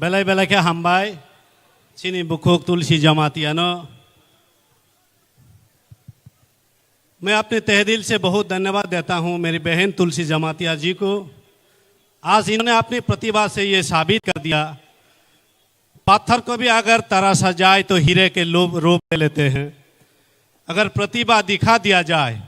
बेलाय बेलाय के हामबाय चीनी बुकुक तुलसी जमातियानो। मैं अपने तहे दिल से बहुत धन्यवाद देता हूं मेरी बहन तुलसी जमातिया जी को। आज इन्होंने अपनी प्रतिभा से ये साबित कर दिया, पत्थर को भी अगर तराशा जाए तो हीरे के रूप ले लेते हैं। अगर प्रतिभा दिखा दिया जाए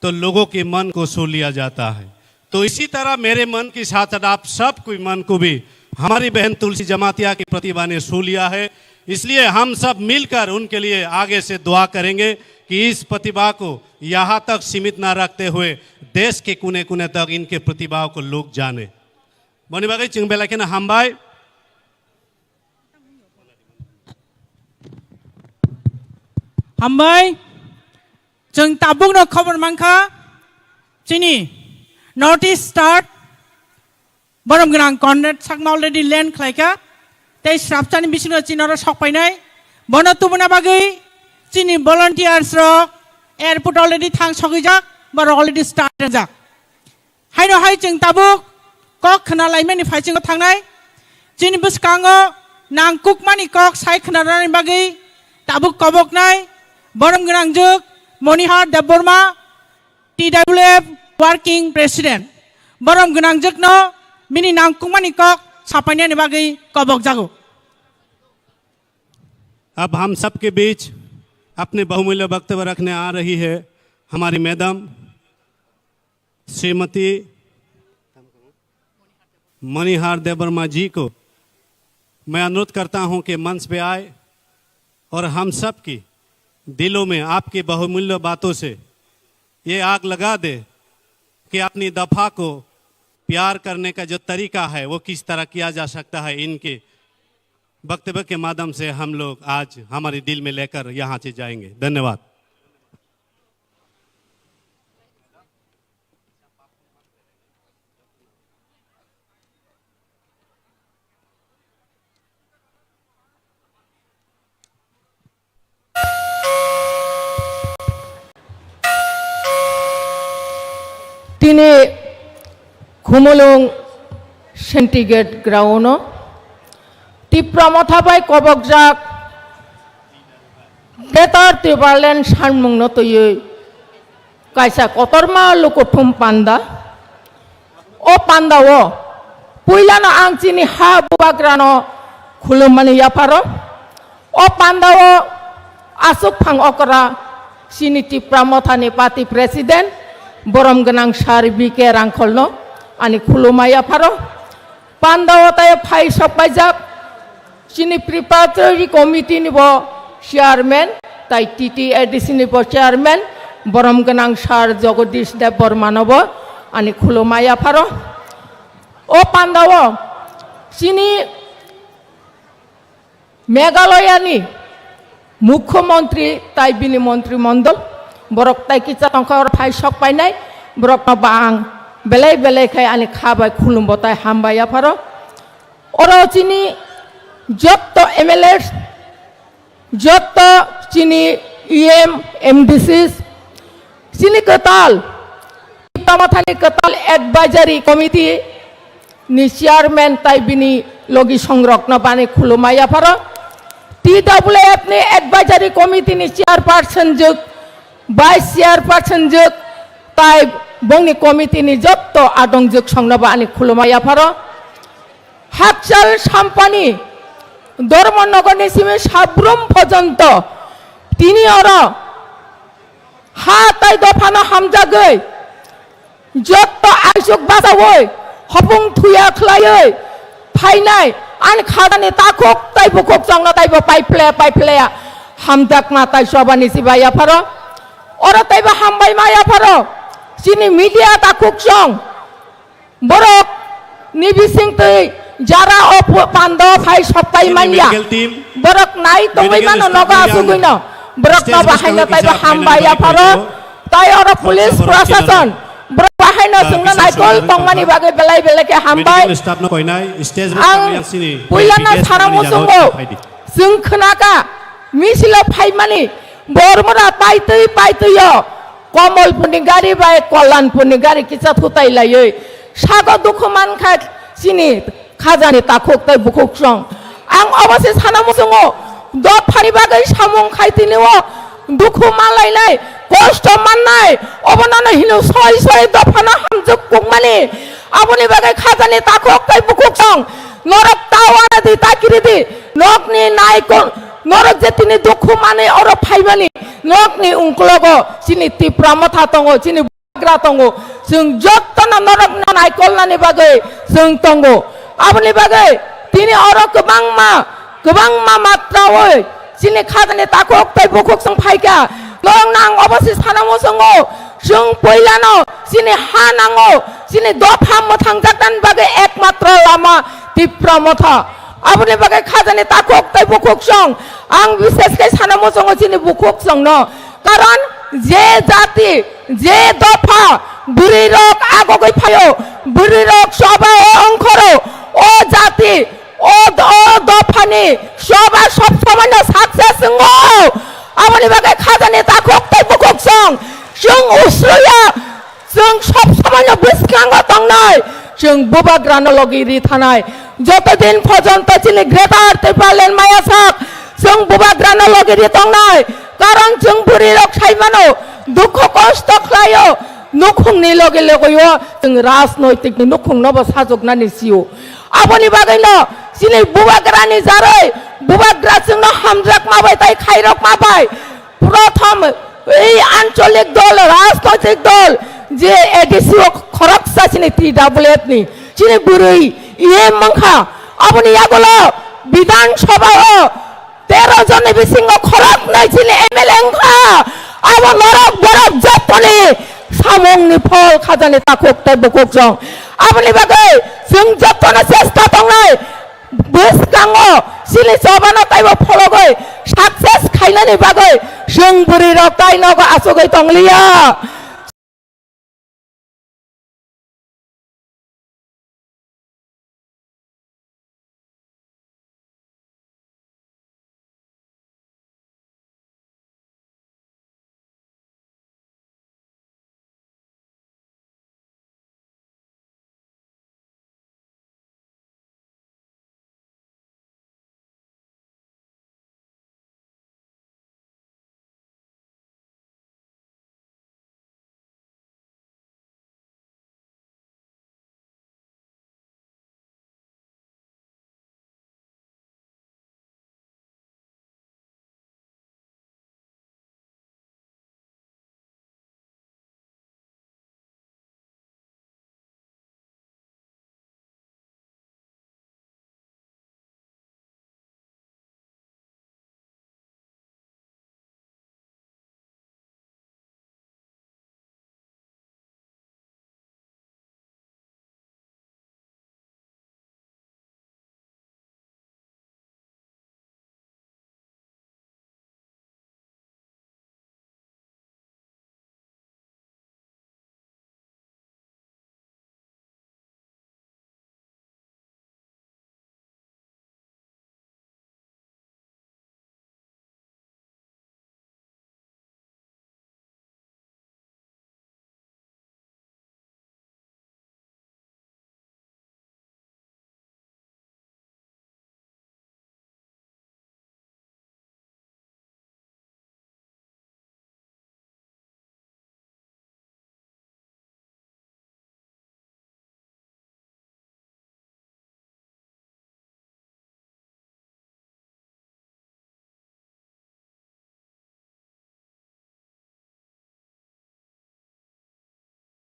तो लोगों के मन को छू लिया जाता है। तो इसी तरह मेरे मन के साथ साथ आप सब कोई मन को भी हमारी बहन तुलसी जमातिया की प्रतिभा ने छू लिया है। इसलिए हम सब मिलकर उनके लिए आगे से दुआ करेंगे कि इस प्रतिभा को यहाँ तक सीमित ना रखते हुए देश के कोने कोने तक इनके प्रतिभाओं को लोग जाने। बनी बागै चिंग बेला के ना हामबाय। हामबाय जों ताबुक न खबर मांखा चिनी नॉर्थ ईस्ट स्टार्ट बरम गनां कॉन्ट्रैक्ट साकमा ऑलरेडी लैंड खलायका तै स्रापचानि बिसिनो चिनर सकपायनाय बनो तुबना बागै चिनी वॉलंटियर्स रो एयरपोर्ट ऑलरेडी थांग सगैजाक बर ऑलरेडी स्टार्ट जाक हायनो हाय जों ताबुक कक खना लाइमेनि फाइसिंग थांनाय चिनी बसकांगो नांकुकमानि कक साइ खनारानि बागै ताबुक कबकनाय बरम गनां जुग Manihar Debbarma TWF working president बरम गनां जुगनो मिनी नांकुकमानि कक सापायनानि बागै कबक जागो। अब हम सब के बीच अपने बहुमूल्य वक्तव्य रखने आ रही है हमारी मैडम श्रीमती मणिहार देबबर्मा जी को। मैं अनुरोध करता हूं कि मंच पे आए और हम सब की दिलों में आपकी बहुमूल्य बातों से ये आग लगा दे कि अपनी दफा को प्यार करने का जो तरीका है वो किस तरह किया जा सकता है। इनके वक्तव्य के माध्यम से हम लोग आज हमारे दिल में लेकर यहाँ से जाएंगे। धन्यवाद। तिने खुमुलुंग सेंटिग्रेड ग्राउंड तिप्रमथाबाय कबकजाक बेतार तिबारलेन सानमुंनो तयै कायसा कतरमा लुकुथुम पान्दा ओ पान्दाओ पुइलानो आं चिनि हा बुबाग्रानो खुलुममानि याफारो ओ पान्दाओ आसुक फां अकरा चिनि तिप्रमथानि पार्टी प्रेसिडेंट बरम गनां सार BK रांखलनो आनि खुलुमा याफारो पान्दाओ ताय फाइ सपायजाक चिनी प्रिपारेटरी कमिटी निबो चेयरमैन ताई TTADC निबो चेयरमैन बरम गनां सार जगदीश देव बर्मानबो आनि खुलुमा याफारो ओ पान्दाओ चिनी मेघालयानि मुख्यमंत्री ताई बिनि मंत्रिमंडल बरक ताई किचा तंखर फाइ सकपायनाय बरक बां बेलाय बेलाय खाय आनि खाबाय खुलुमबो ताई हामबाय याफारो ओरो चिनी जत MLA जत चिनी EM MDCs चिनी कताल तमाथानी कताल एडवाइजरी कमिटी नि चेयरमैन ताई बिनी लगी संरक्षण बानी खुलुमा याफारो TWF नि एडवाइजरी कमिटी नि चेयरपर्सन जुग वाइस चेयरपर्सन जुग ताई बंगनी कमिटी नि जत आदं जुग संगनबा आनि खुलुमा याफारो हाकचाल साम्पानी धर्मनगर सिमे साब्रम पर्यन्त तिनी अरो हा ताई दफानो हामजागै जत आइसुक बासावै हपुं थुया खलायै फाइनाय आन खादानि ताखक ताई बुकक संग ताइबो पाइफ्लेया हामजाक मा ताई सबानि सिबा याफारो अरो ताइबो हामबाय मा याफारो चिनि मीडिया ताखक सं बरक निबिसिं तै जारा ओ पांदो फाइ सपाय मानिया बरक नाय तंगै मानो नगा सुगैनो बरक न बाहायनो ताइबो हामबाय याफारो ताय अरो पुलिस प्रशासन बरक बाहायनो जोंनो नायकल तंमानि बागै बेलाय बेलायके हामबाय आं पुइलाना सारामो जोंबो जों खोनाका मिसिलो फाइमानि बरमरा पाइतैयो कमलपुरनि गारि बाय कल्याणपुरनि गारि किसा थुतायलायै सागो दुखु मानखा चिनि खाजानि ताखुक तै बुकुक सं आं अबसे सानामु जोङो दफानि बागै सामुं खायतिनिओ दुखु मालायनाय कष्ट माननाय अबनानो हिनु सय सय दफाना हामजुक कुकमानि आबनि बागै खाजानि ताखुक तै बुकुक सं नरक तावाना दि ताकिरिदि नकनि नायको नरक जेतिनि दुखु माने अर फाइबानि नकनि उंक्लगो सिनि तिप्रामथा तंगो सिनि ग्रा तंगो जों जत्तना नरक नायकलनानि बागै जों तंगो आबनि बागै तिनि अर गोबांमा मात्रावै सिनि खाजानि ताखुक तै बुकुक सं फाइका नरक नां अबसे सानामु जोङो जों पहिलानो सिनि हा नांगो सिनि दफा मोथांजाकनानि बागै एकमात्र लामा तिप्रामथा आबनि बागै खाजानि ताखुक तै बुकुक सं आं बिसेसकै सानामु जोङो सिनि बुकुक संनो कारण जे जाति जे दफा बुरि रक आगगै फायो बुरि रक सभा अंखरो ओ जाति ओ दफानि सभा सब समानो साक्सेस जोङो आबनि बागै खाजानि ताखुक तै बुकुक सं जों उसुया जों सब समानो बिस्कांगो तंनाय जों बुबाग्रानो लगिरि थानाय যতদিন পর্যন্ত চিনি গ্রেটার ত্রিপালেন মায়াসাক जों बुबाग्रानो लगिरि तंनाय कारण जों बुरि रक साइमानो दुख कष्ट खायो नुखुंनि लगे लगेयो जों राजनैतिकनि नुखुंनोबो साजगनानि सिउ आबनि बागैनो चिनि बुबाग्रानि जारै बुबाग्रा जोंनो हामजाक माबाय ताइ खायरक माबाय प्रथम এই আঞ্চলিক দল রাজনৈতিক দল যে এডিসিও খরকসা চিনি TWF नि চিনি বুড়ি ইয়ে মংখা আপনি ইয়াগুলো বিধানসভা 13 জনের বিসিঙ্গ খরক নাই চিনি এমএলএ খা আব নরক বরফ জাতনি সামংনি ফল খাজানি তাকুক তাই বুকুক জং আপনি বাগै जों যতনা চেষ্টা দंनाय बेसकांगो सिनि जबानो ताइबो फलगै साक्सेस खायनानि बागै जों बुरि रक ताइनगो आसगै तंलिया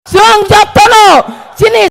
जों जतनो चिनि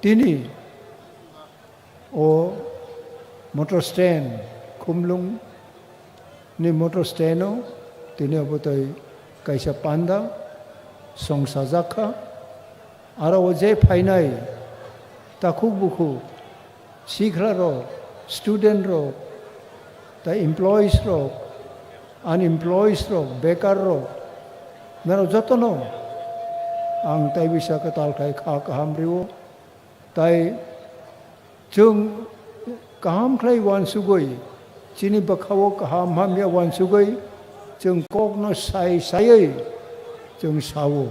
তিনি ও motor stand khumlung ni motor stand o tini obotoi kaisa panda songsa jakha aro o je phainai takhuk bukhu শিক্ষা রোগ স্টুডেন্ট রোগ তাই এমপ্লয়িজ রোগ আনএমপ্লয়িজ রোগ বেকার রোগ মেরো যত্ন आं ताई बिसाखौ तालखाय खा गाहाम रिवो ताई जों गाहाम खाय वानसुगै चिनि बखावो गाहाम हामिया वानसुगै जों ककनो साय सायै जों सावो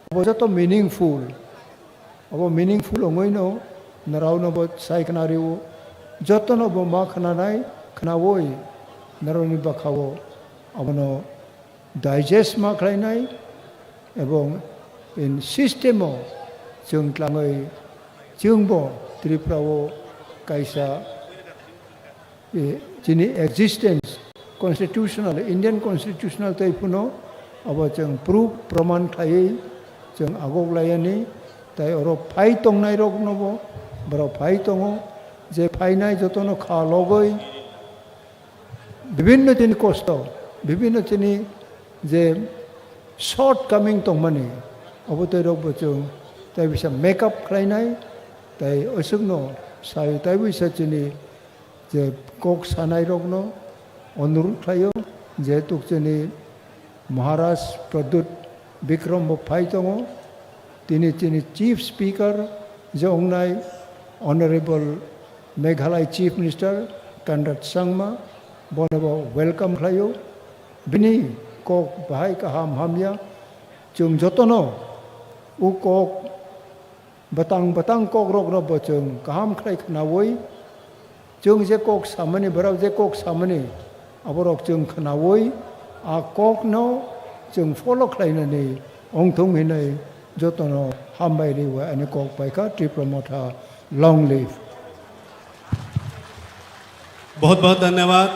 अब जत मिनिंगफुल ओंगैनो नरावनो बो साय खना रिवो जतनो बो मा खनानाय खनावै नरावनि बखावो अबनो डाइजेस्ट मा खालायनाय एवं in sistemo जों tlangai जोंबो त्रिपुराओ kaisa jini existence constitutional Indian constitutional taipuno abo जों proof praman thai जों agoglayani tai oro phai tongnai rok nobo bro phai tongo je phainai jotono kha logoi bibhinno jini kosto bibhinno jini je shortcoming tongmani अबतय रग बचों ताई बिसा makeup खालायनाय ताई असुगनो साय ताई बिसा चिनि जे कक सानाय रगनो अनुरोध खालायो जेहेतु चिनि महाराज प्रद्युत विक्रम बफाय दङ तिनि चिनि चीफ स्पीकर जोंनाय honourable Meghalaya chief minister Conrad Sangma बनबो वेलकाम खालायो बिनि कक बाहाय गाहाम हामिया जों जतनो ukok batang kok rok rok bocong kaham khlai khnawoi जों जे कक सामने बराव जे कक सामने अबरक जों खनावै आ कक न जों फलो खालायनानै अंथं हैनाय जतन हामबाय रिवा अनि कक पाइका त्रिप्रमथा लॉन्ग लिव। बहुत बहुत धन्यवाद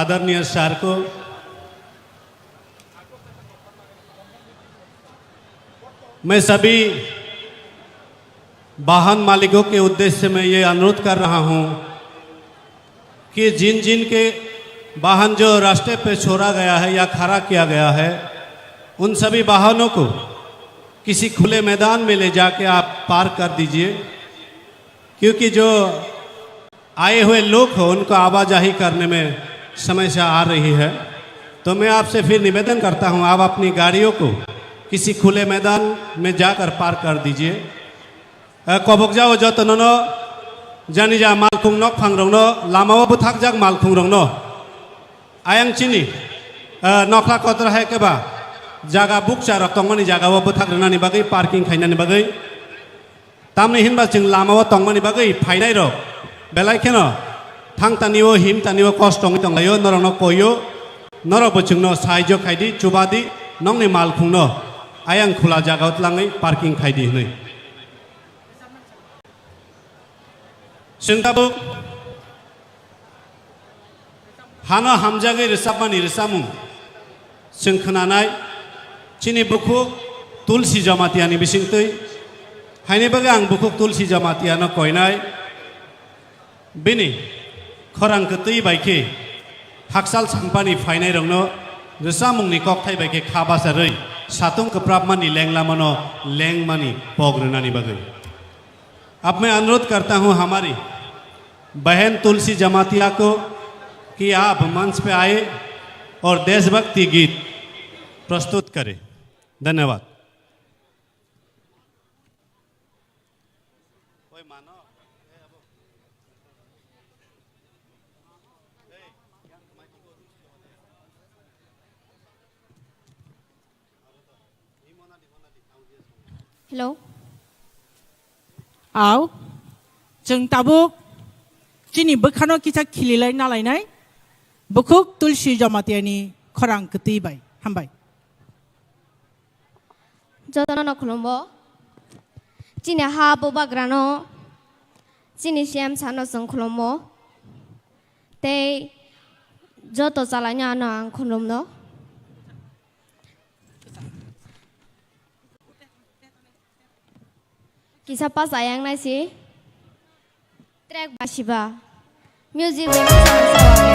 आदरणीय सर को। मैं सभी वाहन मालिकों के उद्देश्य से मैं ये अनुरोध कर रहा हूँ कि जिन जिन के वाहन जो रास्ते पे छोड़ा गया है या खड़ा किया गया है उन सभी वाहनों को किसी खुले मैदान में ले जाके आप पार्क कर दीजिए, क्योंकि जो आए हुए लोग हो उनको आवाजाही करने में समस्या आ रही है। तो मैं आपसे फिर निवेदन करता हूँ आप अपनी गाड़ियों को किसी खुले मैदान में जाकर पार्क कर दीजिए। कबक जाओ जतन जानी जा मालखुंग नक फांग्रंग लामाओ बुथाक जाग मालखुंग रंग आयांग चिनी नखला कतर है के बा जागा बुक चार तंगमनि जागाओ बुथाक रंगनानि बागै पार्किंग खायनानि बागै तामनि हिनबा जों लामाओ तंगमनि बागै फायनाय र बेलायखेनो थांतानिओ हिमतानिओ कष्टंगै तंगलायो नरंग कयो नर बचुंगनो साहाय्य खायदि चुबादि नंनि मालखुंनो आयांग खुला जागाव तलाङै पार्किंग खायदि हनै जोंदाबो हानो हामजागै रोजाबमानि रोजामुं जों खोनानाय चिनि बुखुक तुलसी जमातियानि बिसिंतै हायनिबागै आं बुखुक तुलसी जमातियानो कयनाय बिनि खरांखो तै बायखे हाकसाल सांपानि फायनाय रंनो रोजामुंनि ककथाय बायखे खाबासारै सातुं कप्राबमानि लेंलामनो लेंमानि पग्रनानि बागै। अब मैं अनुरोध करता हूँ हमारी बहन तुलसी जमातिया को कि आप मंच पे आए और देशभक्ति गीत प्रस्तुत करें। धन्यवाद। हेलो आओ जों ताबुक चिनि बोखानो किसा खिलिलाय नालायनाय बुखुक तुलसी जमातियानि खरां कतैबाय हामबाय जतन खुलुमबो चिनि हा बोबाग्रानो चिनि श्याम सानो जों खुलुमबो ते जत चालायनो आं खुलुमनो Kisah pas ayang nai si track basiba music we sama-sama.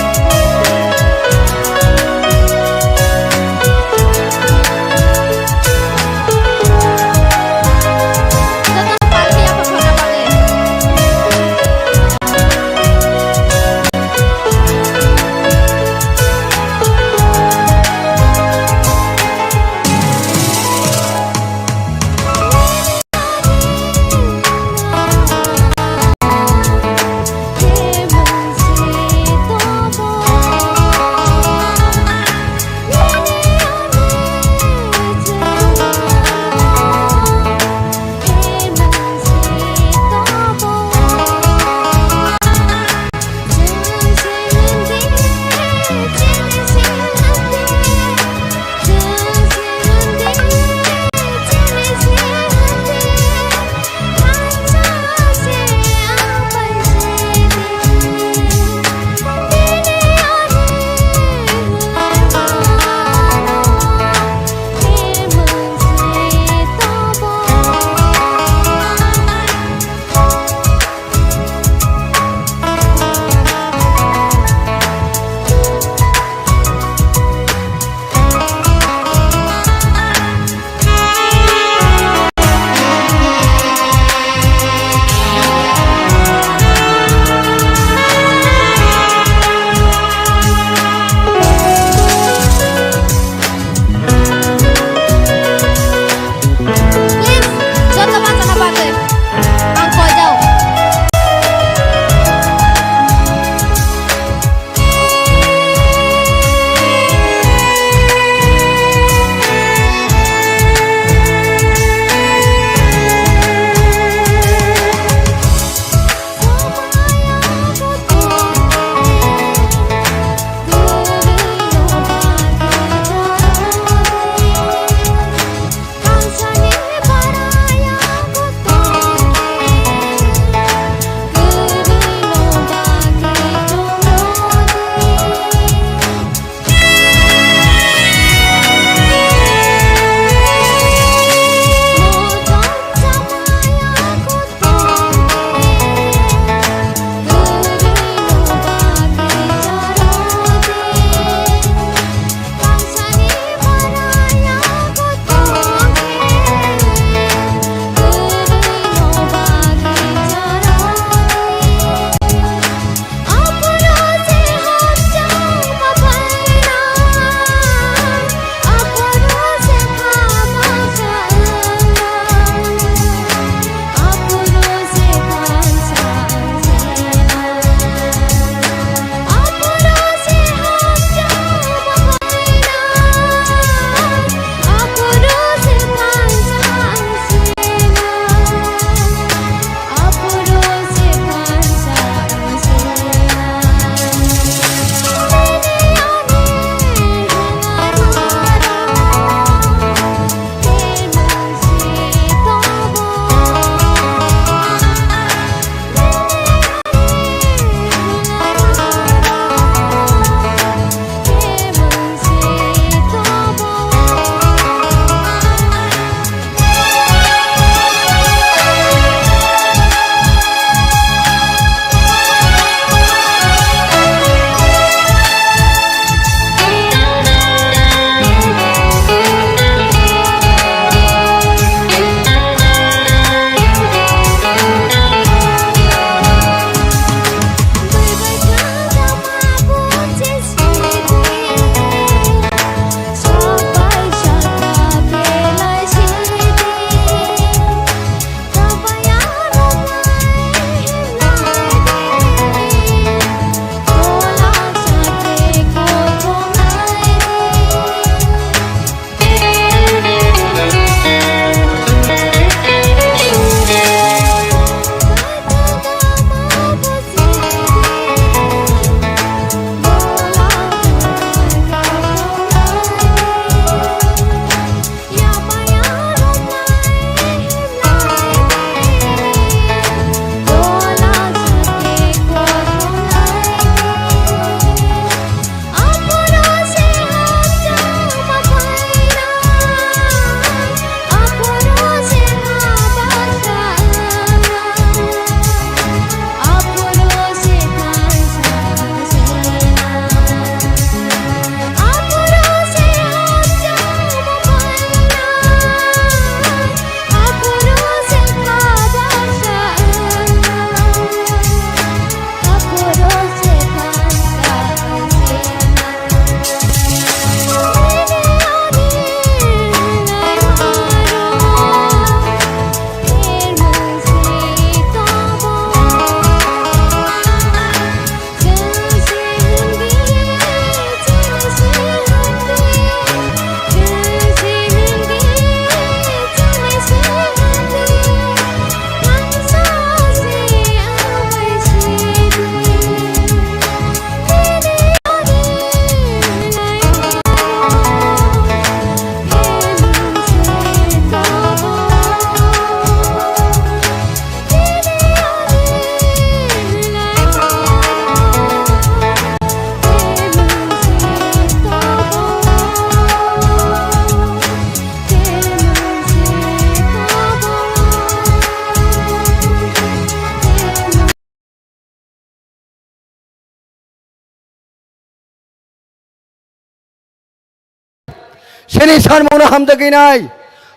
Sini san mona hamdagi nai.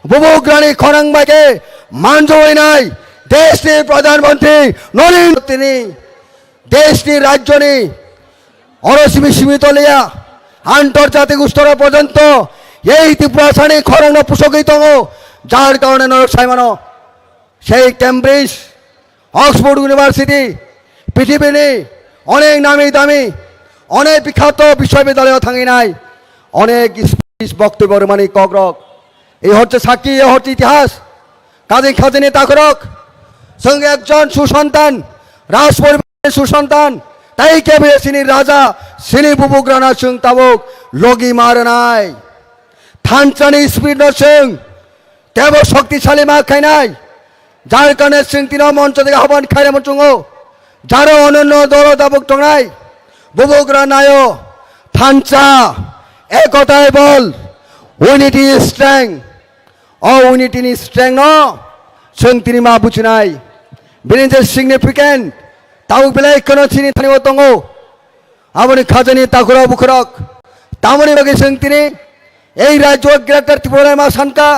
Bubugrani khorang baike manjoi nai. Desh ni pradhan mantri Narendra tini desh ni rajyo ni অরসীমি সীমিত লিয়া আন্তর্জাতিক স্তর পর্যন্ত এই ত্রিপুরা সানি খরং পোষকিত যার কারণে নরক সাইমানো সেই ক্যামব্রিজ অক্সফোর্ড ইউনিভার্সিটি পৃথিবীর অনেক নামি দামি অনেক বিখ্যাত বিশ্ববিদ্যালয় থাকি নাই অনেক স্পিচ বক্তব্য মানে কগ্রক এই হচ্ছে সাক্ষী এই হচ্ছে ইতিহাস কাজী খাজিনী তাকরক সঙ্গে একজন সুসন্তান রাজ পরিবারের সুসন্তান তাই কেবে সিনি রাজা সিনি বুবুগ্রানা সিং তাবুক লগি মার নাই থানচানি স্পিড সিং তেব শক্তিশালী মা খাই নাই যার কারণে সিং তিন মঞ্চ থেকে আহ্বান খাইরে মঞ্চুঙ্গ যারও অনন্য দল তাবুক টংনাই বুবুগ্রা নায় থানচা একতায় বল উইনিটি স্ট্রেং ও উইনিটি নি স্ট্রেং ন সিং তিনি মা বুঝিনাই বিনিজে সিগনিফিকেন্ট তাও বেলায় কেন চিনি থানি তঙ্গ আপনি খাজানি তাকুরা বুখরক তামনি বাকি সিং তিনি এই রাজ্য গ্রেটার ত্রিপুরা মা সানকা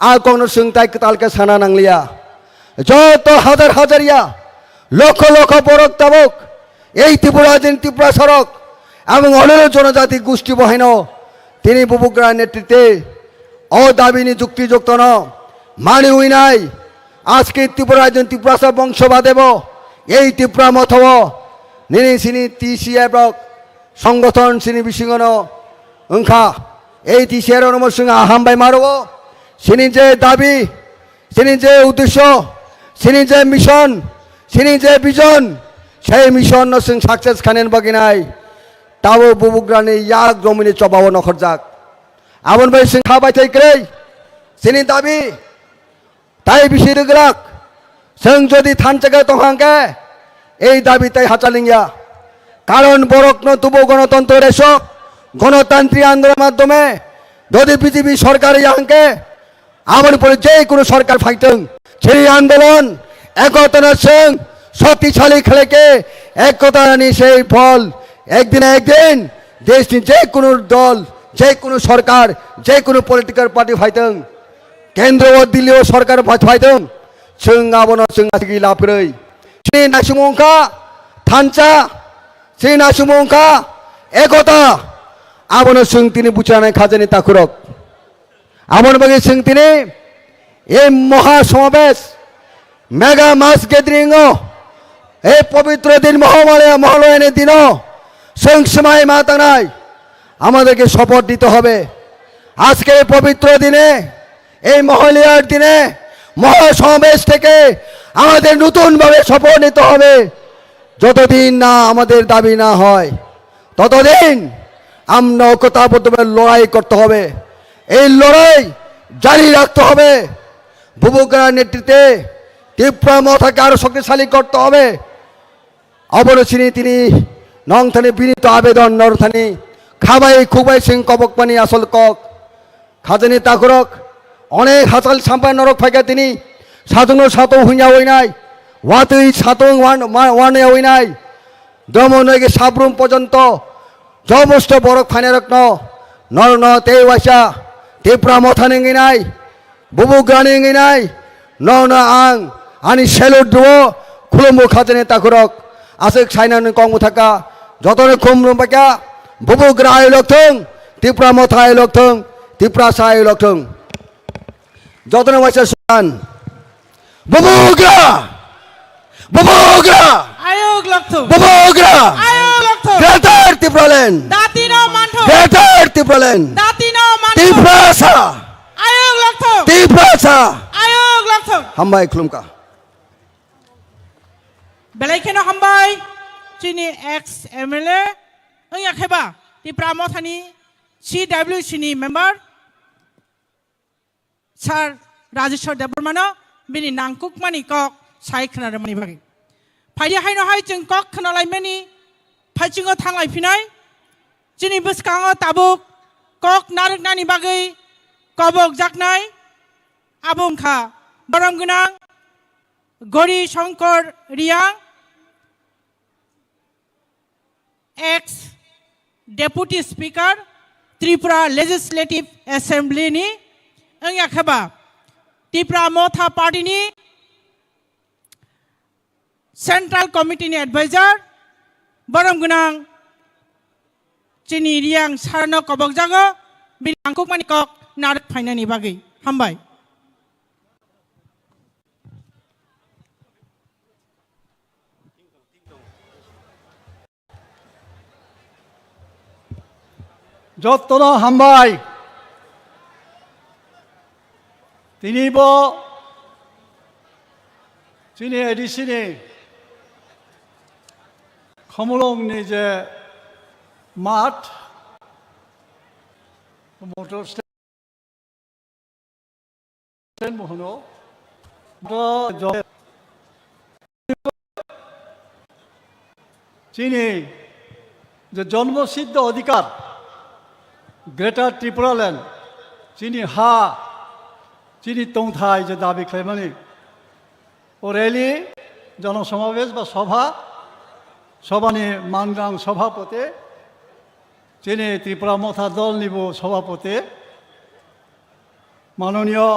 আর কোন সিং তাই তালকে সানা নাংলিয়া যত হাজার হাজারিয়া লক্ষ লক্ষ বরক তাবক এই ত্রিপুরা দিন ত্রিপুরা সড়ক এবং অনেক জনজাতি গোষ্ঠী বহেন তিনি বুবুগ্রা নেতৃত্বে অদাবিনী যুক্তিযুক্ত ন মানি উই নাই আজকে ত্রিপুরা দিন ত্রিপুরা সব বংশবাদেব এই ত্রিপুরা মথব নিনি সিনি টিসিএফ সংগঠন সিনি বিশিঙ্গন ওংখা এই টিসিএর নমর সিং হামবাই মারব সিনি যে দাবি সিনি যে উদ্দেশ্য সিনি যে মিশন সিনি যে ভিজন সেই মিশন সিং সাকসেস খানেন বাকি নাই তাও বুবুগ্রানি ইয়াক জমিনে চবাব নখর যাক আমন ভাই সিং খাবাই থাকলে সিনি দাবি তাই বিশি রেগরাক সিং যদি থান জায়গায় তহাঙ্কে এই দাবি তাই হাচালিঙ্গিয়া কারণ বরকন তুবো গণতন্ত্র রেশক গণতান্ত্রিক আন্দোলনের মাধ্যমে যদি বিজেপি সরকার ইয়াঙ্কে আমার উপরে যে কোনো সরকার ফাইটং সেই আন্দোলন একতা সিং শক্তিশালী খেলেকে একতা নি সেই ফল একদিন একদিন দেশ যে কোনো দল যে কোনো সরকার যে কোনো পলিটিক্যাল পার্টি ফাইটং কেন্দ্র ও দিল্লি সরকার ফাইটং সিং আবন সিং আজকে লাভ করে শ্রী নাসুমঙ্কা থানচা শ্রী নাসুমঙ্কা একতা আবন সিং তিনি বুচানে খাজানি তাকুরক আমন বাকি সিং তিনি এই মহা সমাবেশ মেগা মাস গ্যাদারিং এই পবিত্র দিন মহালয়ানের দিন সিং সীমায় মাতা নাই আমাদেরকে শপথ দিতে হবে আজকে এই পবিত্র দিনে এই মহালয়ার দিনে মহাসমাবেশ থেকে আমাদের নতুনভাবে শপথ নিতে হবে যতদিন না আমাদের দাবি না হয় ততদিন আমরা ঐক্যতাবদ্ধভাবে লড়াই করতে হবে এই লড়াই জারি রাখতে হবে বুবুগ্রার নেতৃত্বে ত্রিপুরা মথাকে আরো শক্তিশালী করতে হবে অবরচিনী তিনি নংথানি বিনীত আবেদন নরথানি খাবাই খুবাই সিং কবক পানি আসল কক খাজানি তাকুরক অনেক হাসাল সাম্পায় নরক ফাইকা তিনি সাতং সাতং হুইয়া হই নাই ওয়াতুই সাতং ওয়ানে হই নাই দমনগে সাবরুম পর্যন্ত সমস্ত বরক ফাইনে রত্ন নর ন তে ওয়াসা ত্রিপুরা মথা নেঙ্গি নাই বুবুগ্রা নেঙ্গি নাই ন ন আং আনি সেলুট দেব খুলুম্বু খাজানি তাকুরক আছে সাইনানি কংমু থাকা যতনে খুমলুম পাকা বুবুগ্রা I লক্ষং Tripura Motha I লক্ষং Tripura সা আই লক্ষং যতনে ওয়াসা সুন বুবুগ্রা বুবুগ্রা আয়োগ লক্ষ্য বুবুগ্রা আয়োগ লক্ষ্য গ্রেটার ত্রিপুরাল্যান্ড দাতিনো মানঠো গ্রেটার ত্রিপুরাল্যান্ড দাতিনো মানঠো ত্রিপুরা সা আয়োগ লক্ষ্য ত্রিপুরা সা আয়োগ লক্ষ্য হামবাই খুলুমকা বেলাইখেনো হামবাই চিনি এক্স এমএলএ ওয়া খেবা ত্রিপুরা মথানি সিডব্লিউসি মেম্বার স্যার রাজেশ্বর দেববর্মাनो बिनि नांकुकमानि कक साइ खोनादोंमोन बागै फायदि हायनोहाय जों कक खोनालायमानि फाइथिङो थांलायफिनाय जोंनि बोसकाङो ताबुक कक नारकनानि बागै कबक जाकनाय आबुंखा बरम गोनां गौरी शंकर रियां x deputy speaker Tripura legislative assembly नि अंगा खबा त्रिपुरा मोथा पार्टी नि सेंट्रल कमिटी नि एडवाइजर बरम गुनां चिनी रियांग सारनो कबक जागो बिलांकु मानि कक नारक फाइनानि बागै हामबाय যত্ন হামবাই তিনিব চিনি এডিসিনি খমলংনি যে মাঠ মটর স্ট্যান্ড হলো চিনি যে জন্মসিদ্ধ অধিকার গ্রেটার ত্রিপুরাল্যান্ড চিনি হা চিনি তংথাই যে দাবি খাইমানি ও র্যালি জনসমাবেশ বা সভানি মানগাং সভাপতি চিনি ত্রিপুরা মথা দল নিব সভাপতি মাননীয়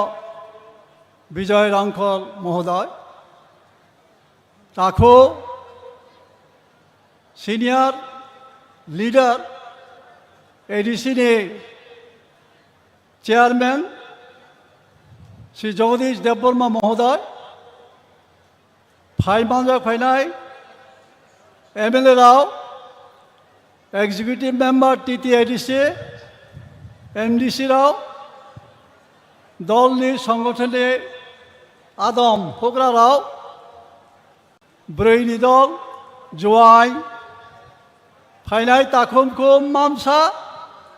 বিজয় রাংখল মহোদয় তাকো সিনিয়র লিডার এডিসিনি চেয়ারম্যান শ্রী জগদীশ দেববর্মা মহোদয় ফাইমানজা ফাইনাই এমএলএ রাও এক্সিকিউটিভ মেম্বার টিটিআইডিসি এমডিসি রাও দলনি সংগঠনে আদম হোগরা রাও ব্রৈনি দল জোয়াই ফাইনাই তাখুম মামসা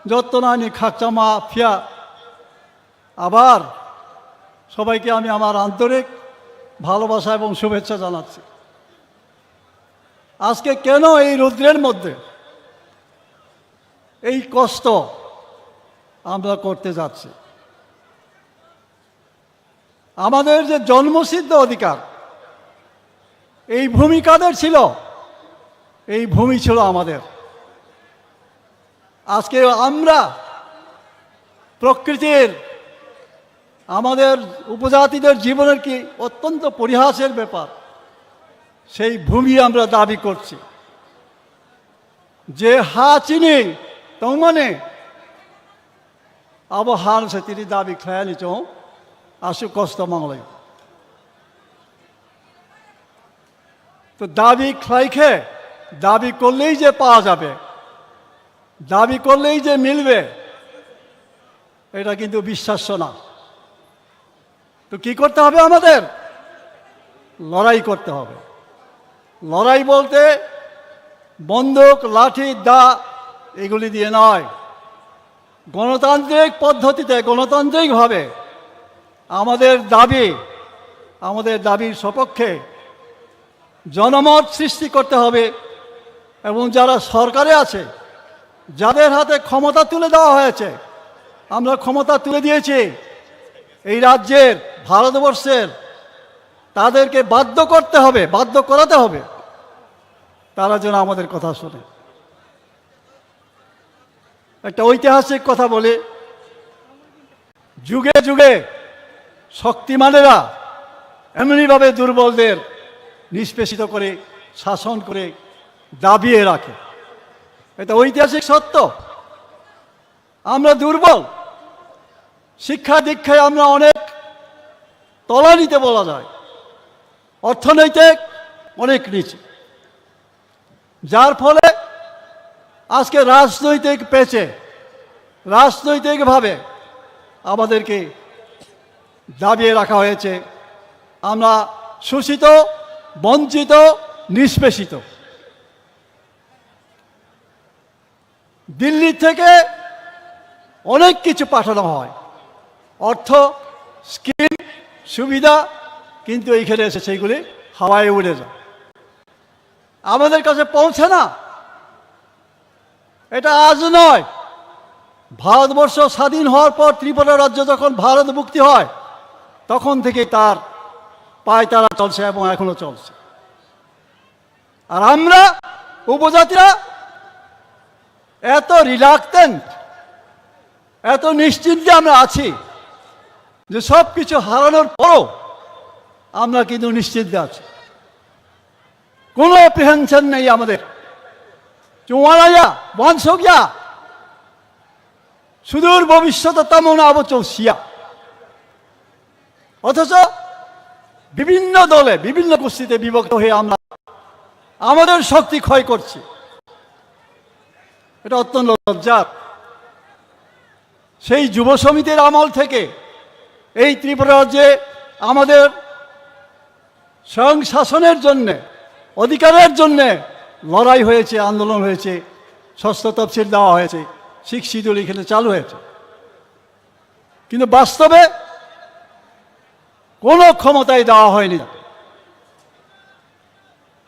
যত্নানি খাকচামা ফিয়া আবার সবাইকে আমি আমার আন্তরিক ভালোবাসা এবং শুভেচ্ছা জানাচ্ছি আজকে কেন এই রৌদ্রের মধ্যে এই কষ্ট আমরা করতে যাচ্ছি আমাদের যে জন্মসিদ্ধ অধিকার এই ভূমি কাদের ছিল এই ভূমি ছিল আমাদের আজকে আমরা প্রকৃতির আমাদের উপজাতিদের জীবনের কি অত্যন্ত পরিহাসের ব্যাপার সেই ভূমি আমরা দাবি করছি যে হা চিনি তংমানে আবো হান সে তিনি দাবি খায়ালি চৌ আসু কষ্ট মাংলাই তো দাবি খাইখে দাবি করলেই যে পাওয়া যাবে দাবি করলেই যে মিলবে এটা কিন্তু বিশ্বাস্য না তো কি করতে হবে আমাদের লড়াই করতে হবে লড়াই বলতে বন্দুক লাঠি দা এগুলি দিয়ে নয় গণতান্ত্রিক পদ্ধতিতে গণতান্ত্রিকভাবে আমাদের দাবির সপক্ষে জনমত সৃষ্টি করতে হবে এবং যারা সরকারে আছে যাদের হাতে ক্ষমতা তুলে দেওয়া হয়েছে আমরা ক্ষমতা তুলে দিয়েছি এই রাজ্যের ভারতবর্ষের তাদেরকে বাধ্য করাতে হবে তারা যেন আমাদের কথা শোনে একটা ঐতিহাসিক কথা বলে যুগে যুগে শক্তিমানেরা এমনিভাবে দুর্বলদের নিষ্পেষিত করে শাসন করে দাবিয়ে রাখে এটা ঐতিহাসিক সত্য আমরা দুর্বল শিক্ষা দীক্ষায় আমরা অনেক তলানিতে বলা যায় অর্থনৈতিক অনেক নিচে যার ফলে আজকে রাজনৈতিকভাবে আমাদেরকে দাবিয়ে রাখা হয়েছে আমরা শোষিত বঞ্চিত নিষ্পেষিত দিল্লি থেকে অনেক কিছু পাঠানো হয় অর্থ স্কিম সুবিধা কিন্তু এইখানে এসে সেইগুলি হাওয়ায় উড়ে যায় আমাদের কাছে পৌঁছে না এটা আজ নয় ভারতবর্ষ স্বাধীন হওয়ার পর ত্রিপুরা রাজ্য যখন ভারত মুক্তি হয় তখন থেকে তার পায়তারা চলছে এবং এখনো চলছে আর আমরা উপজাতিরা এত রিলাক্টেন্ট এত নিশ্চিন্তে আমরা আছি যে সব কিছু হারানোর পরও আমরা কিন্তু নিশ্চিন্তে আছি, কোনো অ্যাপ্রিহেনশন নেই আমাদের। চুয়ালাইয়া বংশিয়া সুদূর ভবিষ্যৎ তেমন আবচৌসিয়া, অথচ বিভিন্ন দলে বিভিন্ন গোষ্ঠীতে বিভক্ত হয়ে আমরা আমাদের শক্তি ক্ষয় করছি। এটা অত্যন্ত লজ্জার। সেই যুব সমিতির আমল থেকে এই ত্রিপুরা রাজ্যে আমাদের স্বয়ং শাসনের জন্যে, অধিকারের জন্যে লড়াই হয়েছে, আন্দোলন হয়েছে, ষষ্ঠ তফসিল দেওয়া হয়েছে, শিখ শিডিউল এখানে চালু হয়েছে। কিন্তু বাস্তবে কোনো ক্ষমতাই দেওয়া হয়নি।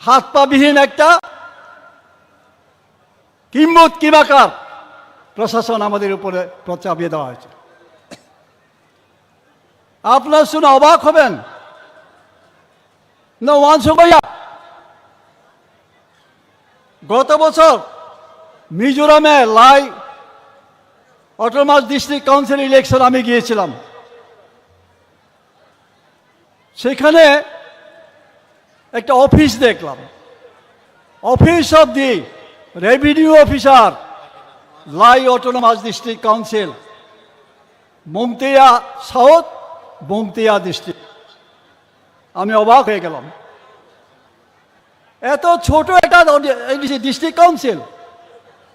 হাত পা বিহীন একটা কিমাকার প্রশাসন আমাদের উপরে চাপিয়ে দেওয়া হয়েছে। আপনারা শুনে অবাক হবেন না, ওয়ানসুকইয়া গত বছর মিজোরামে Lai autonomous district council election আমি গিয়েছিলাম। সেখানে একটা অফিস দেখলাম, office of the revenue officer, Lai autonomous district council, Mamtia south, Mamtia district. আমি অবাক হয়ে গেলাম, এত ছোট একটা ডিস্ট্রিক্ট কাউন্সিল,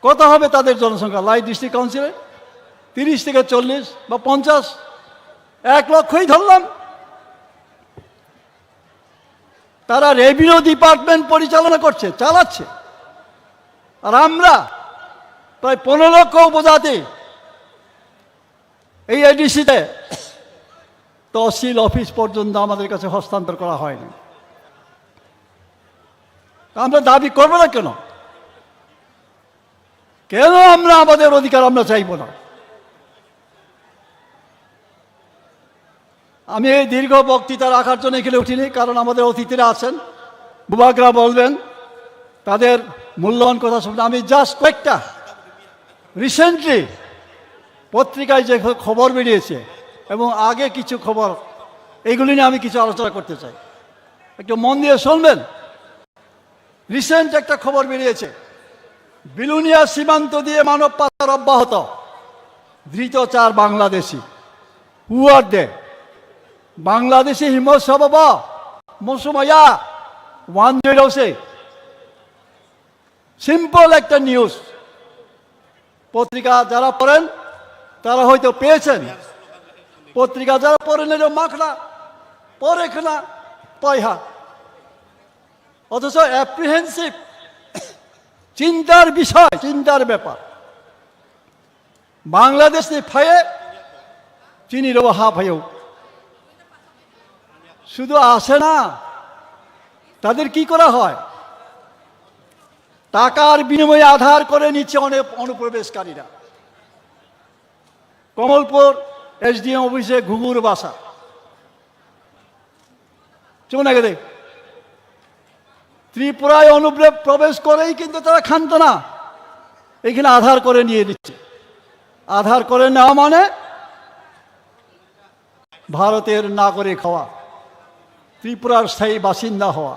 কত হবে তাদের জনসংখ্যা? লাই ডিস্ট্রিক্ট কাউন্সিলে 30 থেকে 40 বা 50, 1 লক্ষই ধরলাম। তারা রেভিনিউ ডিপার্টমেন্ট পরিচালনা করছে, চালাচ্ছে। আর আমরা প্রায় 15 লক্ষ উপজাতি এই এডিসিতে তহসিল অফিস পর্যন্ত আমাদের কাছে হস্তান্তর করা হয়নি। আমরা দাবি করবো না কেন? কেন আমরা আমাদের অধিকার আমরা চাইব না? আমি এই দীর্ঘ বক্তৃতা রাখার জন্য এখানে উঠিনি, কারণ আমাদের অতিথিরা আছেন, বুবাকরা বলবেন তাদের মূল্যবান কথা শুনতে। আমি জাস্ট কয়েকটা রিসেন্টলি পত্রিকায় যে খবর বেরিয়েছে এবং আগে কিছু খবর, এইগুলি নিয়ে আমি কিছু আলোচনা করতে চাই, একটু মন দিয়ে শুনবেন। রিসেন্ট একটা খবর বেরিয়েছে, বিলুনিয়া সীমান্ত দিয়ে মানব পাচার অব্যাহত, ধৃত 4 বাংলাদেশি। হু আর দে? বাংলাদেশি হিমত সবাব মৌসুমাইয়া 106। সিম্পল একটা নিউজ। পত্রিকা যারা পড়েন তারা হয়তো পেয়েছেন, পত্রিকা যারা পড়েন এর মাখনা পরেখনা পয়হা। অথচ অ্যাপ্রিহেন্সিভ, চিন্তার বিষয়, চিন্তার ব্যাপার। বাংলাদেশ ফায়ে চিনি রব হা ভাইও শুধু আসে না, তাদের কি করা হয়? টাকার বিনিময়ে আধার করে নিচ্ছে অনেক অনুপ্রবেশকারীরা। কমলপুর এসডিএম অফিসে ঘুঘুর বাসা, চলে গেলে ত্রিপুরায় অনুপ্রবেশ করেই কিন্তু তারা খান্ত না, এখানে আধার করে নিয়ে দিচ্ছে। আধার করে নেওয়া মানে ভারতের নাগরিক হওয়া, ত্রিপুরার স্থায়ী বাসিন্দা হওয়া।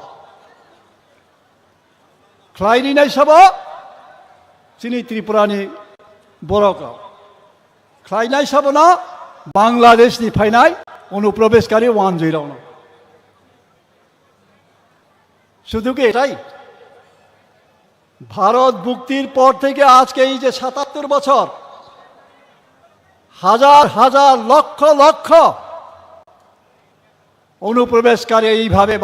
খ্লাইনি নাই সব চিনি ত্রিপুরানি বড়ক খ্লাইনাই সব না বাংলাদেশ নি ফাইনাই অনুপ্রবেশকারী 109। শুধু কি এটাই? ভারত মুক্তির পর থেকে আজকে এই যে 77 বছর, হাজার হাজার লক্ষ লক্ষ অনুপ্রবেশকারী এইভাবে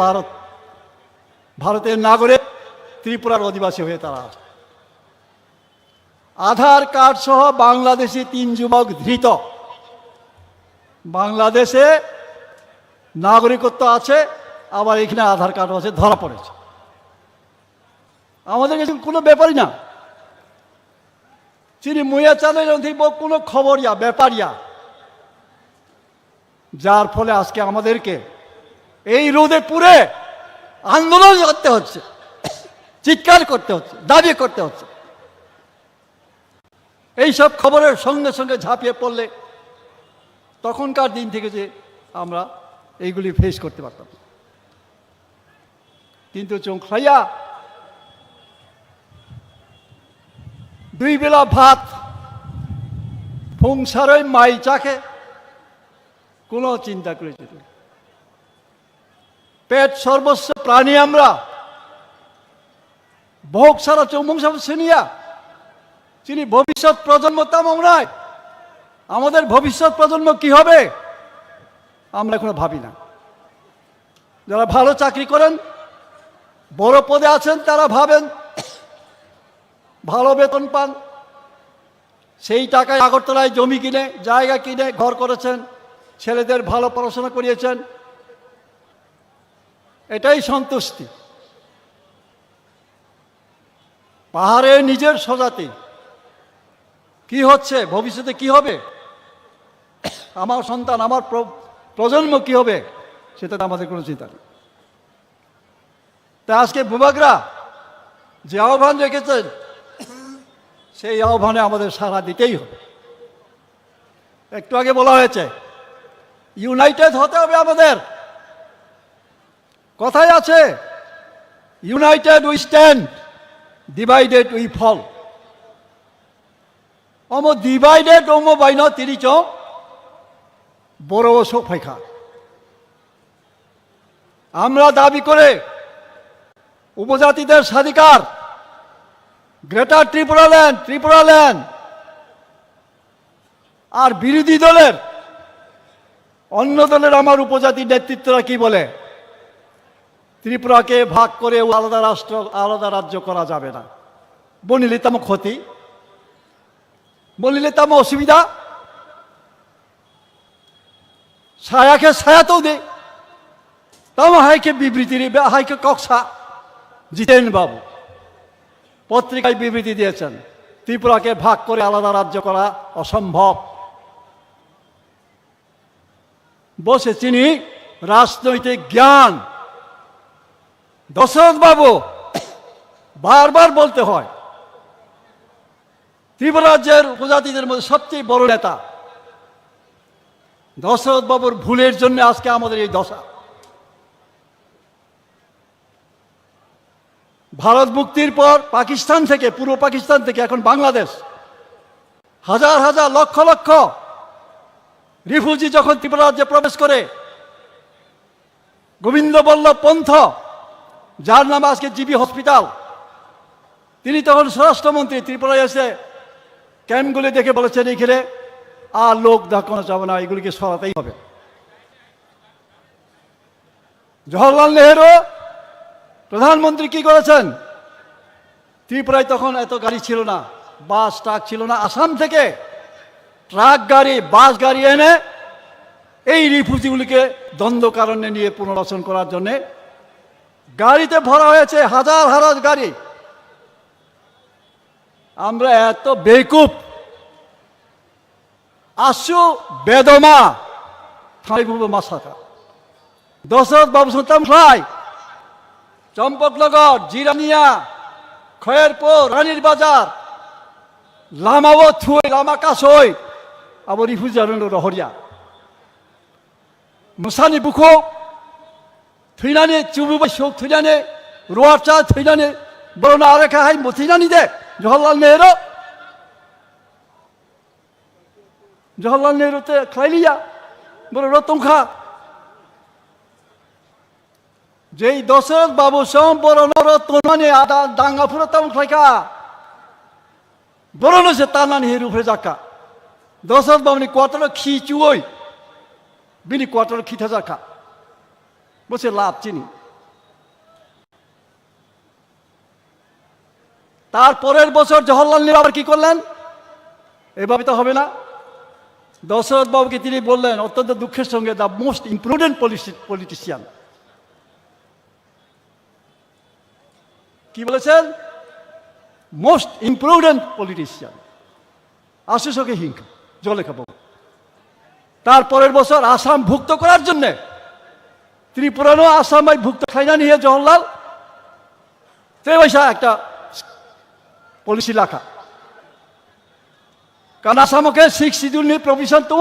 ভারতের নাগরিক ত্রিপুরার অধিবাসী হয়ে তারা আছে। আধার কার্ড সহ বাংলাদেশি 3 যুবক ধৃত। বাংলাদেশে নাগরিকত্ব আছে, আবার এখানে আধার কার্ড আছে, ধরা পড়েছে। আমাদের কাছে কোনো ব্যাপারই না, চিনি মুয়া চালের কোনো খবরিয়া ব্যাপারিয়া, যার ফলে আজকে আমাদেরকে এই রোদে পুরে আন্দোলন করতে হচ্ছে, চিৎকার করতে হচ্ছে, দাবি করতে হচ্ছে। এইসব খবরের সঙ্গে সঙ্গে ঝাঁপিয়ে পড়লে তখনকার দিন থেকে যে আমরা এইগুলি ফেস করতে পারতাম। কিন্তু চোখলাইয়া দুই বেলা ভাত সংসারে মাই চাকে কোনো চিন্তা করেছে না। পেট সর্বস্ব প্রাণী আমরা, ভোগ সারা চৌমুং সব শুনিয়া তিনি ভবিষ্যৎ প্রজন্ম তেমন নয়। আমাদের ভবিষ্যৎ প্রজন্ম কি হবে আমরা এখনো ভাবি না। যারা ভালো চাকরি করেন, বড় পদে আছেন, তারা ভাবেন ভালো বেতন পান, সেই টাকায় আগরতলায় জমি কিনে, জায়গা কিনে ঘর করেছেন, ছেলেদের ভালো পড়াশোনা করিয়েছেন, এটাই সন্তুষ্টি। পাহাড়ে নিজের স্বজাতি কি হচ্ছে, ভবিষ্যতে কি হবে, আমার সন্তান, আমার প্রজন্ম কি হবে, সেটা আমাদের কোনো চিন্তা নেই। তাই আজকে বুবাগরা যে আহ্বান রেখেছেন, সেই আহ্বানে আমাদের সাড়া দিতেই হবে। একটু আগে বলা হয়েছে ইউনাইটেড হতে হবে আমাদের। কথাই আছে united we stand, divided we fall. অমো ডিভাইডেড অমো বাইন তিরি চ বড় শোক ফাইখা। আমরা দাবি করে উপজাতিদের স্বাধিকার, গ্রেটার ত্রিপুরা ল্যান্ড, আর বিরোধী দলের অন্য দলের আমার উপজাতি নেতৃত্বরা কি বলে, ত্রিপুরাকে ভাগ করে আলাদা রাষ্ট্র, আলাদা রাজ্য করা যাবে না। বলিলে তাম ক্ষতি, বলিলে তাম অসুবিধা, ছায়াকে ছায়াতেও দে, তাম হাইকে বিবৃতি, হাইকে কক্সা জিতেন বাবু পত্রিকায় বিবৃতি দিয়েছেন, ত্রিপুরাকে ভাগ করে আলাদা রাজ্য করা অসম্ভব। বসে চিনি রাজনৈতিক জ্ঞান। দশরথ বাবু বারবার বলতে হয় ত্রিপুরা রাজ্যের উপজাতিদের মধ্যে সবচেয়ে বড় নেতা। দশরথ বাবুর ভুলের জন্য আজকে আমাদের এই দশা। ভারত মুক্তির পর পাকিস্তান থেকে, পূর্ব পাকিস্তান থেকে এখন বাংলাদেশ, হাজার হাজার লক্ষ লক্ষ রিফিউজি যখন ত্রিপুরা রাজ্যে প্রবেশ করে, গোবিন্দ বল্লভ পন্থ, যার নাম আজকে জিবি হসপিটাল, তিনি তখন স্বরাষ্ট্রমন্ত্রী, ত্রিপুরায় এসে ক্যাম্পগুলি দেখে বলেছেন এইখানে আর লোক দেখানো যাবে না, এগুলিকে সরাতেই হবে। জওহরলাল নেহেরু প্রধানমন্ত্রী কি করেছেন, ত্রিপুরায় তখন এত গাড়ি ছিল না, বাস ট্রাক ছিল না, আসাম থেকে ট্রাক গাড়ি, বাস গাড়ি এনে এই রিফিউজিগুলিকে দ্বন্দ্বকারণ্যে নিয়ে পুনর্বাসন করার জন্যে গাড়িতে ভরা হয়েছে, হাজার হাজার গাড়ি। আমরা এত বেকুব, আসু বেদমা থাইবুব মাসাকা। দশরথ বাবু সন্তান ফ্লাই, চম্পকনগর, জিরানিয়া, খয়েরপুর, রানীর বাজার, লামাও থুই, লামা কাসই, আবার রিফিউজি রহরিয়া মুসানি বুখো थैनानै चुबुबाय सौक थैनानै रुवाचा थैनानै बरना आरेखा हाय थैनानै दे जवाहरलाल नेहरू ते खाइलिया बर रतंखा जे दशरथ बाबू सम बरनो रतनमाने आदा दांगाफुरा ताम खाइका बरनो से तानानै हेरु फ्रेजाका दशरथ बाबूनि क्वार्टर खिचुय बिनि क्वार्टर खिथा जाका বসে লাভ চিনি। তারপরের বছর জওহরলাল নেহরু আবার কি করলেন, এভাবে তো হবে না। দশরথ বাবুকে তিনি বললেন অত্যন্ত দুঃখের সঙ্গে, দ্য মোস্ট ইম্প্রুডেন্ট পলিটিশিয়ান। কি বলেছেন, মোস্ট ইম্প্রুডেন্ট পলিটিশিয়ান, আশুসকে হিংসা জলে খাবো। তারপরের বছর আসাম ভুক্ত করার জন্যে ত্রিপুরানো আসামাই ভুক্ত খাইনা নিয়ে জওহরলাল তে পয়সা একটা পলিসি লেখা। কারণ আসামকে 6 শিডিউল প্রভিশন তো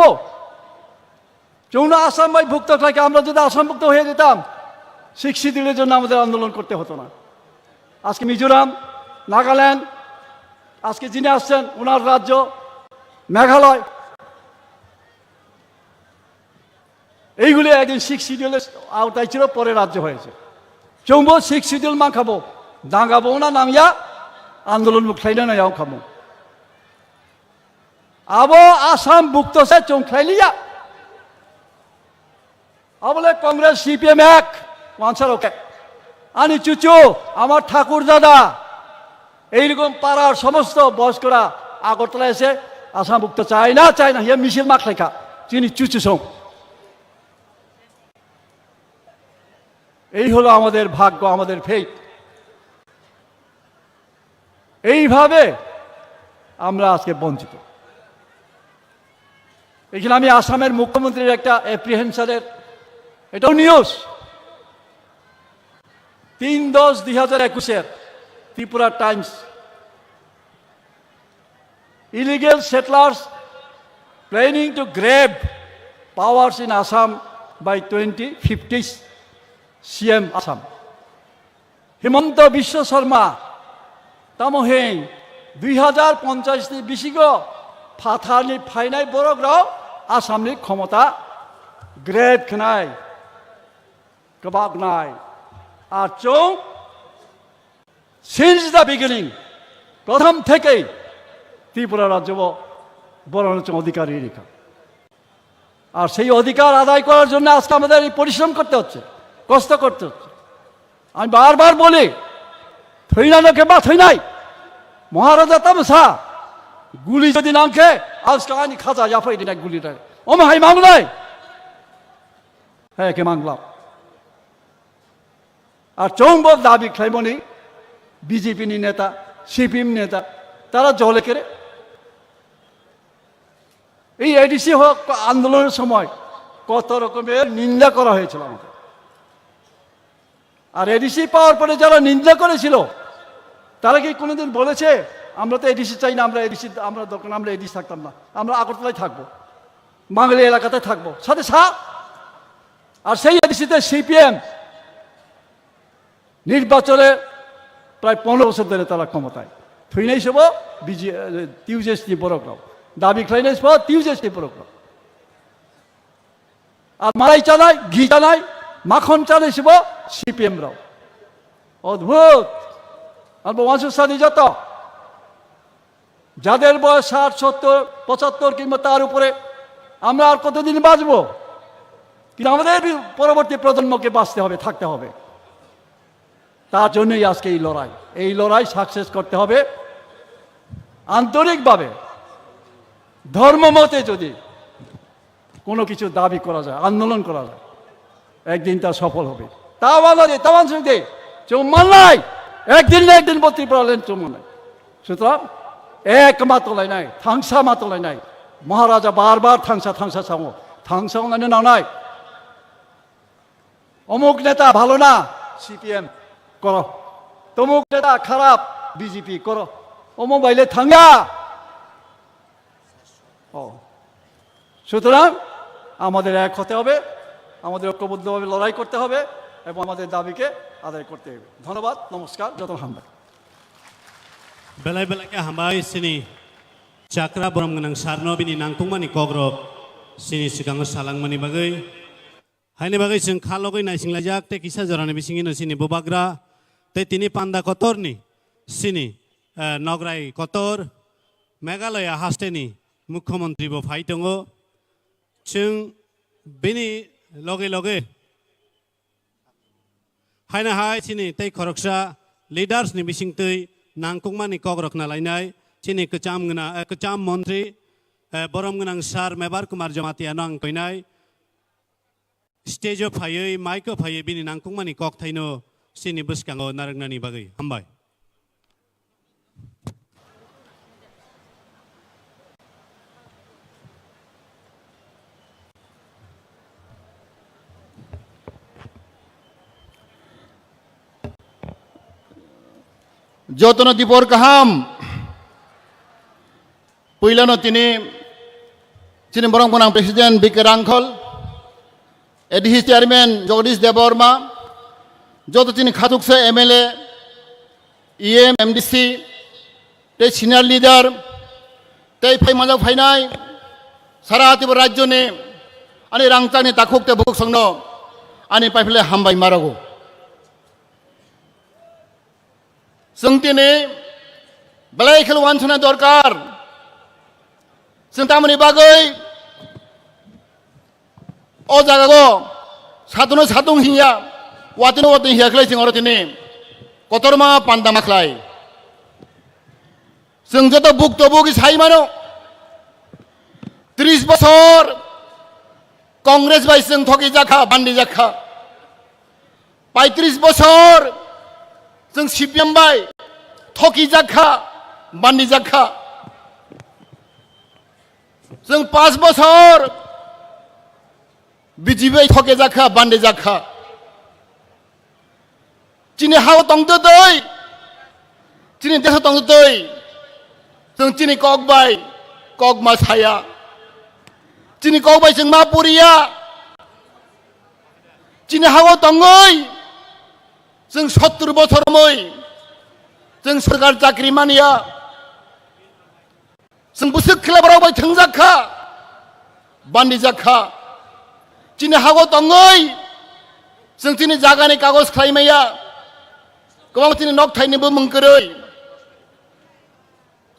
যৌন আসাম ভুক্ত থাকে, আমরা যদি আসামভুক্ত হয়ে যেতাম 6 শিডিউলের জন্য আমাদের আন্দোলন করতে হতো না। আজকে মিজোরাম, নাগাল্যান্ড, আজকে যিনি আসছেন ওনার রাজ্য মেঘালয়, এইগুলি একদিন 6 শিডিউলের আওতায় ছিল, পরে রাজ্য হয়েছে। চৌম্ব 6 শিডিউল মা খাবো দাঙ্গাবো না নামিয়া আন্দোলন মুখলাইনা নাও খাবো আবো আসাম ভুক্ত সে চৌখাইলিয়া আবলে কংগ্রেস সিপিএম এক ওয়ানসার ওকে আনি চুচু আমার ঠাকুর দাদা এইরকম পাড়ার সমস্ত বয়স্করা আগরতলা এসে আসাম ভুক্ত চায় না ইয়ে মিছিল মাখ লেখা চিনি চুচু সং। এই হলো আমাদের ভাগ্য, আমাদের ফেট। এইভাবে আমরা আজকে বঞ্চিত। এখানে আমি আসামের মুখ্যমন্ত্রীর একটা অ্যাপ্রিহেনশনের এটাও news 3/10/2021 Tripura Times, illegal settlers planning to grab powers in Assam by 2050 CM Assam Himanta Biswa Sarma তামহে 2050 বিশিগ ফাথানি ফাইনাই বরগ্রাও আসামনি ক্ষমতা গ্রেড খনাই কবাক নাই আর চৌ সিন্স দ্য বিগিনিং প্রথম থেকেই ত্রিপুরা রাজ্য বরঞ্চ অধিকারী রেখা। আর সেই অধিকার আদায় করার জন্য আজকে আমাদের এই পরিশ্রম করতে হচ্ছে, কষ্ট করতে হচ্ছে। আমি বারবার বলি থৈনাকে বা থৈনাই মহারাজা তামসা গুলি যদি নামকে আজকে আনি খাজা জাফাই দিন গুলিটা ওম হাই মাংলাই হ্যাঁ কে মাংলাম। আর চৌম্বক দাবি খাইমনি বিজেপি নেতা সিপিএম নেতা তারা জলে কেড়ে এই এডিসি হোক আন্দোলনের সময় কত রকমের নিন্দা করা হয়েছিল আমাদের। আর এডিসি পাওয়ার পরে যারা নিন্দা করেছিল তারা কি কোনোদিন বলেছে আমরা তো এডিসি চাই না, আমরা এডিসি আমরা দরকার, আমরা এডিসি থাকতাম না, আমরা আগরতলায় থাকবো, বাঙালি এলাকাতে থাকবো সাথে সাথ। আর সেই এডিসিতে সিপিএম নির্বাচনে প্রায় 15 বছর ধরে তারা ক্ষমতায় থুইনাই সব টিউজেসটি বড়গ্রাম দাবি খাইনাই সব টিউজেসটি বড়গ্রাম আর মালাই চালাই ঘি চালাই মাখন চালাই সব সিপিএম রাও অদ্ভুত। আর বংশ সাথী যত যাদের বয়স 60, 70, 75 কিংবা তার উপরে আমরা আর কতদিন বাঁচবো? কিন্তু আমাদের পরবর্তী প্রজন্মকে বাঁচতে হবে, থাকতে হবে। তার জন্যই আজকে এই লড়াই সাকসেস করতে হবে আন্তরিকভাবে। ধর্মমতে যদি কোনো কিছু দাবি করা যায়, আন্দোলন করা যায়, একদিন তা সফল হবে। তাও আমাদের তাওয়ান সঙ্গে চৌমান নাই একদিন না একদিন বত্রি পড়ালেন চৌমান নাই। সুতরাং এক মাতলাই নাই, থাংসা মাতলাই নাই। মহারাজা বারবার থাংসা থাংসা সামো থাংসা মানে না নাই অমুক নেতা ভালো না সিপিএম করো, তমুক নেতা খারাপ বিজেপি করো, অমুক বাইলে থাঙ্গা। সুতরাং আমাদের এক হতে হবে, আমাদের ঐক্যবদ্ধভাবে লড়াই করতে হবে এবং আমাদের দাবিকে আদায় করতে হবে। ধন্যবাদ, নমস্কার, যত হামবাই বেলায় বেলায় হামবাই সিনি চাকরা বরম গনাং সারনো বিনি নাংতুংমানি কগ্রক সিনি सिगाङाव सालांमानि बागै हायनि बागै जों खालगै नायसिंलायजाक ते किसा जरानि बिसिङिनो सिनि बुबाग्रा ते तिनि पान्दा कतरनि सिनि नगराय कतर मेघालया हास्टेनि मुख्यमंत्री बो फाइ दङ। जों बेनि लगे लगे हायना हाय सिनि तै खरकसा लिडार्सनि बिसिंतै नांकुंमानि कग्रक नालायनाय सिनि कचाम मन्त्री बरम गनां सार मेबार कुमार जमातिया नां फैनाय स्टेजआव फायै माइकआव फायै बिनि नांकुंमानि कक थाइनो सिनि बुसकाङाव नारंनानि बागै हामबाय। যতন দীপর কাহাম Puilano Tini, Tini Borongkonang President Bike Rangkol, Edhi Chairman Jagdish Deborma, Joto Tini Khatukse MLA, EM MDC, Te Senior Leader, Te Pai Majak Fainai, Sarati Rajone, Ani Rangtani Takuk Te Buk Songno, Ani Paipile Hambai Marago. Sengtini, Balai Kelwan Suna Dorkar, Sentamani Bagai, O Jagago, Satuno Satung Hiya, Watino Watin Hiaklai Singorotini, Kotorma Pandamaklai. Sengjoto Buk to Buk is Haimano, 30 বছর Congress by song ঠকি জাখা বান্ডি জাখা 35 বছর song CPM by ঠকি জাখা বান্ডি জাখা song 5 বছর BJP ঠকে জাখা বান্ডি জাখা চিনি হাও তংতো দই চিনি দেশ তংতো দই song চিনি কক বাই কক মা ছায়া Cini kau bai seng mapuria, cini hawa tongoi, seng 70 বছর moi, seng sarkar chakri mania, seng busuk khela barau bai thangjakha, bandi jakha, cini hawa tongoi, seng cini jagani kagos khlaimaya, kobang cini nok thaini bo mungkoroi,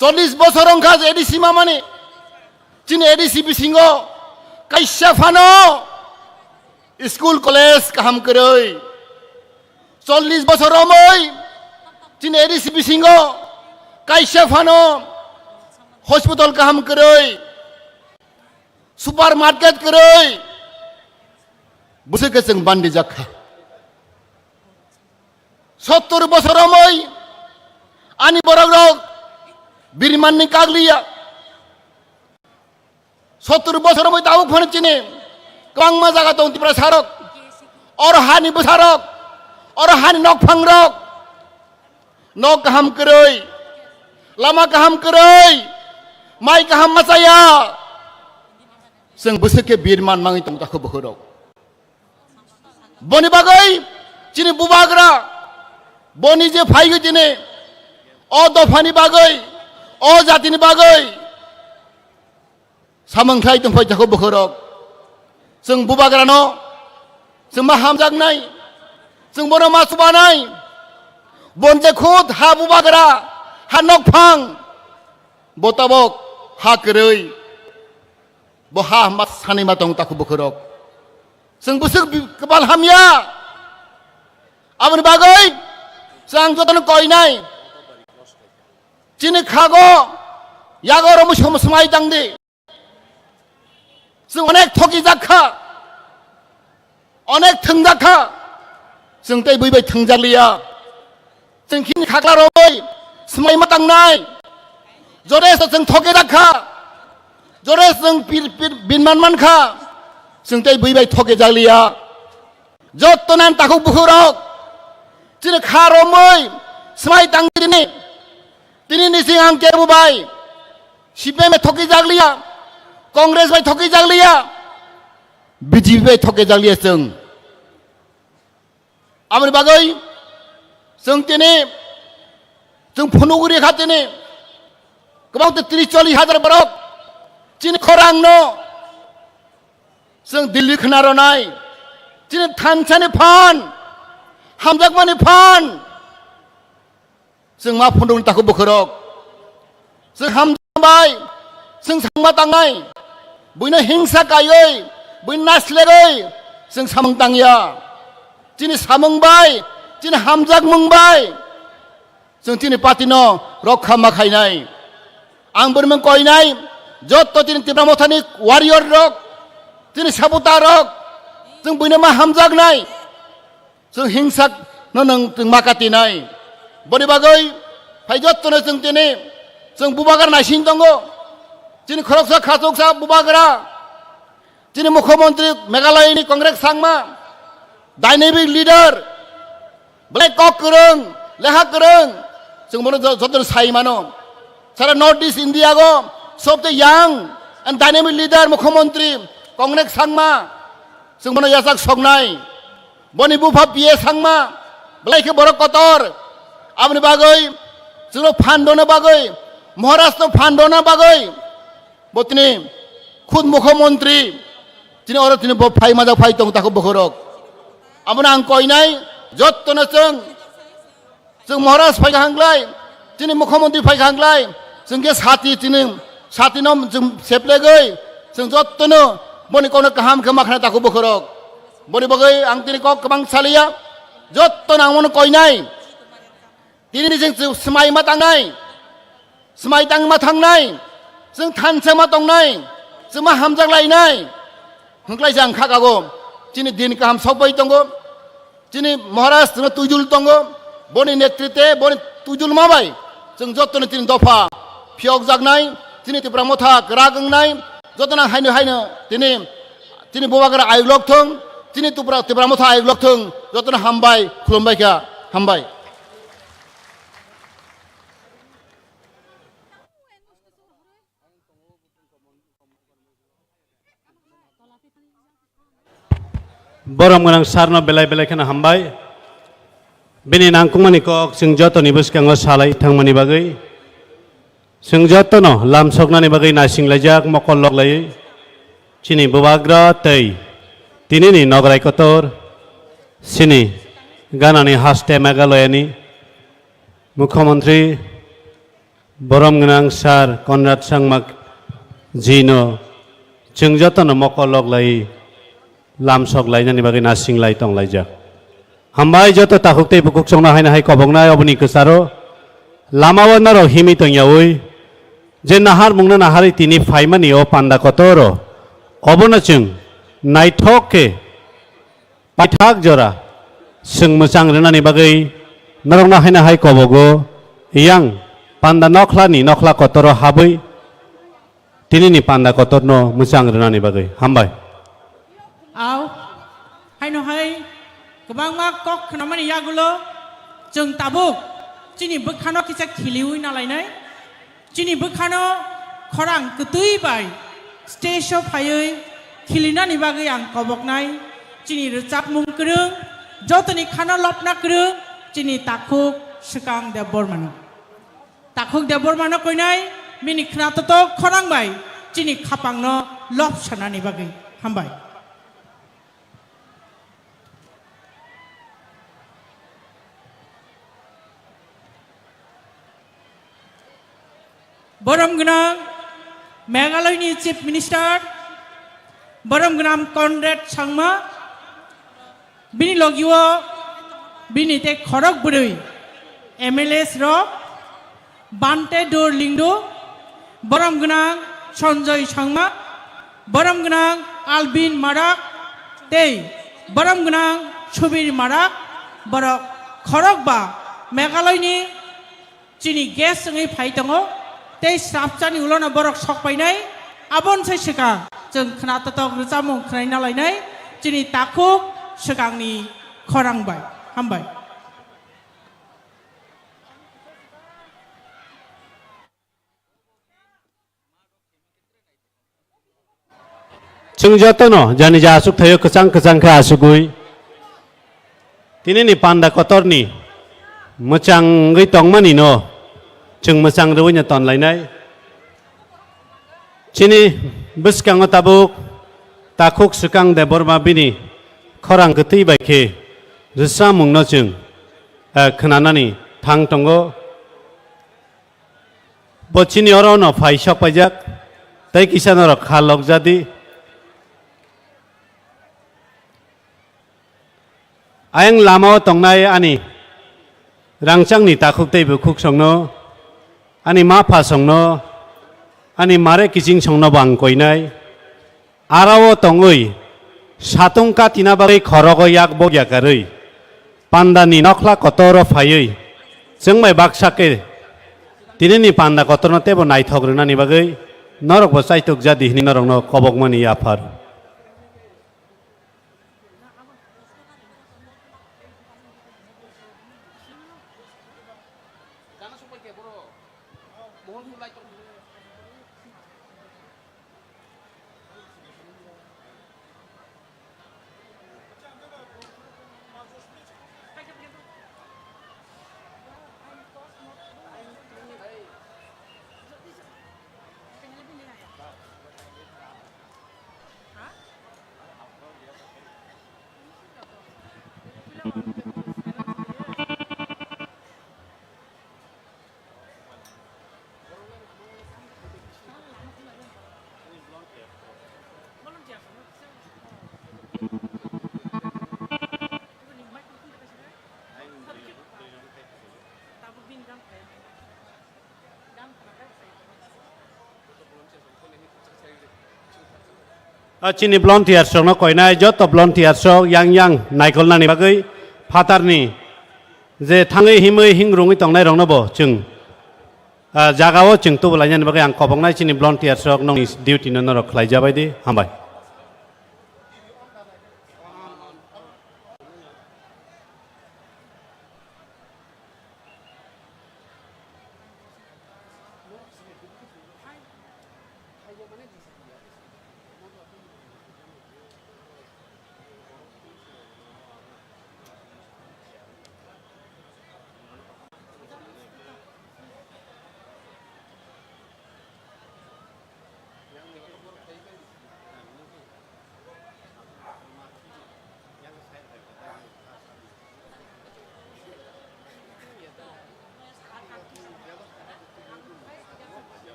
40 বছর অংখাজ ADC মামানি, Cini edisi bisingo, kaisya fano, school college kaham keroi, 40 বছর romoi, cini edisi bisingo, kaisya fano, hospital kaham keroi, supermarket keroi, busuk keseng bandi jakha, 70 বছর romoi, ani borok birmanni kaglia. 70 বছর মই তাও phone চিনি কাংমা জায়গা দং তিপ্রা সারক और हानि बुसारक और हानि नक फांगरक नक गाहाम करoi लामा गाहाम करoi माइ गाहाम मासाया जों बोसोरके बिरमान माङै दं ताखौ बहरक बनि बागै चिनि बुबाग्रा बनि जे फाइगो दिने अ दफानि बागै अ जातिनि बागै सामंथाय दंफाय ताखौ बहरक जों बुबाग्रानो जों मा हामजागनाय जों बर' मा सुबानाय बनजे खुद हा बुबाग्रा हा नकफां बताबक हा करoi बहा मा सानै मा दं ताखौ बहरक जों बुसुक कबाल हामिया आमनि बागै जों जतन कयनाय चिनि खागो यागर मुसम समाय दांदे जों अनेक ठगि जाखा अनेक थंजाखा जों तै बैबाय थंजालिया जों खिनि खाग्ला रबै समाय मा दांनाय जरे जों ठगे जाखा जरे जों बिनमान मानखा जों तै बैबाय ठगे जालिया जतनान ताखौ बुहुरक चिनि खारमै समाय दांदिनि तिनि निसिं आं केबुबाय सिपिएम ठगे जालिया कांग्रेस बाय ठगे जालिया बीजेपी बाय ठगे जालिया जों आमनि बागै जों दिनै जों फुनुगुरि खाथिनि गोबां 30-40 हाजार बरक चिनि खरांनो जों दिल्ली खोनारनाय चिनि थानसानि फान हामजागमानि फान जों मा फुन्दुं ताखौ बोखरक जों हामजाबाय जों सांमा तांनाय बयनो हिंसा गायै बयनो नासलेगै जों सामं तांया चिनि सामंबाय चिनि हामजाग मंबाय जों चिनि पार्टिनो रक्षा माखायनाय आं बोरमोन कयनाय जत्त चिनि तिब्रा मथानि वारियर रक चिनि साबुता रक जों बयनो मा हामजागनाय जों हिंसा नों जों माकातिनाय बनि बागै फाय जत्तनो जों दिनै जों बुबागार नायसिन दङ चिनि खरकसा खासकसा बुबाग्रा चिनि मुख्यमंत्री मेघालयनि Congress Sangma dynamic leader black कक करं लेहा करं जों मोनो जतन साइमानो सारा नॉर्थ ईस्ट इंडिया गो सबसे young and dynamic leader मुख्यमंत्री कांग्रेस सांगमा जों बनो याजाक सगनाय बनि बुफा पिए सांगमा ब्लाइके बर कतर आबनि बागै जों फान्डनो बागै महाराष्ट्र फान्डनो बागै बतनि खुद मुख्यमंत्री तिनि अर तिनि फाइ माजा फाइ तं ताको बखरक आबना आं कयनाय जत्तनो जों महाराष्ट्र फाइ हांग्लाय तिनि मुख्यमंत्री फाइ हांग्लाय जों के साथी नम जों सेप्लेगै जों जत्तनो बनि कोनो काहाम के माखना ताको बखरक बनि बगै आं तिनि क गोबां सालिया जत्तनो आं मन कयनाय तिनि जों स्माइ मा थांनाय स्माइ तां मा थांनाय जों थानसे मा तंनाय जों मा हामजां लायनाय हंख्लाय जां खागागो तिनि दिन काहाम सबै तंगो तिनि महाराष्ट्र तुजुल तंगो बनि नेतृत्वे बनि तुजुल माबाय जों जत्तनो तिनि दफा फियक जागनाय तिनि तिब्रा मथा रागंनाय जतना हायनो तिनि बबागरा आयग्लक थं तिनि तिब्रा मथा आयग्लक थं जतना हामबाय खुलुमबायखा हामबाय बरम गोनां सारनो बेलाय बेलाय खोना हामबाय बेनि नांकुमानि कक जों जतनि बसकांगो सालाय थांमानि बागै जों जतनो लामसगनानि बागै नासिंलायजाक मकल लगलायै चिनि बबाग्रा तै तिनिनि नगराय कतर सिनि गानानि हास्ते मेघालयानि मुख्यमंत्री बरम गोनां सार कनराड सांमा जिनो जों जतनो मकल लगलायै लामसक लायनानि बागै नासिंलाय तंलायजाक हामबाय जत ताखुकते बुकुक संना हायना हाय कबंनाय अबनि कसारो लामाव नारो हिमि तंयावै जे नाहार मुंना नाहारि तिनि फाइमानि ओ पान्दा कतरो अबनो जों नायथके पाइथाक जरा जों मोजां रोनानि बागै नरंना हायना हाय कबगो यां पान्दा नखला कतरो हाबै तिनिनि पान्दा कतरनो मोजां रोनानि बागै हामबाय आव हायनो हाय गोबां मा कक खनामानि यागुलो जों ताबुक चिनि बोखानो किसा खिलिउइ नालायनाय चिनि बोखानो खरां कतुइ बाय स्टेजआव फायै खिलिनानि बागै आं कबकनाय चिनि रोजाब मुंक्रो जतनि खानो लपना क्रो चिनि ताखुक सुकां देबबरमानो ताखुक देबबरमानो कयनाय मिनि खनातो खरांबाय चिनि खापांनो लप सानानि बागै हामबाय बरम गोनां मेघालयनि चिफ मिनिस्टार बरम गोनां कनराड सांमा बिनि लगियो बिनि ते खरक बुरै एमएलएस र बान्टे डोर लिंडो बरम गोनां सञ्जय सांमा बरम गोनां आलबिन माराक ते बरम गोनां सुबिर माराक बरक खरक बा मेघालयनि चिनि गेस जोङै फाइ दङ ते साबचानि उलना बरक सकबायनाय आबन से सिगां जों खोनातक रोजामुं खोनाय नालायनाय चिनि ताखुक सिगांनि खरांबाय हामबाय जों जतनो जानि जा आसुक थायो कचां खा आसुगुइ तिनिनि पान्दा कतरनि मोजाङै तंमानि न जों मोजां रवैनो तनलायनाय चिनि बसकांगो ताबुक ताखुक सुकां देबरमा बिनि खरां गतै बायखे रोसा मुंनो जों खोनानानि थां तंगो बचिनि अरनो फाइसक पाइजाक तै किसानर खालक जादि आयं लामाव तंनाय आनि रांचांनि ताखुकतै बुकुक संनो आनि मा फा संनो आनि मारे किचिं संनो बां कयनाय आराव तंगै सातुंका तिना बागै खरगो याक बग्याकारै पान्दानि नखला कतर फायै जोंमाय बाक्साके तिनिनि पान्दा कतरनो तेबो नायथग्रोनानि बागै नरक बसाइतुक जादिहनि नरंनो कबकमानि आफार Chini volunteer sok no koinai jot to volunteer sok yang naikol nani bagai fatar ni je thangai himai hingrungi tongnai rong no bo chung jagao chung tu bolanya ni bagai ang kobongnai chini volunteer sok nong duty no rok khlai jabai di hambai.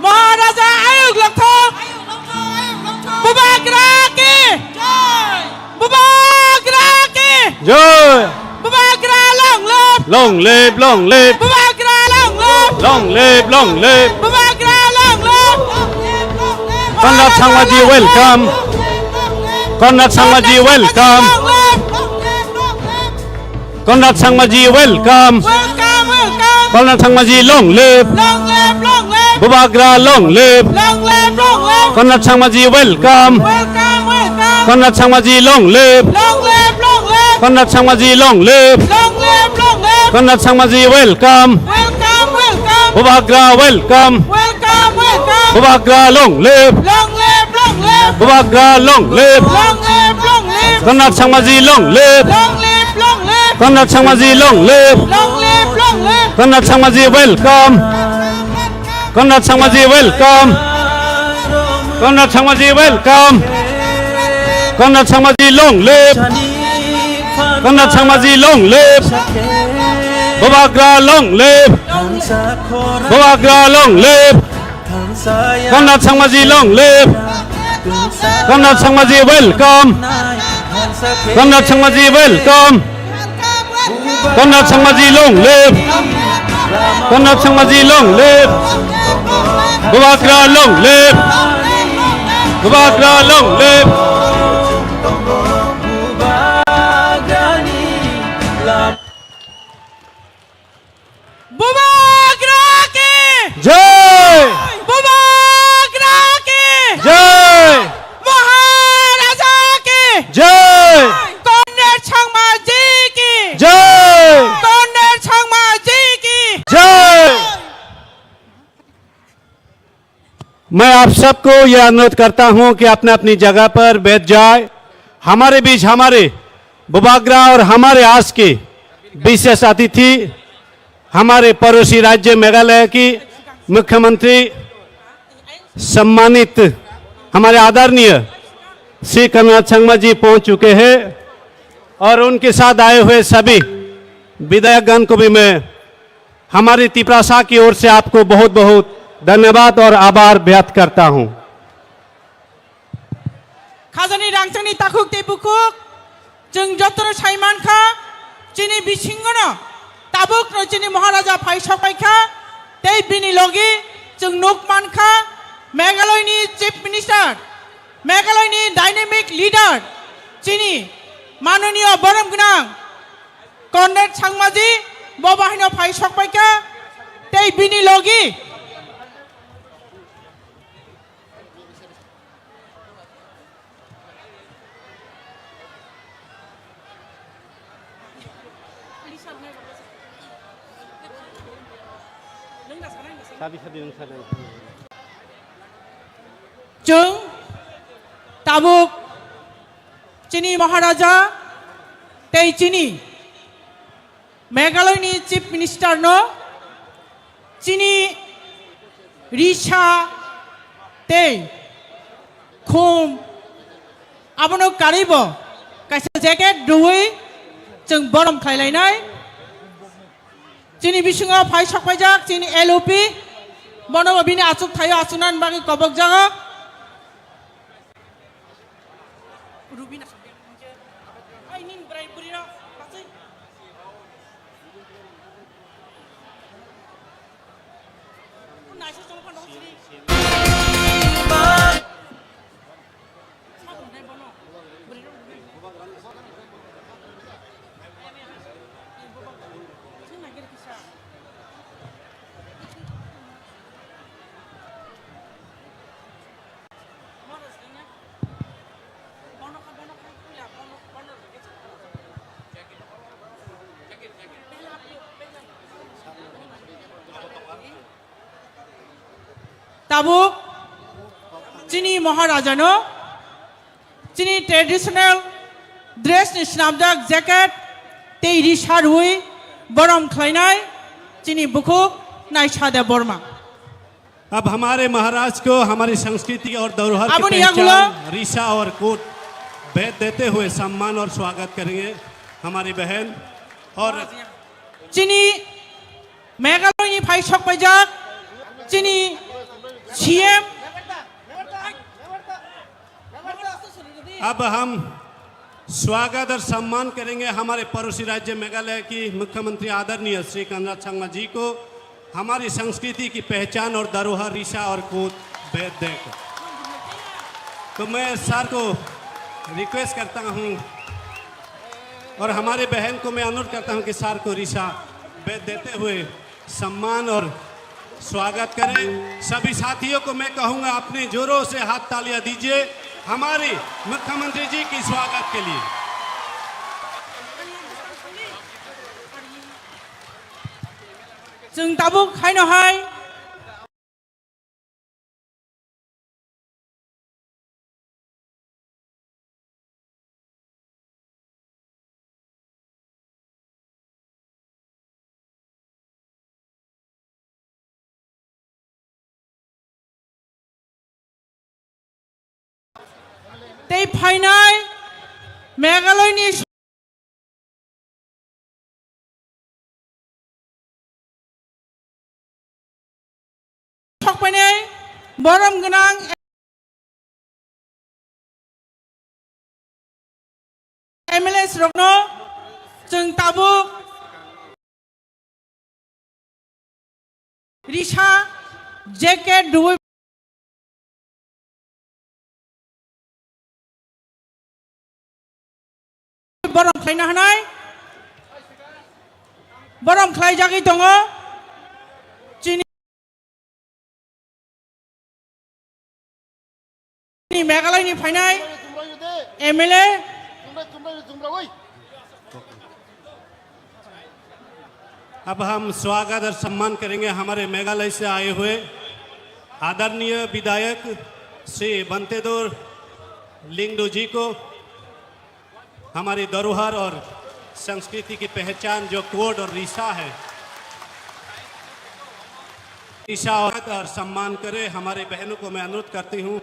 महाराजा आयोग लखो बुबागरा के बुबागरा के Joy Bubagra long live Bubagra long live Bubagra Conrad Sangmaji welcome Conrad Sangmaji welcome Conrad Sangmaji welcome Conrad Sangmaji long live Bubagra long live Conrad Sangmaji welcome Conrad Sangmaji long live Conrad Sangmaji long live Conrad Sangmaji welcome Bubagra welcome Bubagra long live Bubagra long live Conrad Sangmaji long live Conrad Sangmaji long live Conrad Sangmaji welcome Conrad Sangmaji welcome Conrad Sangmaji welcome Conrad Sangmaji long live Conrad Sangmaji long live Bubagra long live Bubagra long live Conrad Sangmaji long live Conrad Sangmaji welcome Conrad Sangmaji welcome Conrad Sangmaji long live Conrad Sangmaji long live Bubagra long live Bubagra long live Bubagra के Joy Bubagra के Joy महाराजा के Joy corner छंगमा जी की Joy corner छंगमा जी की जय। मैं आप सबको यह अनुरोध करता हूं कि अपने अपनी जगह पर बैठ जाए। हमारे बीच हमारे बुबागरा और हमारे आस के विशेष अतिथि हमारे पड़ोसी राज्य मेघालय की मुख्यमंत्री सम्मानित हमारे आदरणीय श्री कनराड संगमा जी पहुंच चुके हैं और उनके साथ आए हुए सभी विधायकगण को भी मैं हमारी तिपरासा की ओर से आपको बहुत बहुत धन्यवाद और आभार व्यक्त करता हूं। खाजानी रांगचांगनी ताकुक तेबुकुक जों जतन साइमानखा चिनी बिसिंगनो ताबुक न चिनी महाराजा फाइसखाइखा तै बिनि लगी जों नुकमानखा मेघालयनि चीफ मिनिस्टार मेघालयनि डायनेमिक लीडर चिनी माननीय बरम गनां कॉर्नेट सांगमाजी बबाहिनो फाइ सकबायका तै बिनि लगी जों ताबुक चीनी महाराजा तै चीनी मेघालयनि चीफ मिनिस्टार नो चीनी रिशा तै खुम आबनो कारिबो कायसा जैकेट दुई जों बरम खायलायनाय चीनी बिसिङाव फाइ सकबायजाक चीनी एलओपि बनो बिनि आचुक थायो आचुनान बागै कबक जागा Rubina ai nin brai burira pasai unai sa chong pandong siri Tabuk चीनी महाराजा नो चीनी ट्रेडिशनल ड्रेस नि स्नामजाक जैकेट तै रिसार हुई बरम खलायनाय चीनी बुकुक नायसादे बर्मा अब हमारे महाराज को हमारी संस्कृति और धरोहर की अब पहचान रिशा और कोट भेद देते हुए सम्मान और स्वागत करेंगे हमारी बहन और चीनी मेघालयनि फाइ सकबायजाक चीनी सीएम अब हम स्वागत और सम्मान करेंगे हमारे पड़ोसी राज्य मेघालय की मुख्यमंत्री आदरणीय श्री कॉनरेड सांगमा जी को हमारी संस्कृति की पहचान और धरोहर रिशा और कोट भेद देकर। तो मैं सर को रिक्वेस्ट करता हूं और हमारे बहन को मैं अनुरोध करता हूं कि सर को रिशा भेद देते हुए सम्मान और स्वागत करें। सभी साथियों को मैं कहूंगा अपने जोरों से हाथ तालियां दीजिए हमारे मुख्यमंत्री जी की स्वागत के लिए। जों ताबुक हायनो हाय तै फाइनाय मेघालयनि सकबायनाय बरम गोनां एमएलएस रगनो जों ताबुक रिशा जैकेट दुई बरम खायनो हानाय बरम खायजागै दङ चीनी मेघालयनि फायनाय एमएलए अब हम स्वागत और सम्मान करेंगे हमारे मेघालय से आए हुए आदरणीय विधायक श्री बंतेदोर लिंगडो जी को हमारी धरोहर और संस्कृति की पहचान जो कोड और रिशा है रिशा और सम्मान करे हमारे बहनों को मैं अनुरोध करती हूँ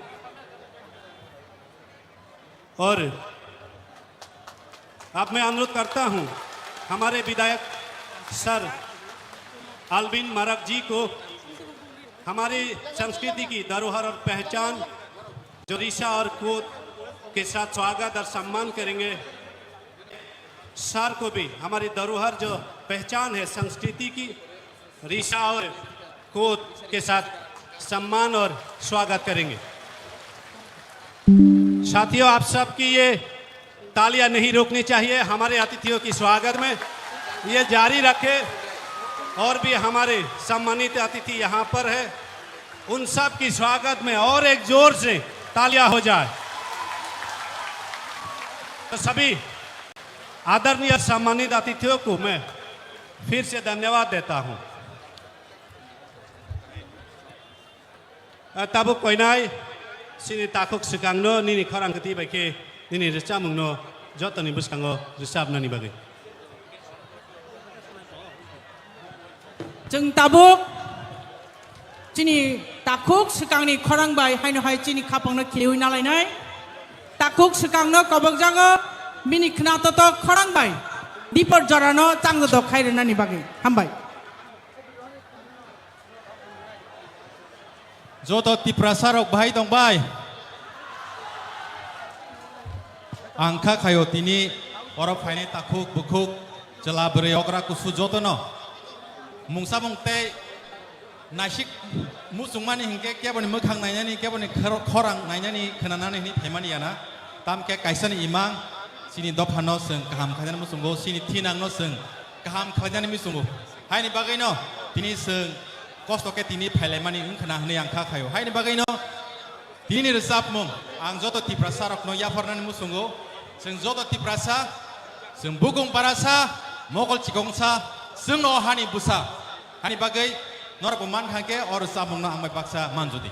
और अब मैं अनुरोध करता हूँ हमारे विधायक सर अल्विन मरक जी को हमारी संस्कृति की धरोहर और पहचान जो रिशा और कोड के साथ स्वागत और सम्मान करेंगे। सर को भी हमारी धरोहर जो पहचान है संस्कृति की रिशा और कोड के साथ सम्मान और स्वागत करेंगे। साथियों आप सबकी ये तालियां नहीं रोकनी चाहिए। हमारे अतिथियों की स्वागत में ये जारी रखे और भी हमारे सम्मानित अतिथि यहाँ पर है, उन सब की स्वागत में और एक जोर से तालियां हो जाए। तो सभी आदरणीय सम्मानित अतिथियों को मैं फिर से धन्यवाद देता हूँ। ताबो कोइनाय सिनी ताकुक सिकांगनो निनी खरांगति बायके निनी रिचामुंगनो जतनि बुसकांगो रिसाबनानि बागै जों ताबुक चिनी ताकुक सिकांगनि खरांबाय हायनो हाय चिनी खापांनो खेवै नालायनाय ताकुक सिकांगनो कबक जागो मिनि खनाततो खरांबाय दीपर जरानो चांगदो खायरनानि बागै हामबाय। Joto tiprasarok bahai dong bay. Angka kayo tini orok faini takuk bukuk jela bereokra kusu joto no. Mungsa mungte nasik musungmani hingke kya bani mekhang nanya ni kya bani khorang nanya ni kenanani ni themani yana. Tam ke kaisani imang sini dophano seng kaham khajana musungo sini tinang no seng kaham khajana musungo. Hai ni bagai no tini seng kosto ke tini phalemani ungkhana hne angkha khayo haini bagai no tini resap mum ang joto tiprasa rok no yafornani musungo seng joto tiprasa seng bugung parasa mogol chikongsa seng no hani busa hani bagai norok man khangke or samung no amai baksa manjudi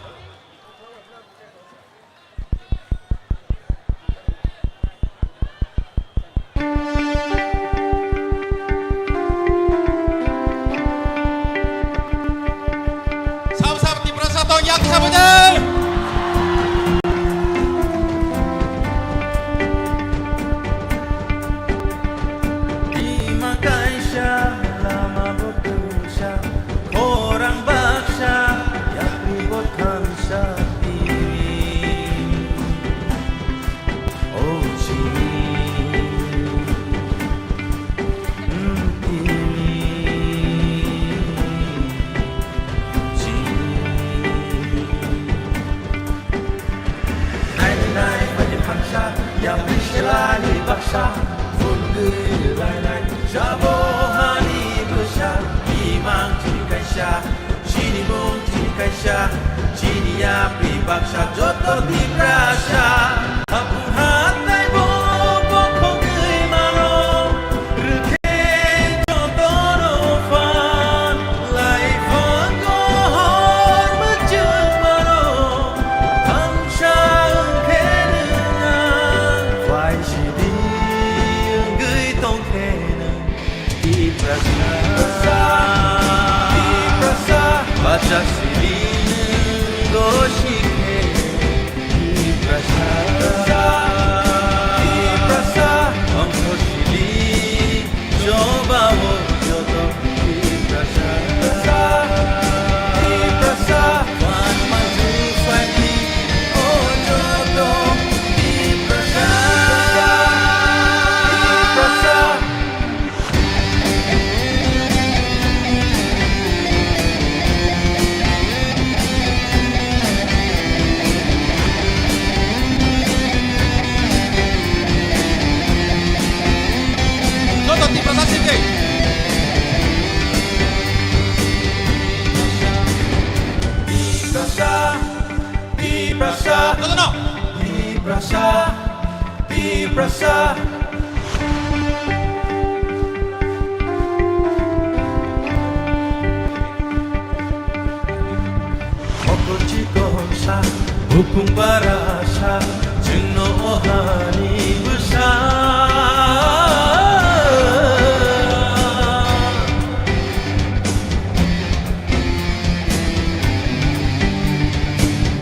Hukum barasa jengno ohani besar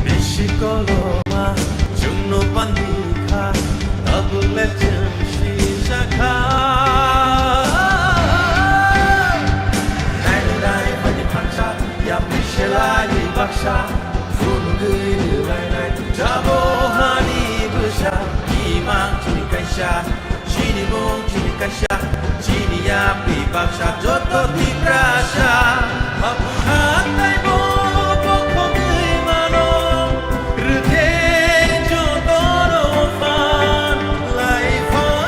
Bisikoloma jengno pandika tabule jemsi saka Nai pada pansa ya miselani baksa Jabo hani besar imang cini kaisha cini mung cini kaisha cini api baksa joto di rasa hapu hantai bo pokok mano rute joto no fan lai fan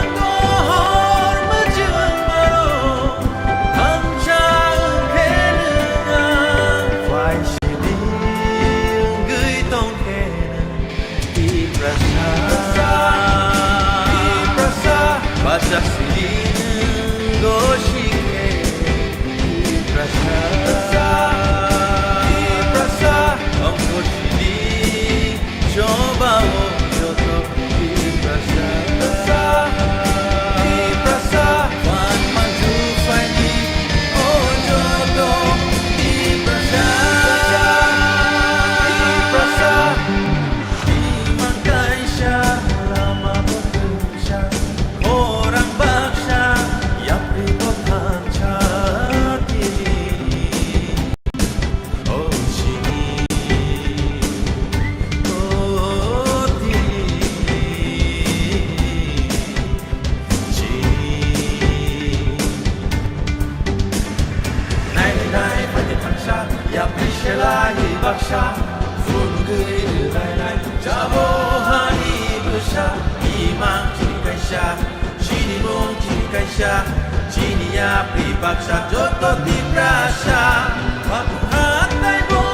baksa joto di prasa Mabuhat ay mo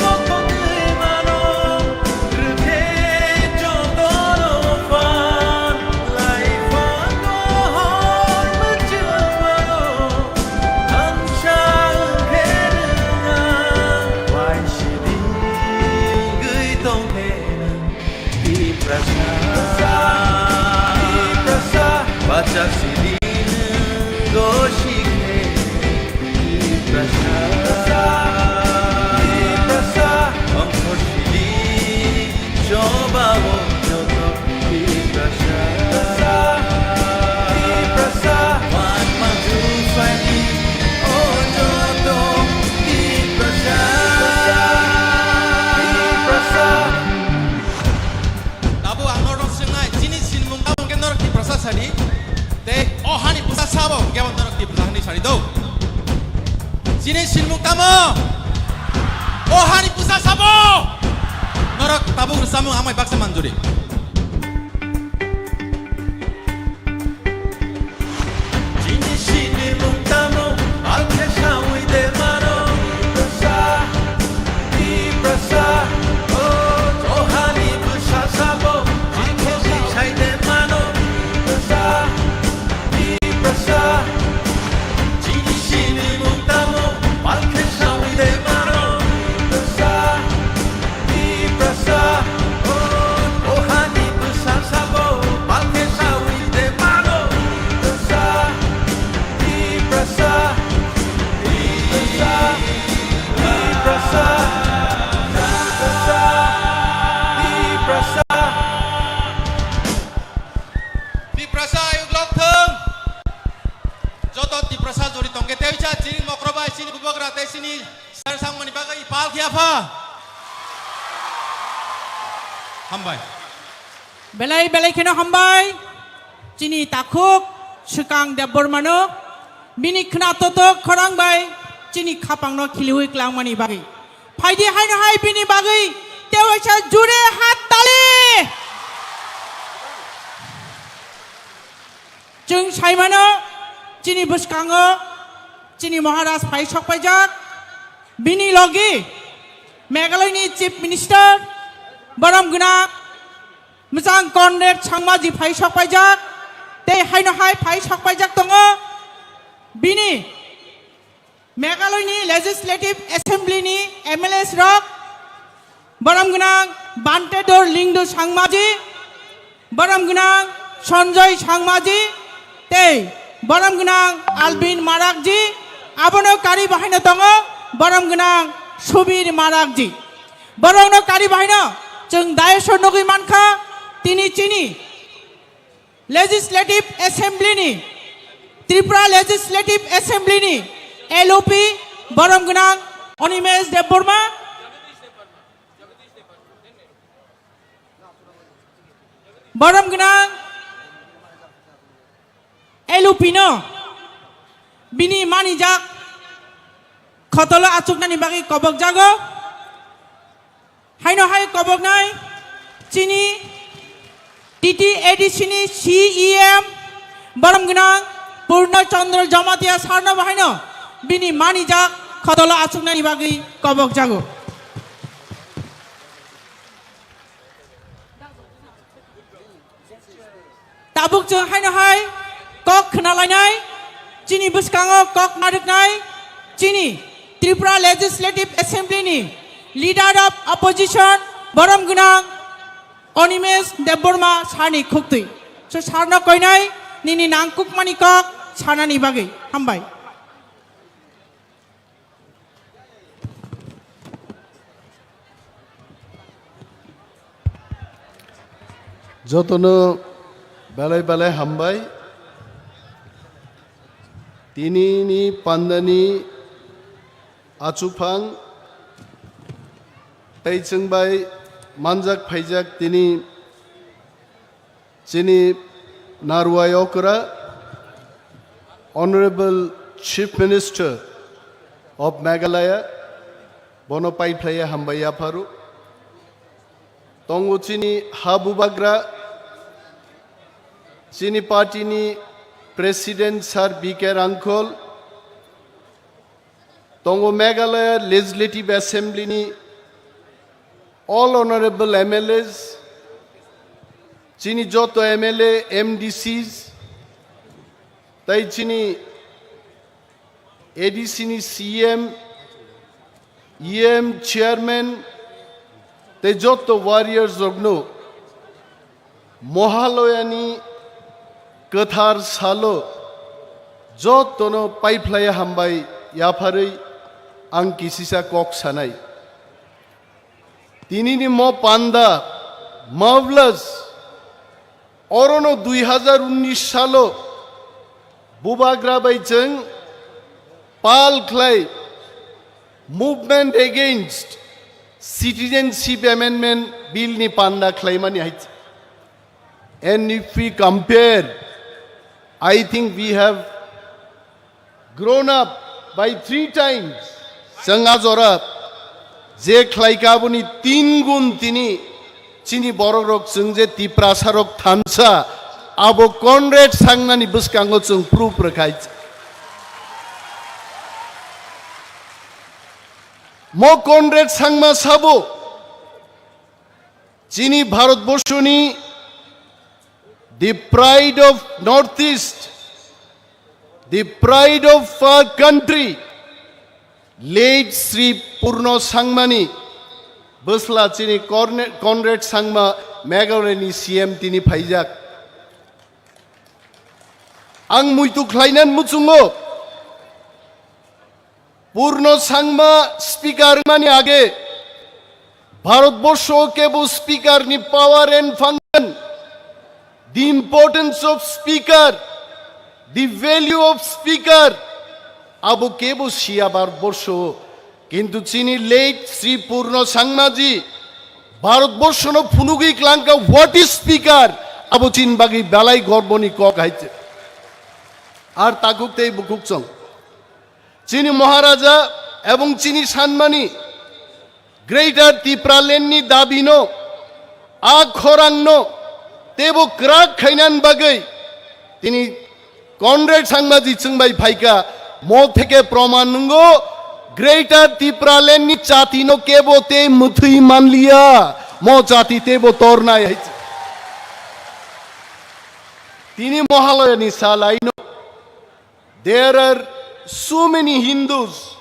pokok'y manong Rute joto no fan Lai fan no hon macamano Ang siyang herunga Wai siling gui tong henan Di prasa Baca silin goshike Di prasa Angkor silin coba wo joto Di prasa Wan maju fani oh joto Di prasa Tabu angorong sengai jenis silmung tamu kendor di prasa sani te ohani pusa sabo gebon dorok di prasani sani do jenis silmung tamu ohani pusa sabo norok tabu bersama amai baksa manjuri Jini shini mungtamo alke shawi de mano Di prasa oh ohani pusa sabo jike shai de mano Di prasa Jini shini mungtamo alke shawi de mano Di prasa oh ohani pusa sabo alke shawi de mano Di prasa di prasa ayuk lok thung joto di prasa jori tongke tewicha jiring mokrobai sini bubagra te sini sarsang mani bagai pal kiapa hambai belai belai kena hambai Cini takuk Sekang Debormano Bini kena totok khorang bai Cini khapang no khilihui klang mani bagi Phaidi hai no hai bini bagi Tewacha jure hat tali Jung saimano Cini buskango Cini Maharaj phai sok pajak Bini logi Meghalaya ni Chief Minister Baram guna Mujang Conrad Changmaji phai sok pajak te hai no hai phai sok pajak tongo bini Meghalaya ni Legislative Assembly ni MLS rok Baram gunang Bantedor Lingdo Changmaji Baram gunang Sanjay Changmaji te Baram gunang Albin Marakji abono kari bahina tongo Baram gunang Subir Marakji Baram no kari bahina jeng dayasor nogui mankha tini chini Legislative Assembly ni Tripura Legislative Assembly ni LOP Baram gunang Onimesh Deborma Baram gunang LOP no bini manijak khotolo achuknani bagi kobok jago haino hai kobok nai chini TTADC ni CEM Baram gunang Purna Chandra Jamatia Sarna bahino bini manijak khotolo achuknani bagi kobok jago tabuk jeng haino hai kok khnalainai chini buskango kok nariknai chini Tripura Legislative Assembly ni Leader of Opposition Baram gunang Onimesh Deborma Sarni Khukti so Sarna koinai nini nangkuk mani kok Sarnani bagi hambai jotono balai balai hambai tini ni pandani achupang taichengbai manjak phaijak tini chini narwayokra Honorable Chief Minister of Meghalaya bonopai playa hambaya paru tongo chini habubagra chini party ni President Sir B.K. Rangkol Tongo Meghalaya Legislative Assembly ni all honorable MLAs, chini joto MLA, MDCs, tai chini ADC ni CM, EM chairman, tai joto warriors rogno, Mohaloyani Kathar Salo, joto no pipeline hambai yapari ang kisisa kok sanai. Tini ni mo panda marvelous orono 2019 salo bubagra bai jeng pal clay movement against citizenship amendment bill ni panda clay mani hait. And if we compare, I think we have grown up by 3 times. Sangazora je klaikabuni 3 gun tini chini borok sengje tiprasarok thansa abo Conrad sangmani buskango chung proof rakhai. Mo Conrad sangma sabo chini Bharatborsho ni the pride of Northeast, the pride of our country, late Sri Purno Sangmani, Basla chini Conrad Sangma Meghalaya ni CM tini phaijak. Ang muitu klainan muchungo Purno Sangma speaker mani age Bharatborsho kebo speaker ni power and function. The importance of speaker, the value of speaker, abu kebo siya Bharatborsho, kintu chini late Sri Purno Sangmaji, Bharatborsho no phunugi klanka what is speaker, abu chin bagi balai gorboni kok haite. Ar takuk tei bukuk chong. Chini Maharaja ebong chini Sanmani, Greater Tipralenni Dabino, Akhorangno, Tebo krak khainan bagai tini Conrad Sangmaji chungbai phaika mo theke proman nungo Greater Tipraland ni chati no kebo te muthui man liya mo chati tebo torna yai tini Mohalaya ni salaino. There are so many Hindus,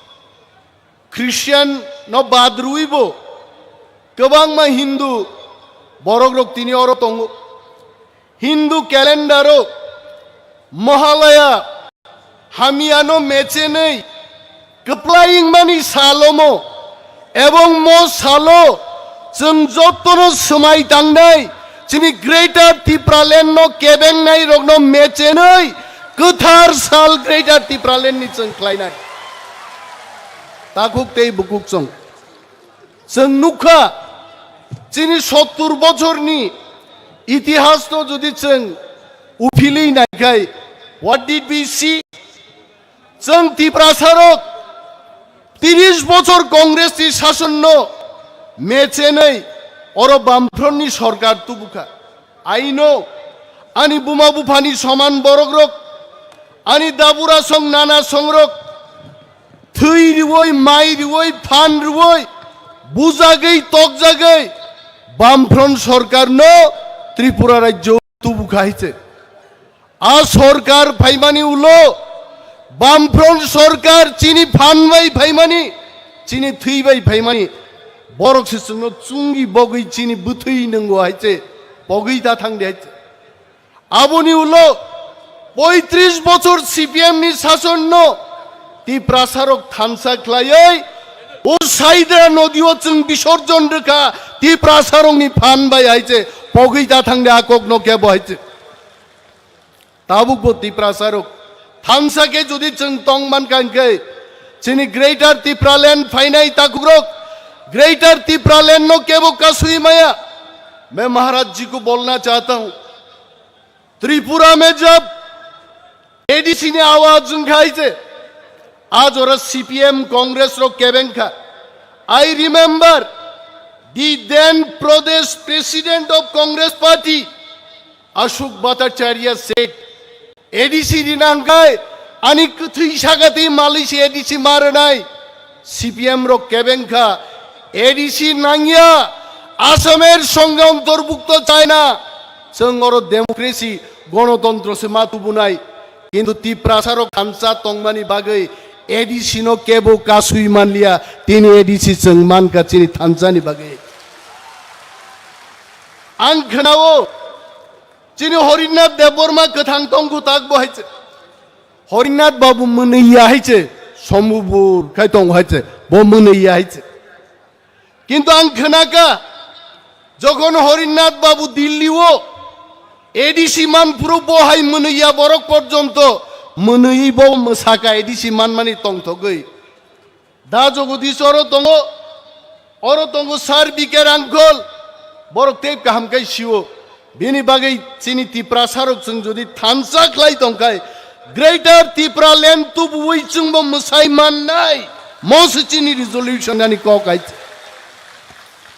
Christian no badruibo kabang ma Hindu borogrok tini oro tongo Hindu calendaro Mahalaya Hamiano Mechene Kaplaying Mani Salomo Ebong Mo Salo Jungjotono Sumai Tangnai Chini Greater Tipraland no Kebeng Nai Rogno Mechene Kuthar Sal Greater Tipraland ni Chung Klainai Takuk Tei Bukuk Chung Chung Nukha Chini 70 bochor ni ইতিহাস তো যদি চং উফিলেই নাইখাই what did we see চং তিপ্রাসারক 30 বছর কংগ্রেসি শাসন মেচে নেই or বামফ্রন্টনি সরকার তুবুকা আইনো আনি বুমা বুফানি সমান বরগ্রক আনি দাবুরা সং নানা সংরক থুই রিওই মাই রিওই ফান রিওই বুজাগৈ তক জাগৈ বামফ্রন্ট সরকার নো Tripura রাজ্য তুবু খাইছে আ সরকার ভাইমানি উলো বামফ্রন্ট সরকার চিনি ফানবাই ভাইমানি চিনি থুইবাই ভাইমানি বরক সিসং চুঙ্গি বগৈ চিনি বুথুই নঙ্গো হাইছে বগৈ দা থাং দেছে আবনি উলো 35 বছর সিপিএম নি শাসন ন তি প্রাসারক থানসা ক্লাইই ও সাইদা নদীও চুং বিসর্জন রেখা তি প্রাসারক নি ফানবাই হাইছে Pogita thangde akok no kebo haite. Tabuk bo tiprasarok. Thamsa ke jodi chung tongman kanke. Chini Greater Tipraland fainai takugrok. Greater Tipraland no kebo kasui maya. मैं महाराज जी को बोलना चाहता हूं त्रिपुरा में जब एडीसी ने आवाज उठाई थे आज और सीपीएम कांग्रेस रो केबें का I remember the then Pradesh president of Congress party Ashok Bhattacharya said ADC dinangkai ani kuthi sagati malisi ADC maranai CPM রক কেবেঙ্কা এডিসি নাঙ্গিয়া আসামের সঙ্গে অন্তর্ভুক্ত চায় না जों अरो डेमोक्रेसी गणतंत्र से मातु बुनाय किंतु तिप्रासारो खामसा तंगमानी बागै एडिसिनो केबो कासुई मानलिया तिनी एडिसि जों मानका चिनि थानसानि बागै आं खोनावो चिनि हरिनाथ देबबर्मा गोथां तंगु ताक बहायचे हरिनाथ बाबु मोनैया हायचे सम्बुर खाय दं हायचे ब मोनैया हायचे किंतु आं खोनाका যখন হরিনাথ বাবু দিল্লিও এডিসি মান পুরো বহাই মনইয়া বরক পর্যন্ত মনই বউ মসাকা এডিসি মান মানি তংথগৈ দা জগদীশ অর তঙ্গ সার বিকের আঙ্কল বরক তেপ কাহামকাই শিও বেনি বাগै চিনি তিপ্রা সারক जों যদি থানসা খ্লাই তংকাই গ্রেটার তিপ্রা ল্যান্ড তু বুই जों ব মসাই মান নাই মস চিনি রিজলিউশন আনি ককাই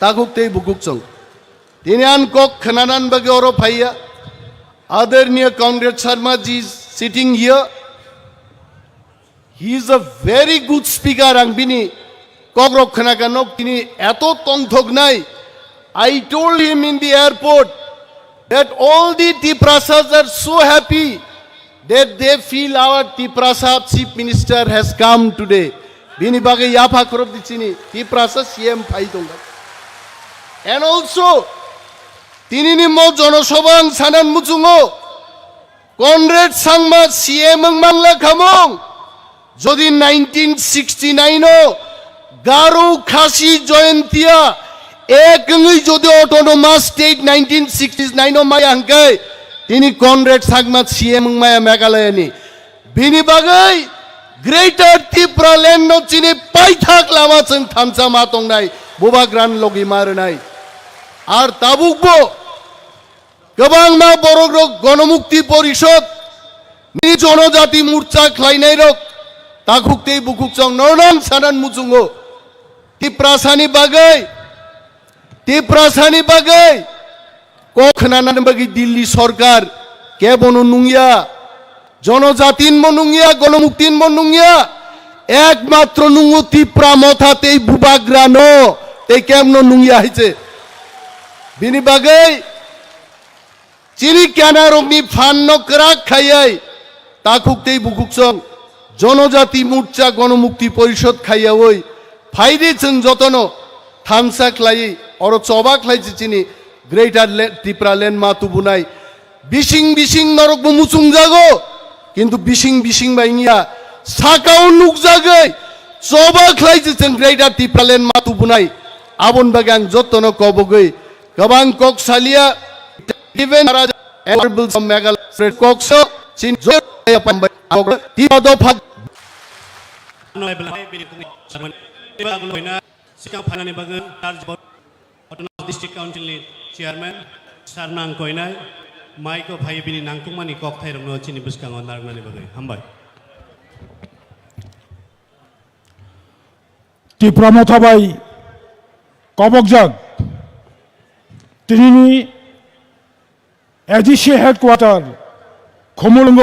তাকুক তেই বুকুক जों তিনি আনকক খনানান বাগে অর ফাইয়া आदरणीय comrade Sharma ji sitting here. He is a very good speaker. Angbini Kogrok Khanakanok tini eto tongthok nai. I told him in the airport that all the Tiprasas are so happy that they feel our Tiprasa chief minister has come today. Bini bage yafa korop dichini Tiprasa CM phaidonga. And also tini ni mo jonosobang sanan muchungo Conrad Sangma CM বাংলা খামং যদি 1969 গারো খাসি জয়ন্তিয়া একই যদি autonomous state 1969 মাই আঙ্কাই তিনি Conrad Sangma CM মায়া মেঘালয়নি বিনি বাগাই greater Tripura land চিনি পাইথাক লামা जों थामसा मा तंनाय बुबा ग्रान लगि मारनाय আর তাবুকবো गोबां मा बर' गणमुक्ति परिषद नि जनजाति मोर्चा ख्लायनाय रक ताखुकते बुकुकजों नरनां सानान मुजुंगो तिप्रासानि बागै कखनानान बागै दिल्ली सरकार केबनो नुंगिया जनजातिन मनुंगिया गणमुक्तिन मनुंगिया एकमात्र नुंगो तिप्रा मथाते बुबाग्रानो ते केमनो नुंगिया हाइचे बिनि बागै চিনি কেনারংনি ফান্ন করাক খাইয়াই তাকুকতেই বুকুকসং জনজাতি মোর্চা গণমুক্তি পরিষদ খাইয়া ওই ফাইদে जों যতন থামসা খ্লাই অর চবা খ্লাইছে চিনি গ্রেটার ত্রিপুরা ল্যান্ড মাতু বুনাই বিশিং বিশিং নরক মুচুং জাগো কিন্তু বিশিং বিশিং বাইনিয়া সাকাও নুক জাগৈ চবা খ্লাইছে जों গ্রেটার ত্রিপুরা ল্যান্ড মাতু বুনাই আবন বাগাং যতন কবগৈ গবাং cock সালিয়া Even honorable Meghalaya Fred Cox, Chin Joya Pambai, Timodo Pag. District Council Chairman Sarnang Koinai, Michael Hayabini Nankumani Cocktail of Nochini Buskang on Narmani Bagay. Hambai. Tipramotabai Kobokjag Trini ADC headquarter Khumulwng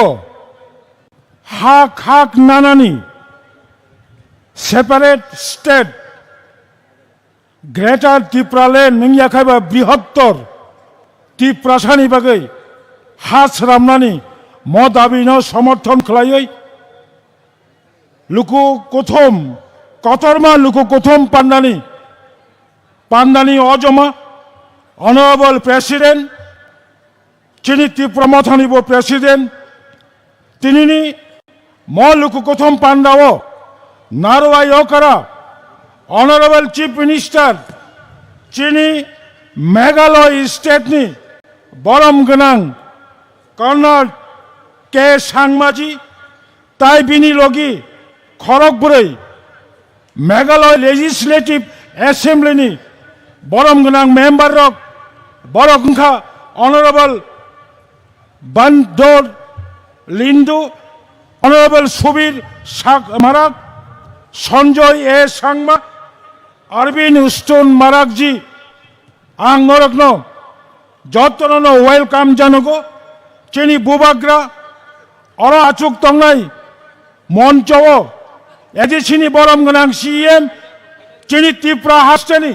হাক হাক নানানি separate state greater ত্রিপুরালে নংয়াখাইবা বৃহত্তর ত্রিপ্রাসানি বাগৈ হাস রামনানি ম দাবিন সমর্থন খালাই লুকু কথম কতরমা লুকু কথম পান্ডানি অজমা অনারেবল প্রেসিডেন্ট চিনি ত্রিপুরা মথানিব প্রেসিডেন্ট তিনি মলুকু কথম পান্ডাও নারওয়াই অকারা অনারেবল চিফ মিনিস্টার চিনি মেঘালয় স্টেটনি বরম গনাং কর্নাল কে সাংমাজি তাই বিনি লগি খড়গপুরই মেঘালয় লেজিসলেটিভ অ্যাসেম্বলিনি বরম গনাং মেম্বার রক বরংখা honourable Bandor Lindu, Honorable Subir Marak, Sanjoy A. Sangma, Arvind Uston Marakji, Angorokno, Jotono, welcome Janogo, Chini Bubagra, Ora Achuk Tongai, Monchowo, एडिसिनी बरम गोनां CM चिनी Tripura हास्टेनी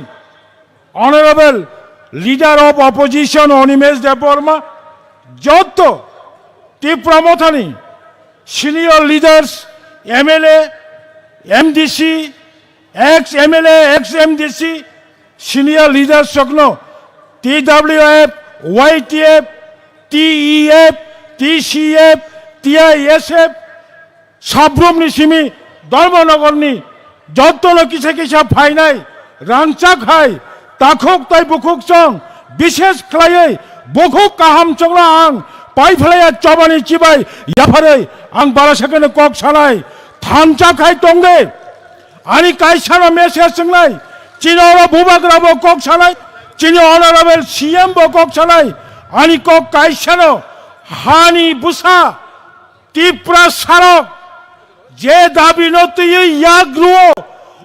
Honorable Leader of Opposition Onimesh Deborma Jotto Tripura Mothani Senior Leaders MLA MDC ex-MLA ex-MDC Senior Leaders Sogno TWF YTF TEF TCF TISF Sabrum Nishimi Dharmanagorni Jottono Kisa Kisa Phainai Rangchak Hai Takhok Tai Bukhuk Chong Bishesh Khlaiai Bukhuk Kaham Chongla Ang Paiflaya Chobani Chibai Yapare Ang Barasakane Kok Sanai Thanchak Hai Tongde Ani Kaisana Message Singlai Chinora Bubagrabo Kok Sanai Chino Honorable CM Bo Kok Sanai Ani Kok Kaisano Hani Busa Tripura Sarok Je Dabi Notiye Yagruo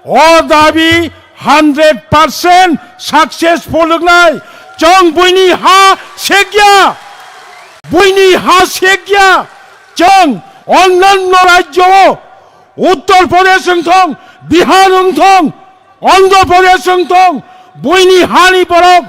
O Dabi 100% successful nai Chong Buini Ha Segya Chong Onnanno Rajyo Uttar Pradesh Thong Bihar Thong Andhra Pradesh Thong Buini Hani Borok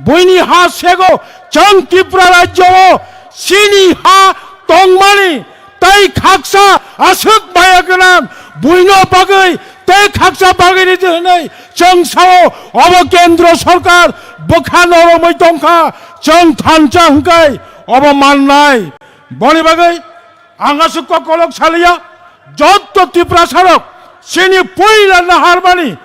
Buini Ha Sego Chong Tripura Rajyo Sini Ha Tongmani Tai Khaksa Asuk Bayaganam Buino Bagai Tai Khaksa Bagari Dhanai Chong Sao Oba Kendra Sarkar Bukhan Oro Moitongka Chong Thancha Hungkai Oba Mannai Boni Bagai Angasukko Kolok Salia Jotto Tripura Sarok Sini Puila Naharbani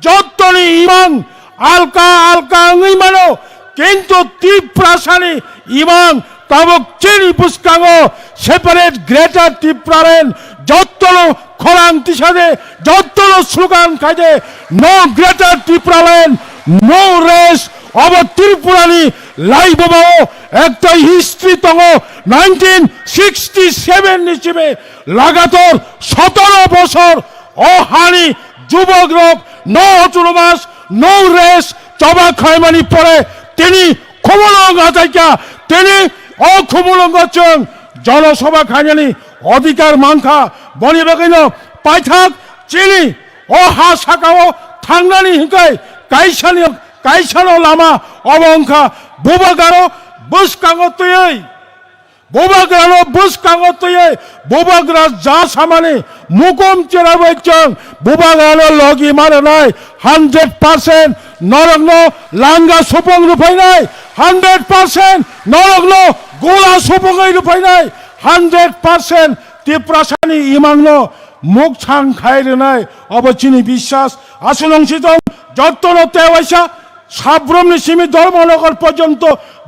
Jottoni Imang Alka Ngimano Kento Tripura Sani Imang Tabuk Chini Buskango Separate Greater Tripuraren Jottolo Korang Tishade Jottolo Slogan Kaje No Greater Tripuraren No Race Oba Tripurani Laibabo Ekta History Tongo 1967 Nichime Lagator 17 বছর Ohani Jubogrok No Autonomous No Race Choba Khaimani Pore Tini Khumulong Ataika Tini অক্ষমূলক গচং জনসভা খাইনি অধিকার মাংখা বনি বাগাইনো পাইথাক চিনি ও হা সাকাও থাংনানি হিকাই কাইসানো লামা অবংখা বুবাগারো বুসকাঙ্গতयै বুবাগ্রানো বুসকাঙ্গতयै বুবাগ্রা যা সামানি মুকম চেরাবৈচং বুবাগানো লগি মারনাই 100% নরগ্ন লাঙ্গা সুপং রুফাইনাই 100% নরগ্ন গোলা সুপঙ্গাই রুফাইনাই 100% ত্রিপুরাসানি ইমাংনো মুখ ছাং খাইরেনাই অবচিনি বিশ্বাস আসুনংসিতং যত্তন তেওয়াইসা সাব্রমনি সিমি ধর্মনগর পর্যন্ত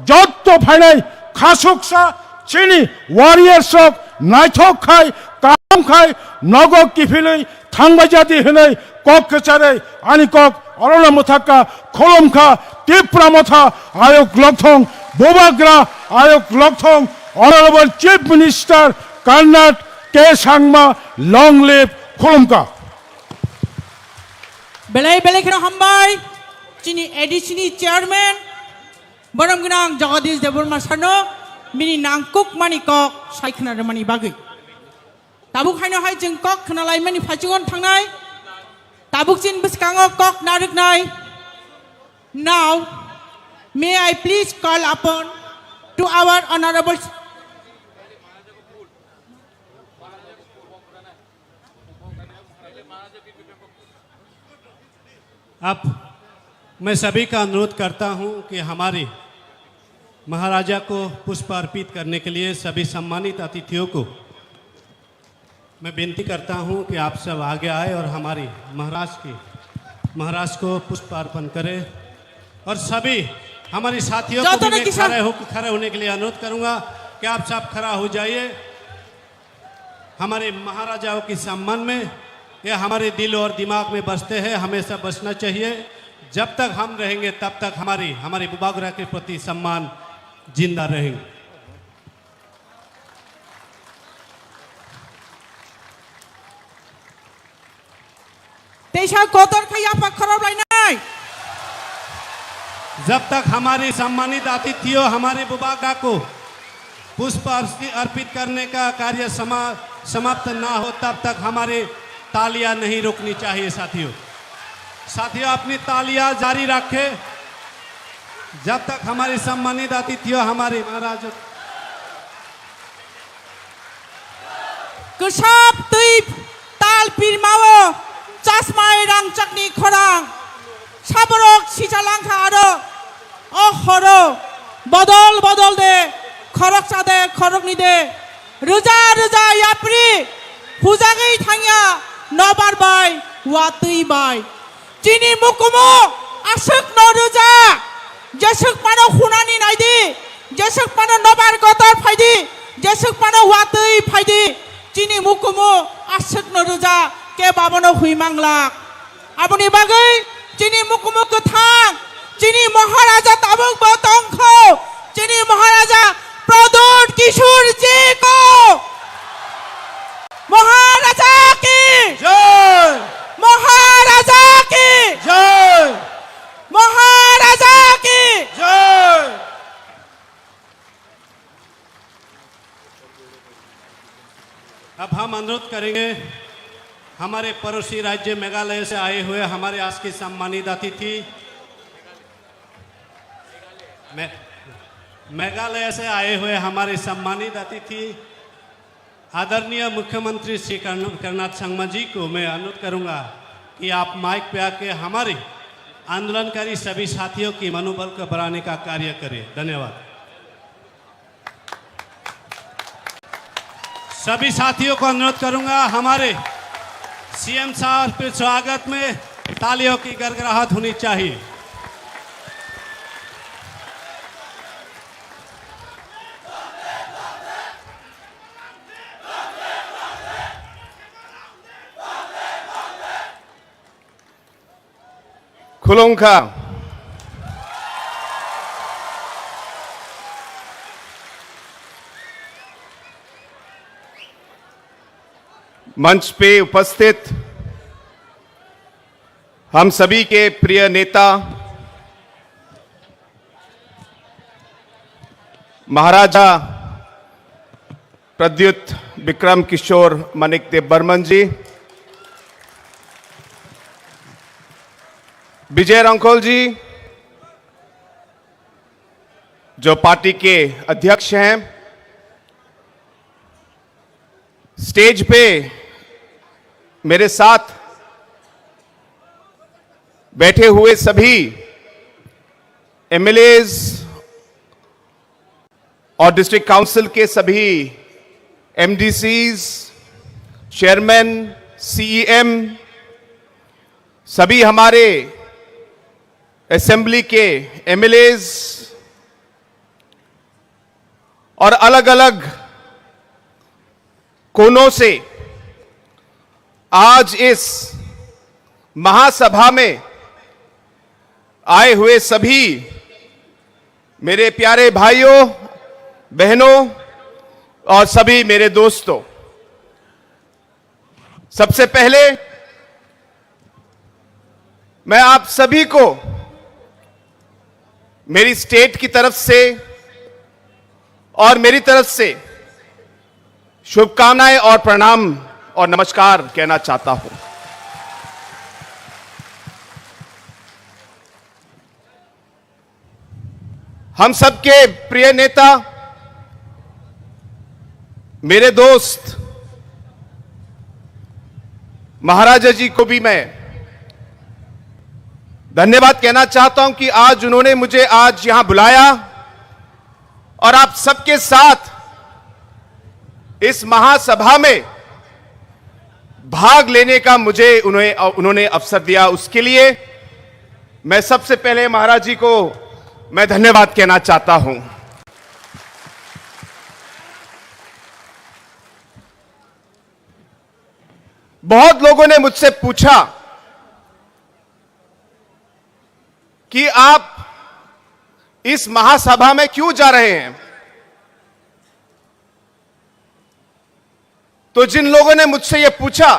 যত্ত ফাইনাই খাসুকসা চিনি ওয়ারিয়ার্সক নাইথক খাই কাম খাই নগক কিফিলই থাংবাজাতি হनै কক কেচারে আনি কক অরনা মুথাক্কা খলমখা ত্রিপুরা মথা আয়োগ লক্ষং বোবাগ্রা আয়োগ লক্ষং honourable chief minister Conrad K Sangma long live খলমকা Belai kena hambai Cini edisini chairman Baram Gunang Jagadish Deborma Sano Mini Nangkuk Mani Kok Saikna Mani Bagi Tabuk Haino Hai Jeng Kok Kenalai Mani Facingon Tangnai Tabuk Cin Beskango Kok Narik Nai Now may I please call upon to our honorable अब मैं सभी का अनुरोध करता हूं कि हमारे महाराजा को पुष्प अर्पित करने के लिए सभी सम्मानित अतिथियों को मैं विनती करता हूं कि आप सब आगे आए और हमारी महाराज को पुष्प अर्पण करें और सभी हमारे साथियों को भी मैं खड़े होने के लिए अनुरोध करूंगा कि आप सब खड़ा हो जाइए हमारे महाराजाओं के सम्मान में ये हमारे दिल और दिमाग में बसते हैं हमेशा बसना चाहिए जब तक हम रहेंगे तब तक हमारे बुबागरा के प्रति सम्मान जिंदा रहेंगे Teisa kotor kaya pakharab lainai जब तक हमारे सम्मानित अतिथियों हमारे बुबागरा को पुष्प अर्पित करने का कार्य समाप्त ना हो तब तक हमारे तालियां नहीं रुकनी चाहिए साथियों। साथियों अपनी तालियां जारी रखें जब तक हमारे सम्मानित अतिथियों हमारे महाराज Kesap tuip tal pirmawo chasmai rang chakni khorang saborok sijalangkha aro ohoro bodol de khorok chade khorok ni de ruja yapri pujagai thangya nobar bai watui bai chini mukumo asuk no ruja jesuk pano khunani naidi jesuk pano nobar gotor phaidi jesuk pano watui phaidi Chini mukumu asuk noruja ke babano hui mangla. Abuni bagai chini mukumu kethang. Chini Maharaja Tabuk Botongkho. Chini Maharaja Pradut Kishore ji ko. Maharaja ki जय Maharaja ki जय Maharaja ki जय। अब हम अनुरोध करेंगे हमारे पड़ोसी राज्य मेघालय से आए हुए हमारे आज के सम्मानित अतिथि मेघालय से आए हुए हमारे सम्मानित अतिथि आदरणीय मुख्यमंत्री श्री कर्नाथ संगमा जी को मैं अनुरोध करूंगा कि आप माइक पे आके हमारे आंदोलनकारी सभी साथियों की मनोबल को बढ़ाने का कार्य करें। धन्यवाद। सभी साथियों को अनुरोध करूंगा हमारे सीएम साहब के स्वागत में तालियों की गड़गड़ाहट होनी चाहिए। खुलुमखा मंच पे उपस्थित हम सभी के प्रिय नेता महाराजा प्रद्युत विक्रम किशोर माणिक्य बर्मन जी, विजय रंखोल जी जो पार्टी के अध्यक्ष हैं, स्टेज पे मेरे साथ बैठे हुए सभी एमएलएज और डिस्ट्रिक्ट काउंसिल के सभी एमडीसीज, चेयरमैन, सीईएम, सभी हमारे असेंबली के एमएलएज और अलग अलग कोनों से आज इस महासभा में आए हुए सभी मेरे प्यारे भाइयों बहनों और सभी मेरे दोस्तों, सबसे पहले मैं आप सभी को मेरी स्टेट की तरफ से और मेरी तरफ से शुभकामनाएं और प्रणाम और नमस्कार कहना चाहता हूं। हम सबके प्रिय नेता, मेरे दोस्त महाराजा जी को भी मैं धन्यवाद कहना चाहता हूं कि आज उन्होंने मुझे आज यहां बुलाया और आप सबके साथ इस महासभा में भाग लेने का मुझे उन्होंने अवसर दिया। उसके लिए मैं सबसे पहले महाराज जी को मैं धन्यवाद कहना चाहता हूं। बहुत लोगों ने मुझसे पूछा कि आप इस महासभा में क्यों जा रहे हैं। तो जिन लोगों ने मुझसे यह पूछा,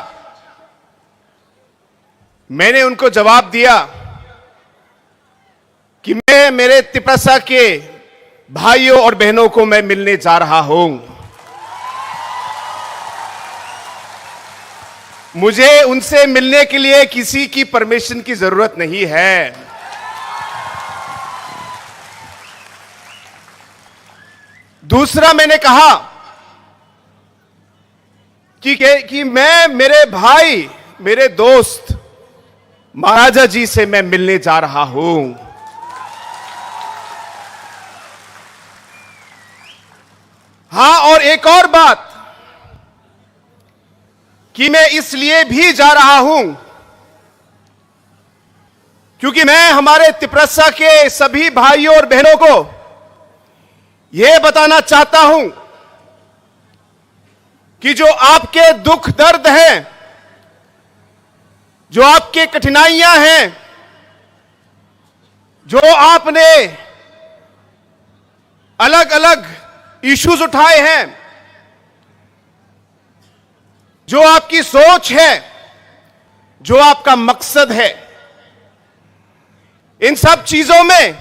मैंने उनको जवाब दिया कि मैं मेरे तिपरासा के भाइयों और बहनों को मैं मिलने जा रहा हूं। मुझे उनसे मिलने के लिए किसी की परमिशन की जरूरत नहीं है। दूसरा, मैंने कहा कि मैं मेरे भाई, मेरे दोस्त महाराजा जी से मैं मिलने जा रहा हूं। हां, और एक और बात कि मैं इसलिए भी जा रहा हूं क्योंकि मैं हमारे तिपरसा के सभी भाइयों और बहनों को यह बताना चाहता हूं कि जो आपके दुख दर्द हैं, जो आपके कठिनाइयां हैं, जो आपने अलग अलग इश्यूज उठाए हैं, जो आपकी सोच है, जो आपका मकसद है, इन सब चीजों में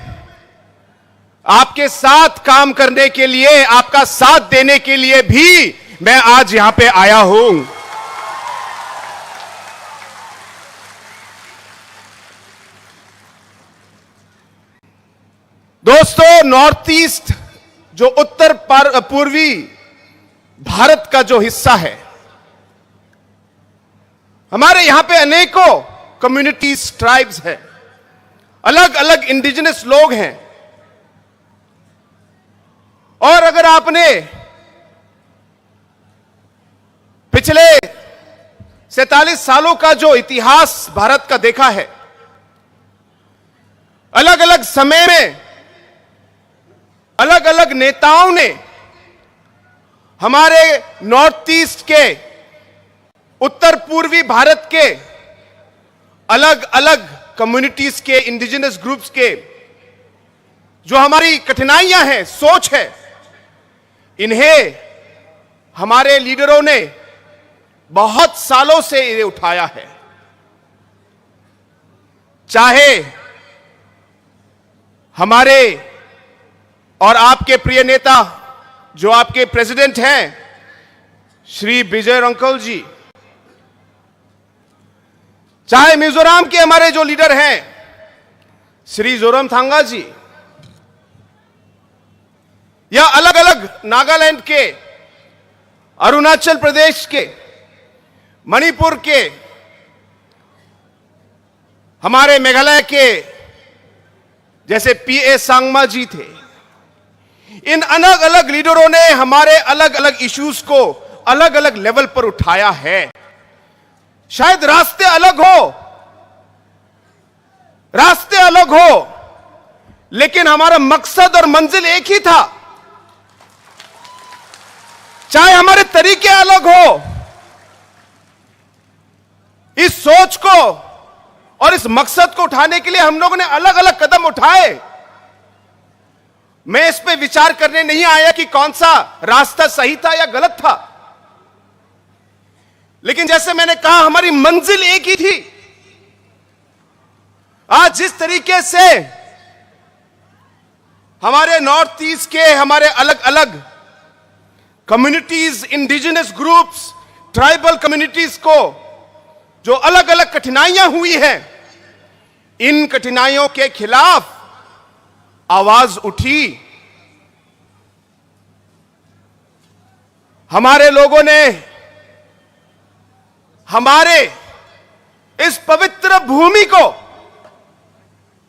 आपके साथ काम करने के लिए, आपका साथ देने के लिए भी मैं आज यहां पे आया हूं। दोस्तों, नॉर्थ ईस्ट जो उत्तर पूर्वी भारत का जो हिस्सा है, हमारे यहां पे अनेकों कम्युनिटीज, ट्राइब्स हैं, अलग अलग इंडिजिनस लोग हैं। और अगर आपने पिछले 47 सालों का जो इतिहास भारत का देखा है, अलग अलग समय में अलग अलग नेताओं ने हमारे नॉर्थ ईस्ट के, उत्तर पूर्वी भारत के अलग अलग कम्युनिटीज के, इंडिजिनस ग्रुप्स के जो हमारी कठिनाइयां हैं, सोच है, इन्हें हमारे लीडरों ने बहुत सालों से इन्हें उठाया है। चाहे हमारे और आपके प्रिय नेता जो आपके प्रेसिडेंट हैं श्री विजय रंकल जी, चाहे मिजोरम के हमारे जो लीडर हैं श्री जोरमथंगा जी, या अलग अलग नागालैंड के, अरुणाचल प्रदेश के, मणिपुर के, हमारे मेघालय के जैसे पीए सांगमा जी थे, इन अलग अलग लीडरों ने हमारे अलग अलग इश्यूज को अलग अलग लेवल पर उठाया है। शायद रास्ते अलग हो, लेकिन हमारा मकसद और मंजिल एक ही था। चाहे हमारे तरीके अलग हो, इस सोच को और इस मकसद को उठाने के लिए हम लोगों ने अलग अलग कदम उठाए। मैं इस पे विचार करने नहीं आया कि कौन सा रास्ता सही था या गलत था, लेकिन जैसे मैंने कहा, हमारी मंजिल एक ही थी। आज जिस तरीके से हमारे नॉर्थ ईस्ट के हमारे अलग अलग communities, indigenous groups, tribal communities को जो अलग अलग कठिनाइयां हुई हैं, इन कठिनाइयों के खिलाफ आवाज उठी। हमारे लोगों ने हमारे इस पवित्र भूमि को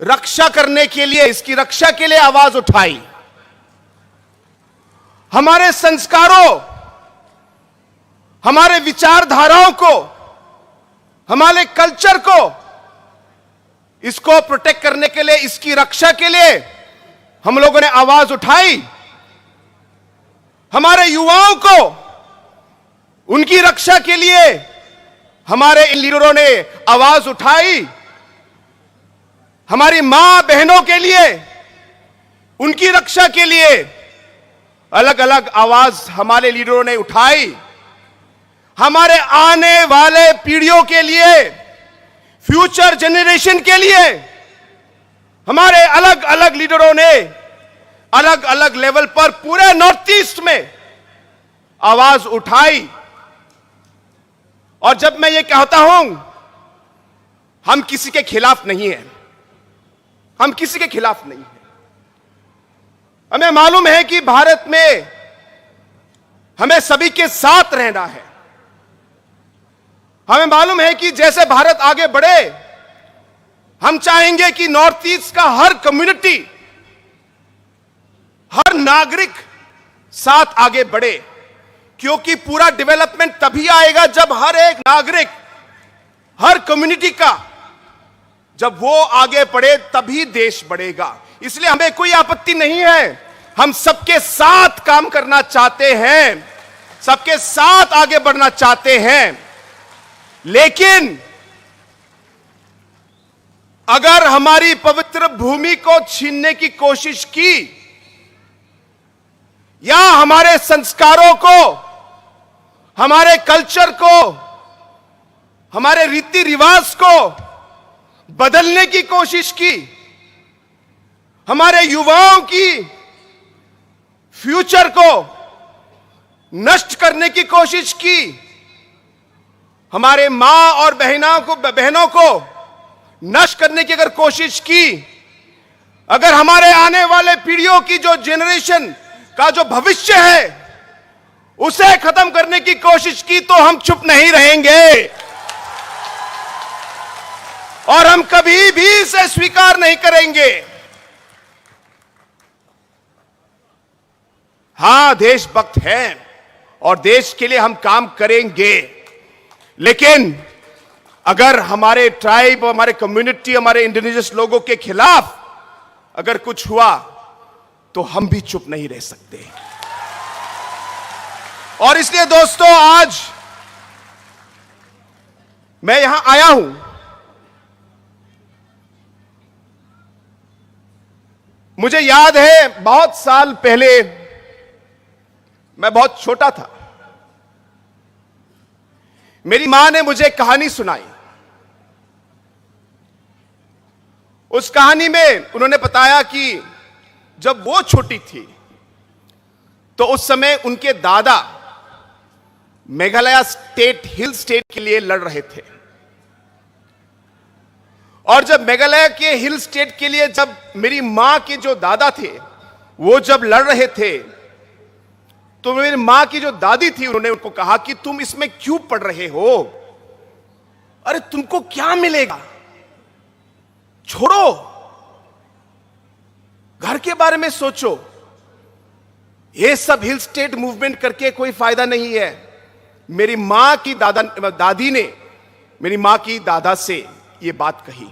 रक्षा करने के लिए, इसकी रक्षा के लिए आवाज उठाई। हमारे संस्कारों, हमारे विचारधाराओं को, हमारे कल्चर को, इसको प्रोटेक्ट करने के लिए, इसकी रक्षा के लिए हम लोगों ने आवाज उठाई। हमारे युवाओं को उनकी रक्षा के लिए हमारे इन लीडरों ने आवाज उठाई। हमारी मां बहनों के लिए, उनकी रक्षा के लिए अलग अलग आवाज हमारे लीडरों ने उठाई। हमारे आने वाले पीढ़ियों के लिए, फ्यूचर जनरेशन के लिए हमारे अलग अलग लीडरों ने अलग अलग लेवल पर पूरे नॉर्थ ईस्ट में आवाज उठाई। और जब मैं ये कहता हूं, हम किसी के खिलाफ नहीं हैं, हम किसी के खिलाफ नहीं हैं। हमें मालूम है कि भारत में हमें सभी के साथ रहना है। हमें मालूम है कि जैसे भारत आगे बढ़े, हम चाहेंगे कि नॉर्थ ईस्ट का हर कम्युनिटी, हर नागरिक साथ आगे बढ़े, क्योंकि पूरा डेवलपमेंट तभी आएगा जब हर एक नागरिक, हर कम्युनिटी का जब वो आगे बढ़े तभी देश बढ़ेगा। इसलिए हमें कोई आपत्ति नहीं है, हम सबके साथ काम करना चाहते हैं, सबके साथ आगे बढ़ना चाहते हैं। लेकिन अगर हमारी पवित्र भूमि को छीनने की कोशिश की या हमारे संस्कारों को, हमारे कल्चर को, हमारे रीति रिवाज को बदलने की कोशिश की, हमारे युवाओं की फ्यूचर को नष्ट करने की कोशिश की, हमारे मां और बहनों को नष्ट करने की अगर कोशिश की, अगर हमारे आने वाले पीढ़ियों की जो जनरेशन का जो भविष्य है उसे खत्म करने की कोशिश की, तो हम चुप नहीं रहेंगे और हम कभी भी इसे स्वीकार नहीं करेंगे। हां, देशभक्त हैं और देश के लिए हम काम करेंगे, लेकिन अगर हमारे ट्राइब, हमारे कम्युनिटी, हमारे इंडिजिनस लोगों के खिलाफ अगर कुछ हुआ तो हम भी चुप नहीं रह सकते। और इसलिए दोस्तों, आज मैं यहां आया हूं, मुझे याद है बहुत साल पहले, मैं बहुत छोटा था, मेरी मां ने मुझे कहानी सुनाई। उस कहानी में उन्होंने बताया कि जब वो छोटी थी तो उस समय उनके दादा मेघालय स्टेट, हिल स्टेट के लिए लड़ रहे थे। और जब मेघालय के हिल स्टेट के लिए जब मेरी मां के जो दादा थे वो जब लड़ रहे थे, तो मेरी मां की जो दादी थी उन्होंने उनको कहा कि तुम इसमें क्यों पढ़ रहे हो, अरे तुमको क्या मिलेगा, छोड़ो, घर के बारे में सोचो, ये सब हिल स्टेट मूवमेंट करके कोई फायदा नहीं है। मेरी मां की दादी ने मेरी मां की दादा से ये बात कही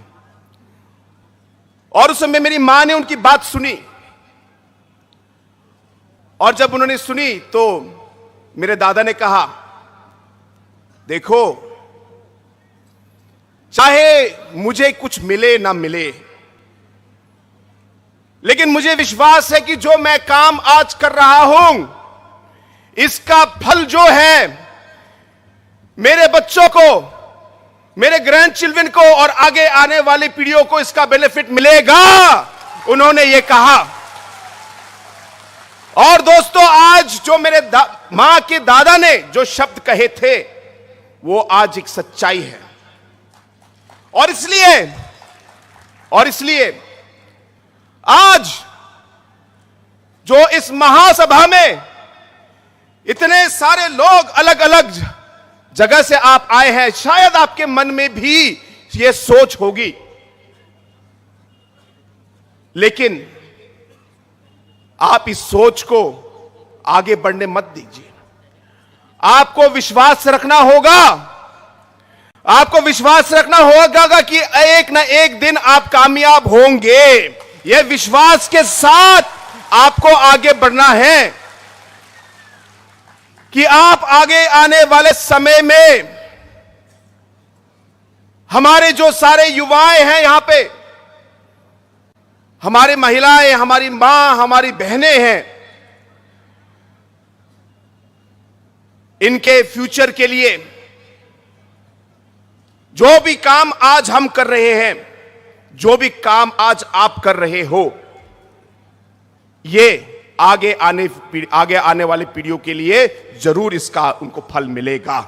और उस समय मेरी मां ने उनकी बात सुनी। और जब उन्होंने सुनी तो मेरे दादा ने कहा, देखो, चाहे मुझे कुछ मिले ना मिले, लेकिन मुझे विश्वास है कि जो मैं काम आज कर रहा हूं इसका फल जो है मेरे बच्चों को, मेरे ग्रैंड चिल्ड्रन को और आगे आने वाली पीढ़ियों को इसका बेनिफिट मिलेगा, उन्होंने ये कहा। और दोस्तों, आज जो मेरे मां के दादा ने जो शब्द कहे थे वो आज एक सच्चाई है। और इसलिए आज जो इस महासभा में इतने सारे लोग अलग अलग जगह से आप आए हैं, शायद आपके मन में भी ये सोच होगी, लेकिन आप इस सोच को आगे बढ़ने मत दीजिए। आपको विश्वास रखना होगा, आपको विश्वास रखना होगा कि एक ना एक दिन आप कामयाब होंगे। यह विश्वास के साथ आपको आगे बढ़ना है कि आप आगे आने वाले समय में हमारे जो सारे युवाएं हैं यहां पे, हमारी महिलाएं, हमारी मां, हमारी बहनें हैं, इनके फ्यूचर के लिए जो भी काम आज हम कर रहे हैं, जो भी काम आज आप कर रहे हो, ये आगे आने वाली पीढ़ियों के लिए जरूर इसका उनको फल मिलेगा।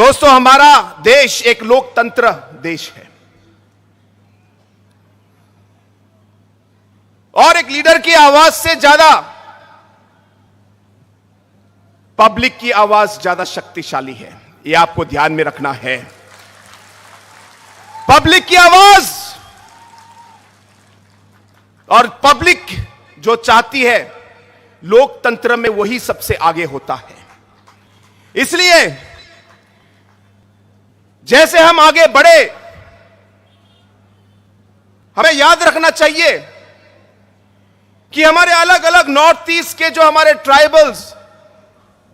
दोस्तों, हमारा देश एक लोकतंत्र देश है और एक लीडर की आवाज से ज्यादा पब्लिक की आवाज ज्यादा शक्तिशाली है। यह आपको ध्यान में रखना है। पब्लिक की आवाज और पब्लिक जो चाहती है लोकतंत्र में, वही सबसे आगे होता है। इसलिए जैसे हम आगे बढ़े, हमें याद रखना चाहिए कि हमारे अलग अलग नॉर्थ ईस्ट के जो हमारे ट्राइबल्स,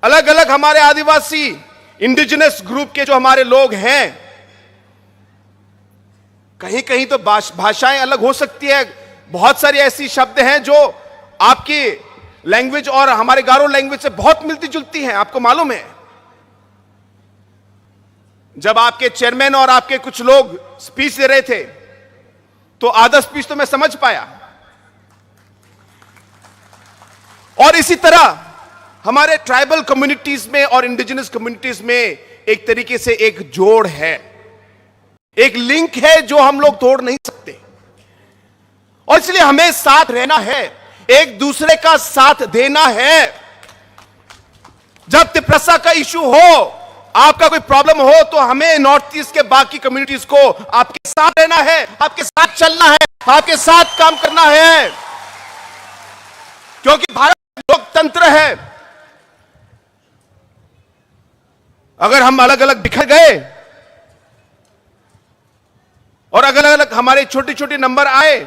अलग अलग हमारे आदिवासी इंडिजिनस ग्रुप के जो हमारे लोग हैं, कहीं कहीं तो भाषाएं अलग हो सकती है। बहुत सारी ऐसी शब्द हैं जो आपकी लैंग्वेज और हमारे गारो लैंग्वेज से बहुत मिलती जुलती हैं, आपको मालूम है। जब आपके चेयरमैन और आपके कुछ लोग स्पीच दे रहे थे तो आधा स्पीच तो मैं समझ पाया। और इसी तरह हमारे ट्राइबल कम्युनिटीज में और इंडिजिनस कम्युनिटीज में एक तरीके से एक जोड़ है, एक लिंक है जो हम लोग तोड़ नहीं सकते। और इसलिए हमें साथ रहना है, एक दूसरे का साथ देना है। जब तिप्रसा का इशू हो, आपका कोई प्रॉब्लम हो, तो हमें नॉर्थ ईस्ट के बाकी कम्युनिटीज को आपके साथ रहना है, आपके साथ चलना है, आपके साथ काम करना है, क्योंकि भारत लोकतंत्र है। अगर हम अलग अलग बिखर गए और अलग अलग हमारे छोटे छोटे नंबर आए,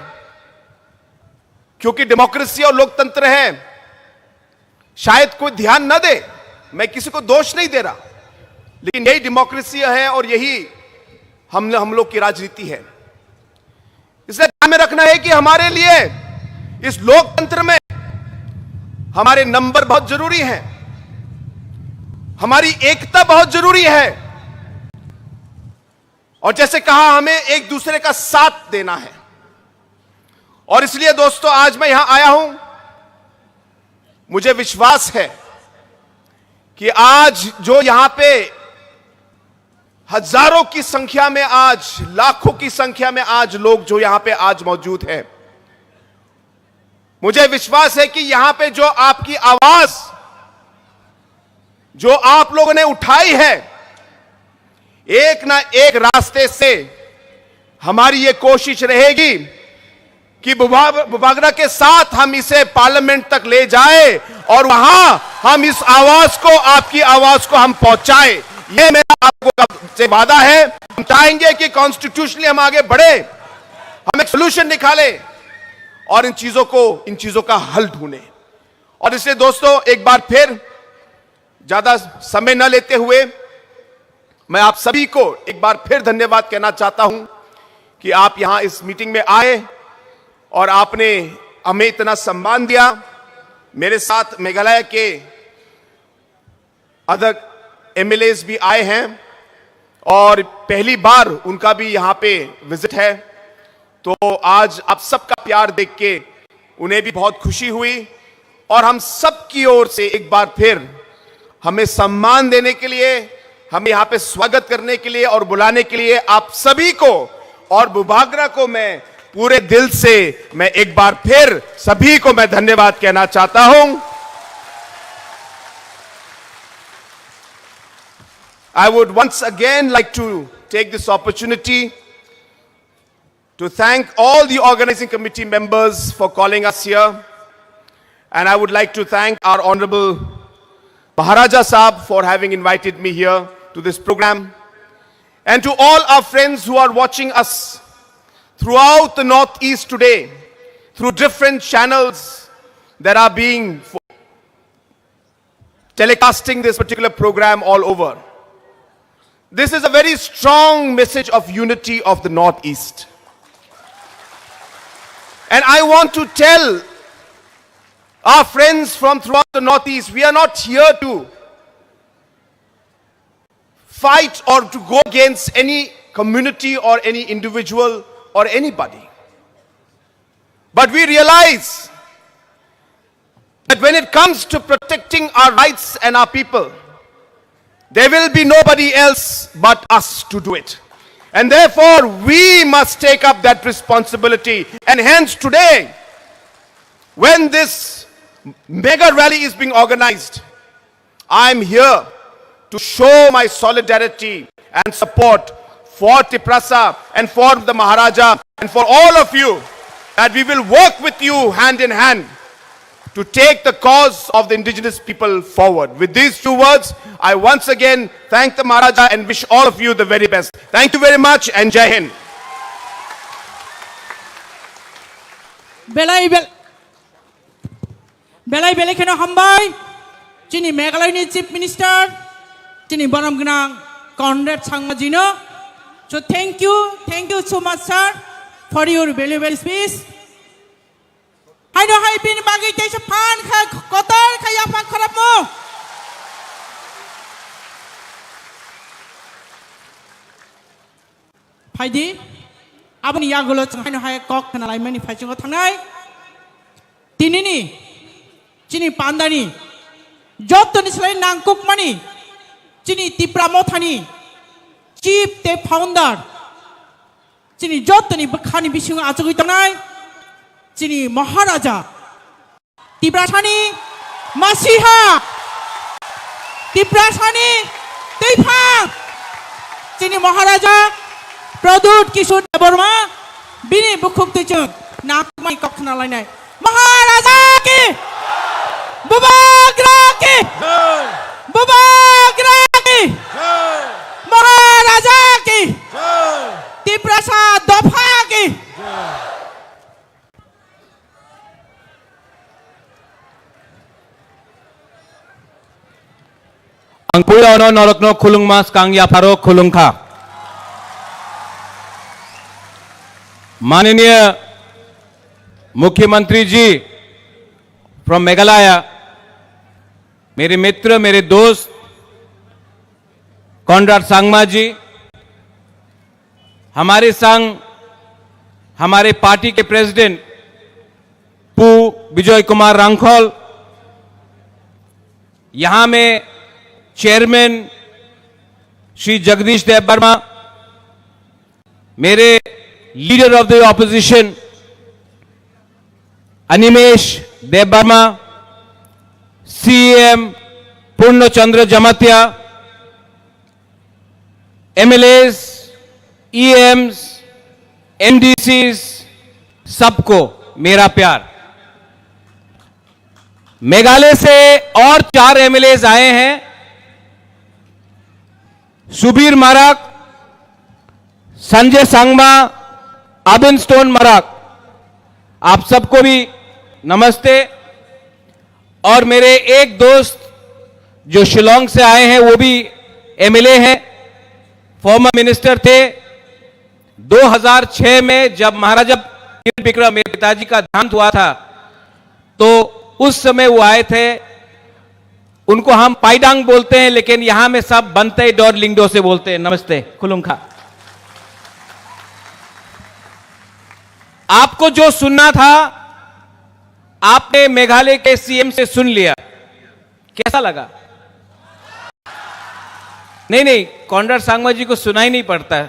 क्योंकि डेमोक्रेसी और लोकतंत्र है, शायद कोई ध्यान न दे, मैं किसी को दोष नहीं दे रहा, लेकिन यही डेमोक्रेसी है और यही हम लोग की राजनीति है। इसलिए ध्यान में रखना है कि हमारे लिए इस लोकतंत्र में हमारे नंबर बहुत जरूरी है, हमारी एकता बहुत जरूरी है, और जैसे कहा, हमें एक दूसरे का साथ देना है। और इसलिए दोस्तों, आज मैं यहां आया हूं, मुझे विश्वास है कि आज जो यहां पे हजारों की संख्या में, आज लाखों की संख्या में आज लोग जो यहां पे आज मौजूद हैं, मुझे विश्वास है कि यहां पे जो आपकी आवाज जो आप लोगों ने उठाई है, एक ना एक रास्ते से हमारी ये कोशिश रहेगी कि बुबागरा के साथ हम इसे पार्लियामेंट तक ले जाए और वहां हम इस आवाज को, आपकी आवाज को हम पहुंचाए। ये मेरा आपको से वादा है। हम चाहेंगे कि कॉन्स्टिट्यूशनली हम आगे बढ़े, हम एक सोल्यूशन निकाले और इन चीजों का हल ढूंढे। और इसलिए दोस्तों, एक बार फिर ज्यादा समय न लेते हुए मैं आप सभी को एक बार फिर धन्यवाद कहना चाहता हूं कि आप यहां इस मीटिंग में आए और आपने हमें इतना सम्मान दिया। मेरे साथ मेघालय के अदर एमएलएस भी आए हैं और पहली बार उनका भी यहां पे विजिट है, तो आज आप सबका प्यार देख के उन्हें भी बहुत खुशी हुई। और हम सब की ओर से एक बार फिर हमें सम्मान देने के लिए, हमें यहां पे स्वागत करने के लिए और बुलाने के लिए आप सभी को और बुबागरा को मैं पूरे दिल से, मैं एक बार फिर सभी को मैं धन्यवाद कहना चाहता हूं। I would once again like to take this opportunity to thank all the organizing committee members for calling us here, and I would like to thank our Honorable Maharaja Saab for having invited me here to this program, and to all our friends who are watching us throughout the Northeast today through different channels that are being telecasting this particular program all over. This is a very strong message of unity of the Northeast. And I want to tell our friends from throughout the Northeast, we are not here to fight or to go against any community or any individual or anybody. But we realize that when it comes to protecting our rights and our people, there will be nobody else but us to do it. And therefore, we must take up that responsibility. And hence today, when this mega rally is being organized, I'm here to show my solidarity and support for Tiprasa and for the Maharaja and for all of you, that we will work with you hand in hand to take the cause of the indigenous people forward. With these two words, I once again thank the Maharaja and wish all of you the very best. Thank you very much and Jai Hind. Belai kena hambai, Chini Meghalaya ni Chief Minister, Chini Boromgnang Conrad Sangma. So thank you so much, sir, for your valuable speech. I know how been bagi tesa pan kotor kaya pan kharap mo. Faidi, abani yagulo I know how kok kana lai mani faicing thangai. Tinini, Chini Pandani, Jotto ni selain nangkuk mani, Chini Tipra Mothani, Chief the founder, Chini Jotto ni Bakhani Bishung Achugui Tanai. Chini Maharaja Tiprasani Masiha Tiprasani Teipa Chini Maharaja Pradut Kishore Deborma Bini Bukhuk Tichung Nakmai Kokna Line Maharaja Ki Bubagra Ki Bubagra Ki Maharaja Ki Tiprasa Dopha Ki Ang puya ono norokno khulung mas kang ya pharo khulung kha. माननीय मुख्यमंत्री जी from Meghalaya, मेरे मित्र, मेरे दोस्त Conrad Sangma जी, हमारे संग हमारे party के president पू विजय कुमार रांखोल, यहां में चेयरमैन श्री जगदीश देव वर्मा, मेरे leader of the opposition Animesh Dev Varma, CM Purnachandra Jamatia, MLAs, EMs, MDCs, सबको मेरा प्यार। मेघालय से और 4 एमएलएस आए हैं, सुबीर मराक, संजय सांगमा, आबिन स्टोन मराक, आप सबको भी नमस्ते। और मेरे एक दोस्त जो शिलोंग से आए हैं वो भी एमएलए हैं, फॉर्मर मिनिस्टर थे। 2006 में जब महाराजा किरण बिक्रम मेरे पिताजी का देहांत हुआ था तो उस समय वो आए थे। उनको हम पाइडांग बोलते हैं, लेकिन यहां में सब बनते डोर लिंगडो से बोलते हैं। नमस्ते, खुलुंखा। आपको जो सुनना था आपने मेघालय के सीएम से सुन लिया, कैसा लगा? नहीं, कॉनराड सांगमा जी को सुना ही नहीं पड़ता है।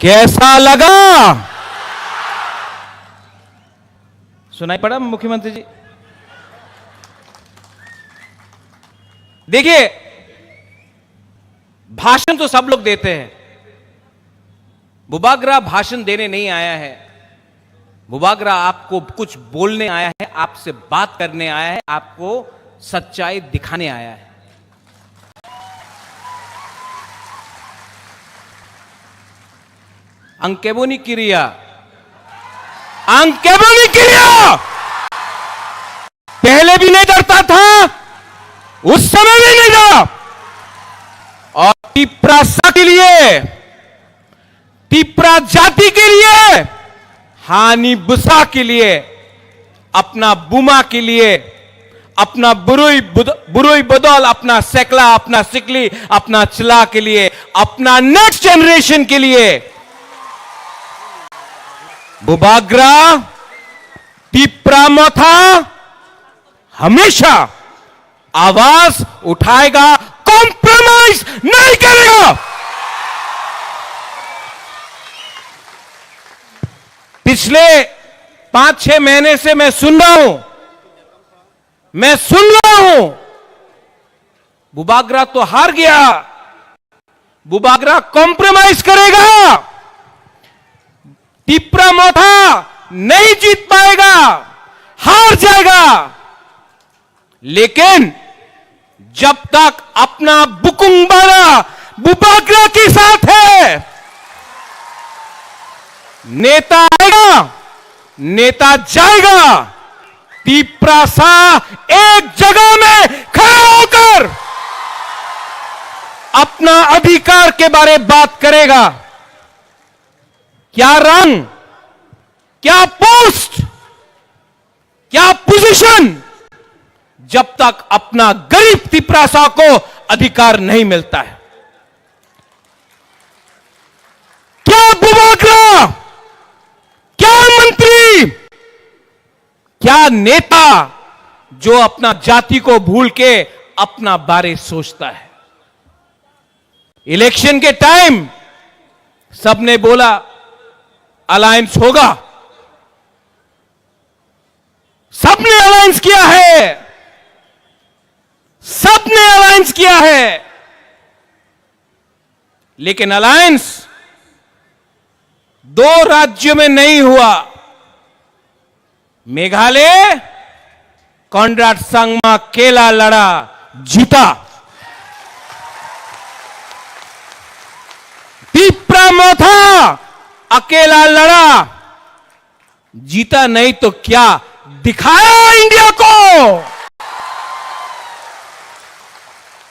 कैसा लगा? सुनाई पड़ा मुख्यमंत्री जी? देखिए, भाषण तो सब लोग देते हैं। बुबाग्रा भाषण देने नहीं आया है, बुबाग्रा आपको कुछ बोलने आया है, आपसे बात करने आया है, आपको सच्चाई दिखाने आया है। अंकेबोनी क्रिया, अंकेबोनी क्रिया पहले भी नहीं डरता था, उस समय भी नहीं डरा। और तिप्रासा के लिए, तिप्रा जाति के लिए, हानि बुसा के लिए, अपना बुमा के लिए, अपना बुरुई बदौल, अपना सेकला, अपना सिकली, अपना चिला के लिए, अपना नेक्स्ट जनरेशन के लिए बुबाग्रा तिप्रा मथा हमेशा आवाज उठाएगा, कॉम्प्रोमाइज नहीं करेगा। पिछले 5-6 महीने से मैं सुन रहा हूं, बुबागरा तो हार गया, बुबागरा कॉम्प्रोमाइज करेगा, टिप्रा मोथा नहीं जीत पाएगा, हार जाएगा। लेकिन जब तक अपना बुकुंबारा बुबागरा के साथ है, नेता आएगा, नेता जाएगा, टिप्रा सा एक जगह में खड़ा होकर अपना अधिकार के बारे में बात करेगा। क्या रंग, क्या पोस्ट, क्या पोजीशन, जब तक अपना गरीब तिपरासा को अधिकार नहीं मिलता है। क्या बुबागरा, क्या मंत्री, क्या नेता जो अपना जाति को भूल के अपना बारे सोचता है। इलेक्शन के टाइम सबने बोला अलायंस होगा, सबने अलायंस किया है, सबने अलायंस किया है, लेकिन अलायंस 2 राज्यों में नहीं हुआ। मेघालय कॉनराड संगमा अकेला लड़ा, जीता। टिप्रा मोथा अकेला लड़ा, जीता नहीं तो क्या दिखाया इंडिया को।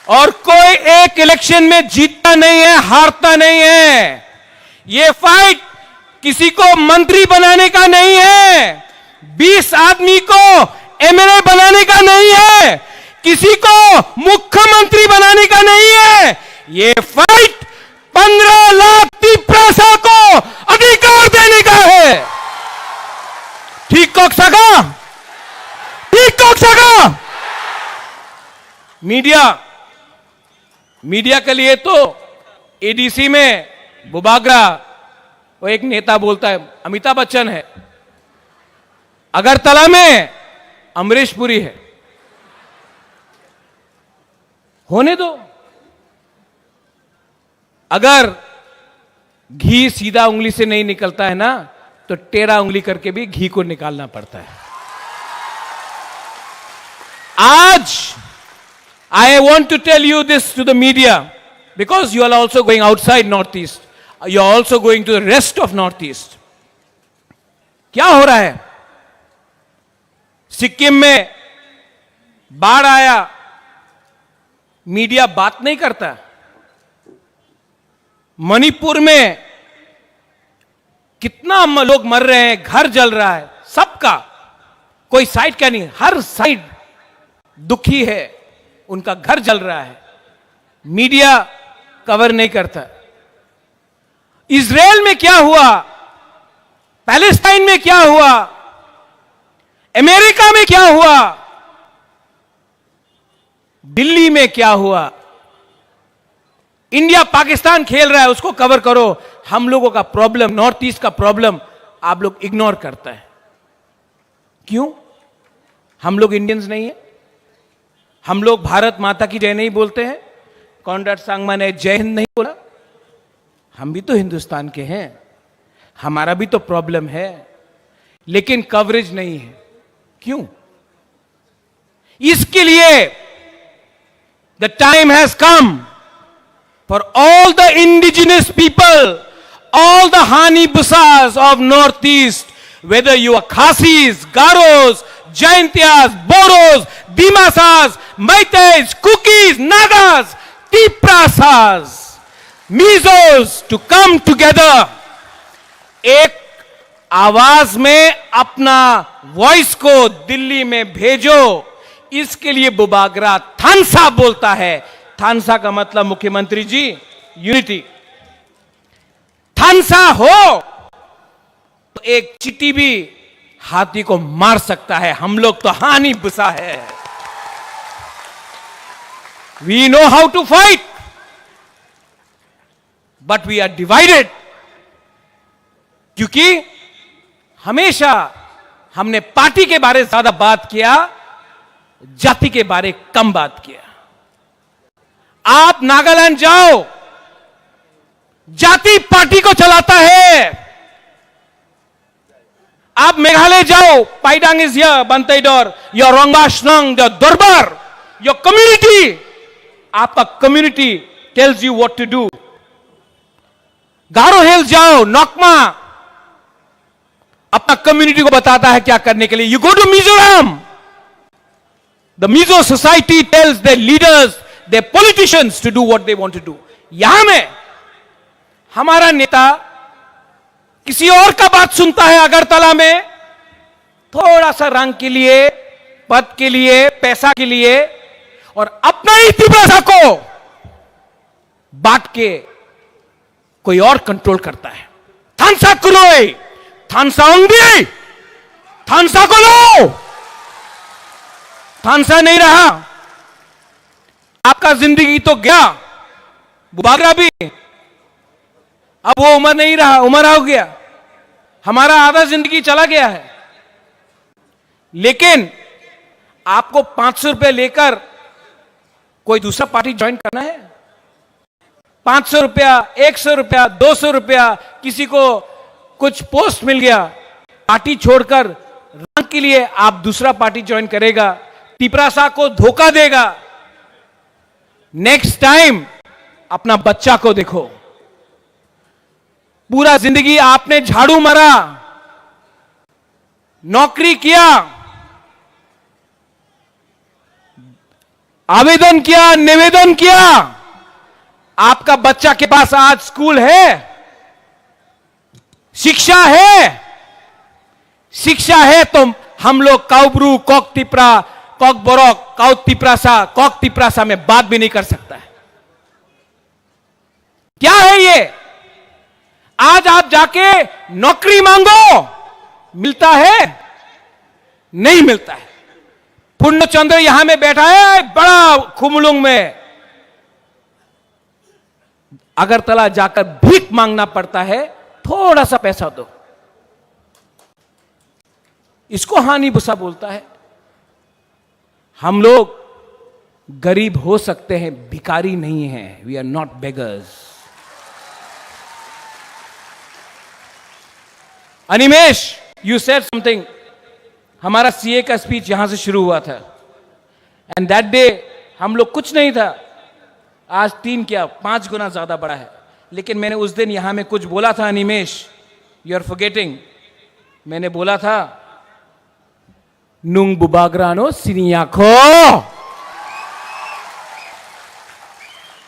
और कोई एक इलेक्शन में जीतता नहीं है, हारता नहीं है। ये फाइट किसी को मंत्री बनाने का नहीं है, 20 आदमी को एमएलए बनाने का नहीं है, किसी को मुख्यमंत्री बनाने का नहीं है। ये फाइट 15 लाख तिपरासा को अधिकार देने का है। ठीक कह सका, ठीक कह सका। मीडिया के लिए तो एडीसी में बुबागरा, वो एक नेता बोलता है अमिताभ बच्चन है, अगरतला में अमरीश पुरी है। होने दो। अगर घी सीधा उंगली से नहीं निकलता है ना, तो टेढ़ा उंगली करके भी घी को निकालना पड़ता है। आज I want to tell you this to the media, because you are also going outside Northeast. You are also going to the rest of Northeast. क्या हो रहा है? सिक्किम में बाढ़ आया, मीडिया बात नहीं करता। मणिपुर में कितना लोग मर रहे हैं, घर जल रहा है, सबका कोई साइड क्या नहीं, हर साइड दुखी है, उनका घर जल रहा है, मीडिया कवर नहीं करता। इजराइल में क्या हुआ, पैलेस्टाइन में क्या हुआ, अमेरिका में क्या हुआ, दिल्ली में क्या हुआ, इंडिया पाकिस्तान खेल रहा है, उसको कवर करो। हम लोगों का प्रॉब्लम, नॉर्थ ईस्ट का प्रॉब्लम आप लोग इग्नोर करता है। क्यों? हम लोग इंडियंस नहीं है? हम लोग भारत माता की जय नहीं बोलते हैं? कॉनराड संगमा ने जय हिंद नहीं बोला? हम भी तो हिंदुस्तान के हैं, हमारा भी तो प्रॉब्लम है, लेकिन कवरेज नहीं है। क्यों? इसके लिए the time has come for all the indigenous people, all the Hanibusas of Northeast, whether you are Khasis, Garos, Jaintias, Boros, Dimasas, Maitais, Kukis, Nagas, Tiprasas, Mizos, to come together. एक आवाज में अपना voice को दिल्ली में भेजो। इसके लिए बुबागरा थानसा बोलता है। थानसा का मतलब मुख्यमंत्री जी यूनिटी। थानसा हो तो एक चींटी भी हाथी को मार सकता है। हम लोग तो हानि बुसा है। We know how to fight, but we are divided. क्योंकि हमेशा हमने पार्टी के बारे ज्यादा बात किया, जाति के बारे कम बात किया। आप नागालैंड जाओ, जाति पार्टी को चलाता है। आप मेघालय जाओ, Paidang is here, Bantaidor, your Rongbashnong, your दरबार, योर कम्युनिटी, आपका community tells you what to do. Garo Hills जाओ, नोकमा, अपना कम्युनिटी को बताता है क्या करने के लिए। You go to Mizoram, the Mizo society tells their leaders, their politicians to do what they want to do. यहां में हमारा नेता किसी और का बात सुनता है अगरतला में, थोड़ा सा रंग के लिए, पद के लिए, पैसा के लिए, और अपना ही तिब्रासा को बांट के कोई और कंट्रोल करता है। थानसा कुलोई, थानसा ओंगी, थानसा को लो, थानसा नहीं रहा। आपका जिंदगी तो गया, बुबागरा भी, अब वो उम्र नहीं रहा, उम्र हो गया, हमारा आधा जिंदगी चला गया है। लेकिन आपको 500 रुपए लेकर कोई दूसरा पार्टी ज्वाइन करना है? 500 रुपया, 100 रुपया, 200 रुपया, किसी को कुछ पोस्ट मिल गया, पार्टी छोड़कर रंग के लिए आप दूसरा पार्टी ज्वाइन करेगा, तिपरासा को धोखा देगा। नेक्स्ट टाइम अपना बच्चा को देखो। पूरा जिंदगी आपने झाड़ू मारा, नौकरी किया, आवेदन किया, निवेदन किया, आपका बच्चा के पास आज स्कूल है, शिक्षा है, शिक्षा है, तो हम लोग काउब्रू, कॉक तिपरा, कॉक बोरोक, काउ तिपरासा, कॉक तिपरासा में बात भी नहीं कर सकता है। क्या है ये? आज आप जाके नौकरी मांगो, मिलता है? नहीं मिलता है। पूर्णचंद्र यहां में बैठा है बड़ा खुमलुंग में, अगरतला जाकर भीख मांगना पड़ता है, थोड़ा सा पैसा दो। इसको हानि भूसा बोलता है। हम लोग गरीब हो सकते हैं, भिखारी नहीं हैं। We are not beggars. Animesh, you said something. हमारा सीए का स्पीच यहां से शुरू हुआ था, एंड दैट डे हम लोग कुछ नहीं था, आज 3 क्या 5 गुना ज्यादा बड़ा है। लेकिन मैंने उस दिन यहां में कुछ बोला था, अनिमेश, यू आर फॉरगेटिंग। मैंने बोला था, नुंग बुबाग्रानो सिनियाखो।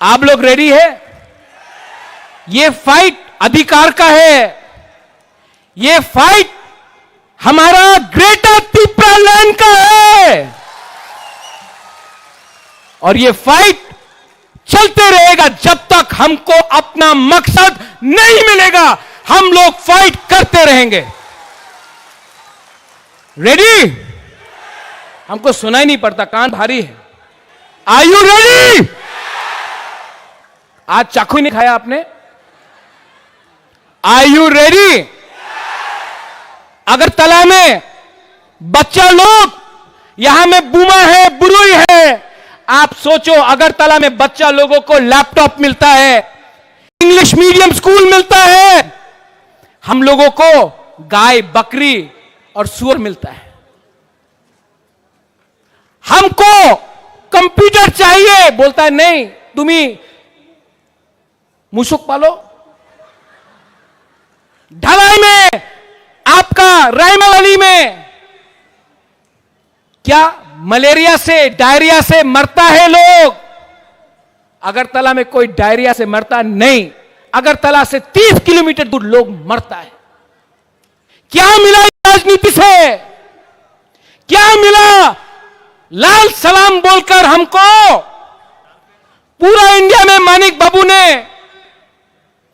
आप लोग रेडी है? ये फाइट अधिकार का है, ये फाइट हमारा ग्रेटर तिपरा लैंड का है, और ये फाइट चलते रहेगा जब तक हमको अपना मकसद नहीं मिलेगा। हम लोग फाइट करते रहेंगे। रेडी? हमको सुनाई नहीं पड़ता, कान भारी है। Are you ready? आज चाकू नहीं खाया आपने? Are you ready? अगरतला में बच्चा लोग, यहां में बुमा है, बुरुई है। आप सोचो, अगरतला में बच्चा लोगों को लैपटॉप मिलता है, इंग्लिश मीडियम स्कूल मिलता है, हम लोगों को गाय, बकरी और सूअर मिलता है। हमको कंप्यूटर चाहिए, बोलता है नहीं, तुम्हें मुसुक पालो। ढलाई में, आपका रायमावली में क्या मलेरिया से, डायरिया से मरता है लोग? अगरतला में कोई डायरिया से मरता नहीं। अगरतला से 30 किलोमीटर दूर लोग मरता है। क्या मिला राजनीति से? क्या मिला लाल सलाम बोलकर हमको? पूरा इंडिया में मानिक बाबू ने,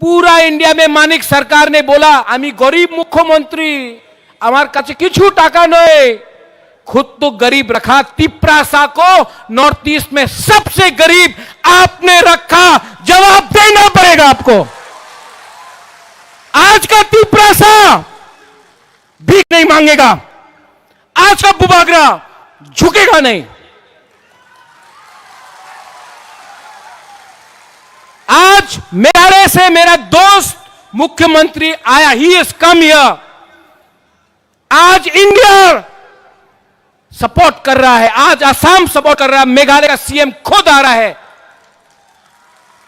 पूरा इंडिया में मानिक सरकार ने बोला, आमी गरीब मुख्यमंत्री, आमार काছে কিছু টাকা নয়, खुद तो गरीब रखा, तिप्रासा को नॉर्थ ईस्ट में सबसे गरीब आपने रखा। जवाब देना पड़ेगा आपको। आज का तिप्रासा भीख नहीं मांगेगा, आज का बुबागरा झुकेगा नहीं। आज मेघालय से मेरा दोस्त मुख्यमंत्री आया, ही इज कम हियर। आज इंडिया सपोर्ट कर रहा है, आज असम सपोर्ट कर रहा है, मेघालय का सीएम खुद आ रहा है।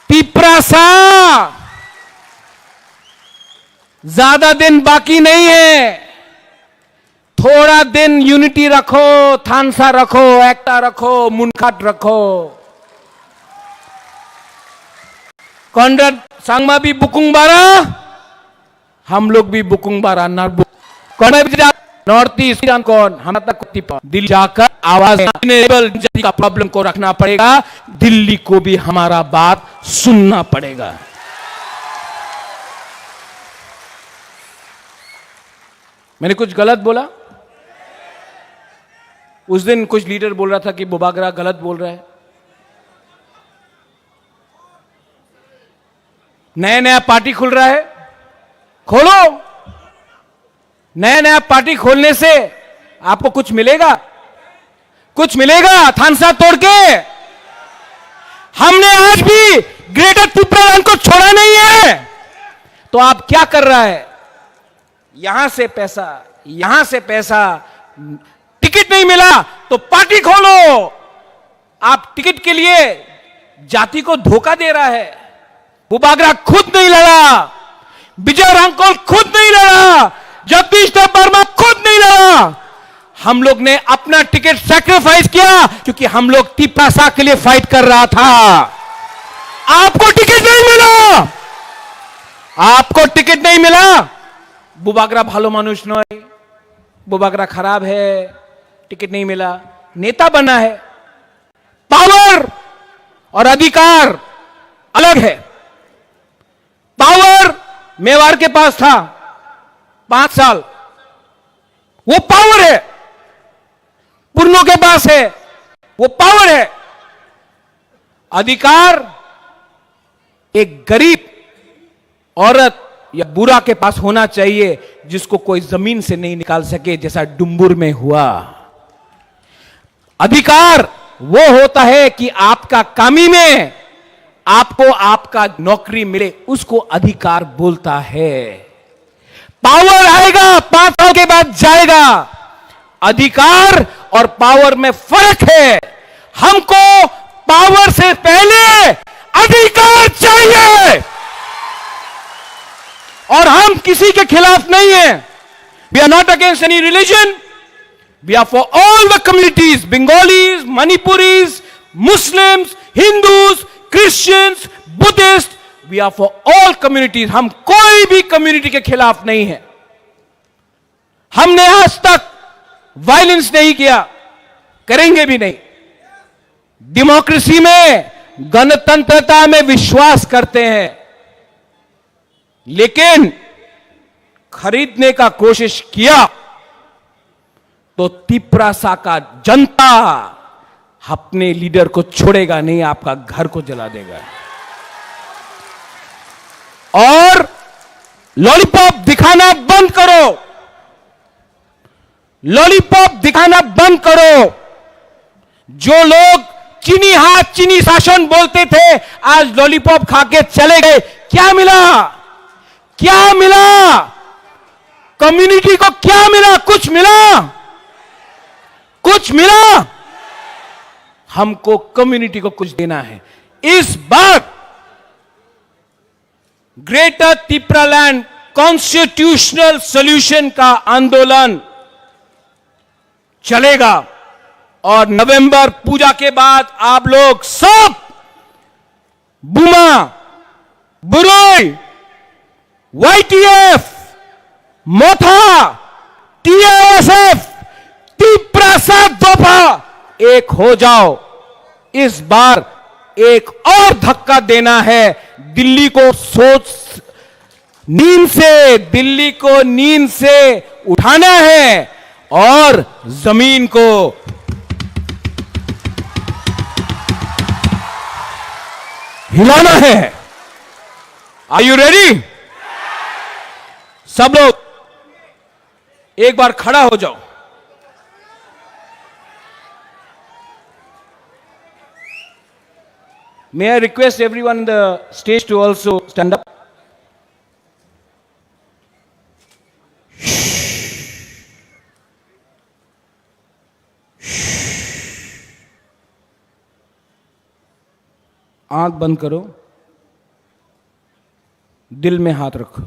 तिप्रासा ज्यादा दिन बाकी नहीं है, थोड़ा दिन यूनिटी रखो, थानसा रखो, एक्टा रखो, मुनखाट रखो। कॉन्ड्रेड सांगमा भी बुकुंग बारा, हम लोग भी बुकुंग बारा नरबुक। नॉर्थ ईस्ट कौन हम तक दिल्ली जाकर आवाज जाति का प्रॉब्लम को रखना पड़ेगा, दिल्ली को भी हमारा बात सुनना पड़ेगा। मैंने कुछ गलत बोला? उस दिन कुछ लीडर बोल रहा था कि बुबागरा गलत बोल रहा है। नया नया पार्टी खुल रहा है, खोलो। नया नया पार्टी खोलने से आपको कुछ मिलेगा? कुछ मिलेगा थानसा तोड़ के? हमने आज भी ग्रेटर त्रिपुरालैंड को छोड़ा नहीं है। तो आप क्या कर रहा है? यहां से पैसा, यहां से पैसा, टिकट नहीं मिला तो पार्टी खोलो। आप टिकट के लिए जाति को धोखा दे रहा है। बुबागरा खुद नहीं लड़ा, विजय रांकोल खुद नहीं लड़ा, जगदीश वर्मा खुद नहीं लड़ा। हम लोग ने अपना टिकट सैक्रिफाइस किया क्योंकि हम लोग तिप्रासा के लिए फाइट कर रहा था। आपको टिकट नहीं मिला, आपको टिकट नहीं मिला। बुबागरा भालो मानुष नय, बुबागरा खराब है, टिकट नहीं मिला, नेता बना है। पावर और अधिकार अलग है। पावर मेवाड़ के पास था 5 साल, वो पावर है। पुरनो के पास है, वो पावर है। अधिकार एक गरीब औरत या बुरा के पास होना चाहिए जिसको कोई जमीन से नहीं निकाल सके, जैसा डुम्बुर में हुआ। अधिकार वो होता है कि आपका कामी में आपको आपका नौकरी मिले, उसको अधिकार बोलता है। पावर आएगा 5 साल के बाद जाएगा। अधिकार और पावर में फर्क है। हमको पावर से पहले अधिकार चाहिए और हम किसी के खिलाफ नहीं है। We are not against any religion, we are for all the communities, Bengalis, Manipuris, Muslims, Hindus, Christians, Buddhist, we are for all communities. हम कोई भी कम्युनिटी के खिलाफ नहीं है। हमने आज तक वायलेंस नहीं किया, करेंगे भी नहीं। डेमोक्रेसी में, गणतंत्रता में विश्वास करते हैं, लेकिन खरीदने का कोशिश किया तो तिप्रासा का जनता अपने लीडर को छोड़ेगा नहीं, आपका घर को जला देगा। और लॉलीपॉप दिखाना बंद करो, लॉलीपॉप दिखाना बंद करो। जो लोग चीनी हाथ, चीनी शासन बोलते थे, आज लॉलीपॉप खा के चले गए। क्या मिला? क्या मिला? कम्युनिटी को क्या मिला? कुछ मिला? कुछ मिला? हमको कम्युनिटी को कुछ देना है। इस बार ग्रेटर त्रिपुरालैंड कॉन्स्टिट्यूशनल सॉल्यूशन का आंदोलन चलेगा और नवंबर पूजा के बाद आप लोग सब बुमा, बुरोई, YTF, मोथा, TISF, तिप्रासा दोपा एक हो जाओ। इस बार एक और धक्का देना है। दिल्ली को दिल्ली को नींद से उठाना है और जमीन को हिलाना है। Are you ready? सब लोग एक बार खड़ा हो जाओ। May I request everyone on the stage to also stand up? आंख बंद करो, दिल में हाथ रखो।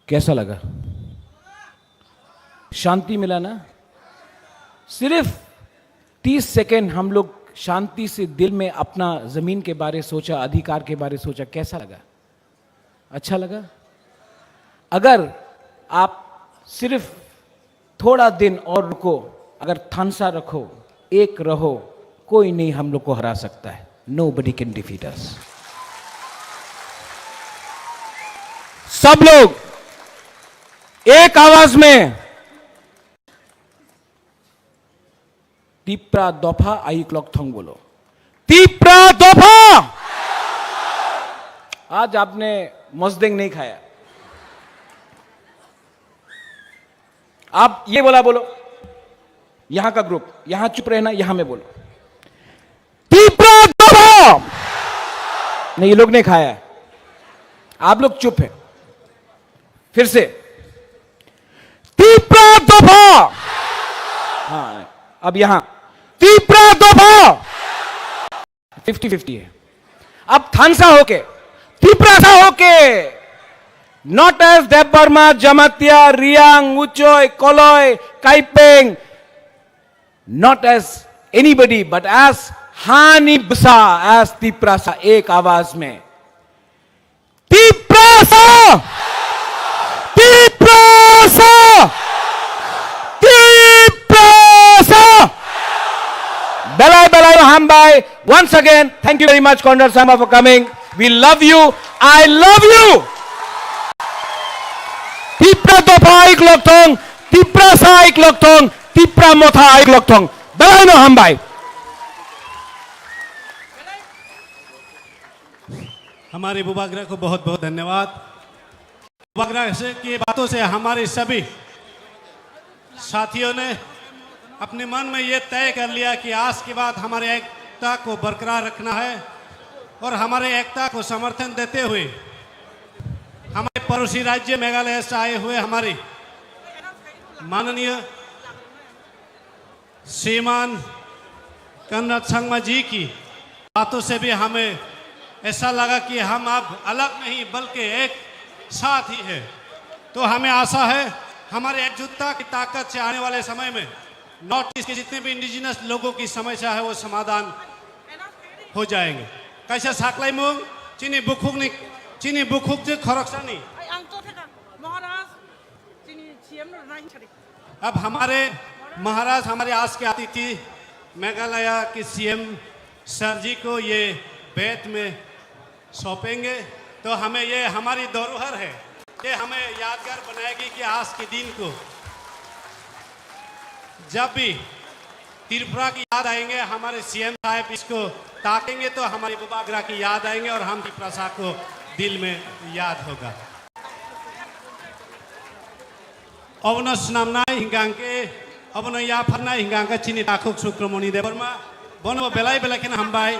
कैसा लगा? शांति मिला ना? सिर्फ 30 सेकेंड हम लोग शांति से दिल में अपना जमीन के बारे सोचा, अधिकार के बारे सोचा। कैसा लगा? अच्छा लगा? अगर आप सिर्फ थोड़ा दिन और रुको, अगर थानसा रखो, एक रहो, कोई नहीं हम लोग को हरा सकता है। Nobody can defeat us. सब लोग एक आवाज में तीपरा दोफा आई क्लॉक थोंग बोलो। तीपरा दोफा। आज आपने मस्देंग नहीं खाया, आप ये बोलो। यहां का ग्रुप यहां चुप रहना, यहां में बोलो तीपरा दोफा। नहीं, ये लोग नहीं खाया है, आप लोग चुप है। फिर से तीपरा दोफा। हाँ, अब यहां तीपरा दोफा। 50-50 है। अब थानसा होके, तीपरा सा होके, not as Debbarma, Jamatia, Reang, Uchoi, Kalai, Kaipeng, not as anybody but as हानी बसा, एज तीपरा सा, एक आवाज में तीपरा सा, तीपरा सा, तीपरा सा। Belai Belai Hambai. Once again, thank you very much, Conrad Sangma, for coming. We love you. I love you. Tipra Dopa Aik Loktong, Tipra Sa Aik Loktong, Tipra Motha Aik Loktong. Belai no Hambai. हमारे बुबागरा को बहुत बहुत धन्यवाद। बुबागरा से की बातों से हमारे सभी साथियों ने अपने मन में ये तय कर लिया कि आज के बाद हमारे एकता को बरकरार रखना है और हमारे एकता को समर्थन देते हुए हमारे पड़ोसी राज्य मेघालय से आए हुए हमारे माननीय श्रीमान कनराड संगमा जी की बातों से भी हमें ऐसा लगा कि हम अब अलग नहीं बल्कि एक साथ ही है। तो हमें आशा है हमारे एकजुटता की ताकत से आने वाले समय में नॉर्थ ईस्ट के जितने भी इंडिजिनस लोगों की समस्या है वो समाधान हो जाएंगे। कैसे साकलाई मुंग चीनी बुखुक जे खरकसानी। अब हमारे महाराज हमारे आज के अतिथि मेघालय के सीएम सर जी को ये बैत में सौंपेंगे। तो हमें ये हमारी धरोहर है, ये हमें यादगार बनाएगी कि आज के दिन को जब भी त्रिपुरा की याद आएंगे, हमारे सीएम साहब इसको ताकेंगे तो हमारी बुबागरा की याद आएंगे और हम त्रिपुरा साहब को दिल में याद होगा। अवनो सुनामना हिंगांके अवनो या फरना हिंगांका चिनी ताकुक सुक्रमणि देवरमा बनो बेलाय बेलायकिन हमबाय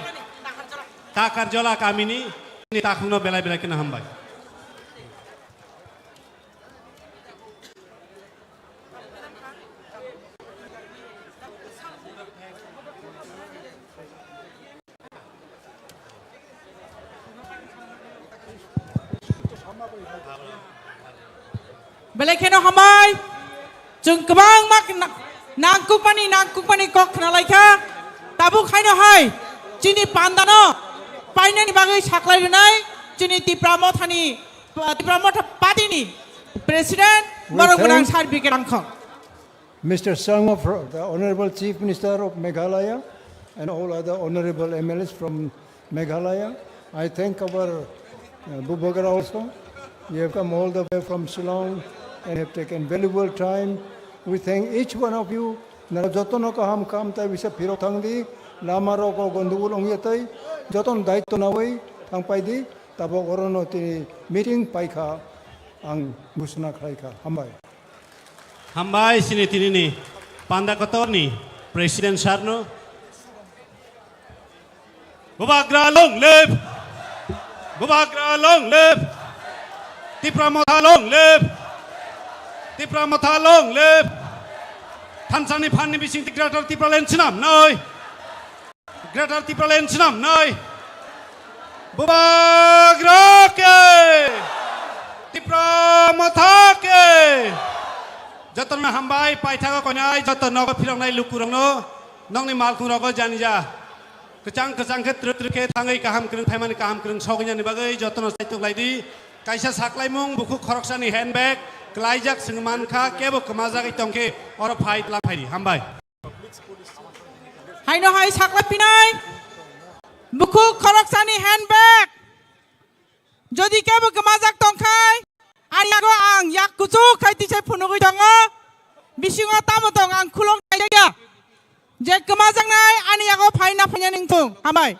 ताकार जला कामिनी चिनी ताकुनो बेलाय बेलायकिन हमबाय। Belakeno hamai, jeng kebang mak nangkupani kok nalaika, tabuk haino hai, cini pandano, painen bagai saklai denai, cini tipramot hani, tipramot patini, President Borong Gunang Sarbike Rangkong. Mr. Sangma, the Honorable Chief Minister of Meghalaya, and all other honorable MLAs from Meghalaya. I thank our Bubogra also. You have come all the way from Shillong and have taken valuable time. We thank each one of you. Jotono ka ham kam tai bisa piro thangdi lamaro ko gondugul ongyatai joton daitto nawai thangpai di tabo orono ti meeting paikha ang busna khaika hambai. Hambai sini tini ni panda kotor ni Presiden Sarno. Bubagra long live. Bubagra long live. Tipramotha long live. Tipramotha long live. Tansani Pani Bising Greater Tipralen Sinam Noi. Greater Tipralen Sinam Noi. Bubagrake. Tipramothake. Joton na hambai paitha ko konai joton no ko philong nai lukurong no nong ni malkung ro ko janija. Kecang ke truk ke thangai kaham krung thaimani kaham krung sognya ni bagai joton saituk laidi kaisa saklai mung buku khoroksani handbag Klaijak sengman kha kebo kemazak itongke oro fight la phaidi hambai. Hai no hai saklai pinai. Buku Khoroksani handbag. Jodi kebo kemazak tongkai. Ari ago ang yak kucu khai ti chai phunugui dongo. Bisingo tamo tong ang khulong kaiya. Je kemazak nai ani ago phai na phanya ningthung hambai.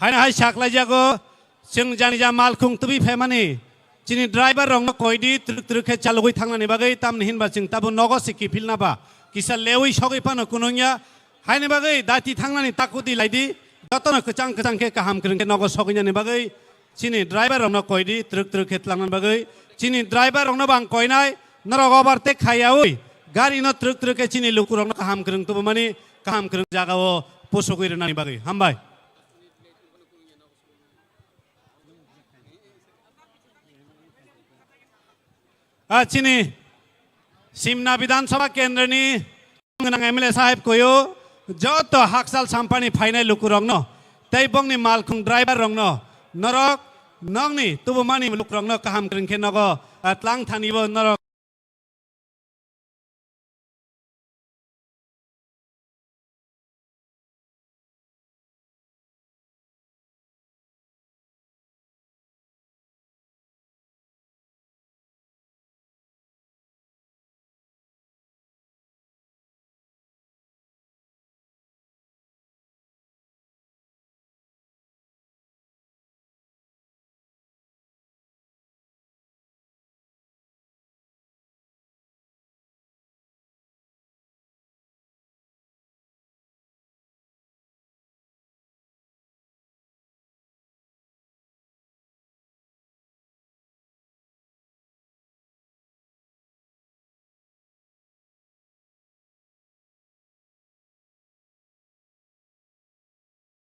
Hai na hai saklai jago seng jani ja malkung tubi phemani. Chini driver rong koidi truk ke chalugui thangnani bagai tam nihin ba ching tabu nogo siki pilna ba kisa lewi sogi pano kunungya haine bagai dati thangnani takudi laidi jotono kecang ke kaham krung ke nogo soginya ni bagai chini driver rong koidi truk ke tlangnan bagai chini driver rong bang koinai narogo barte khaiaui gari no truk ke chini lukurong kaham krung tu mani kaham krung jagao posogui rani bagai hambai. Chini Simna Vidansabha Kendra ni nang MLA sahib koyo joto haksal sampani phainai lukurong no taibong ni malkhung driver rong no norok nong ni tubumani lukurong no kaham krengke nogo tlang thanibo norok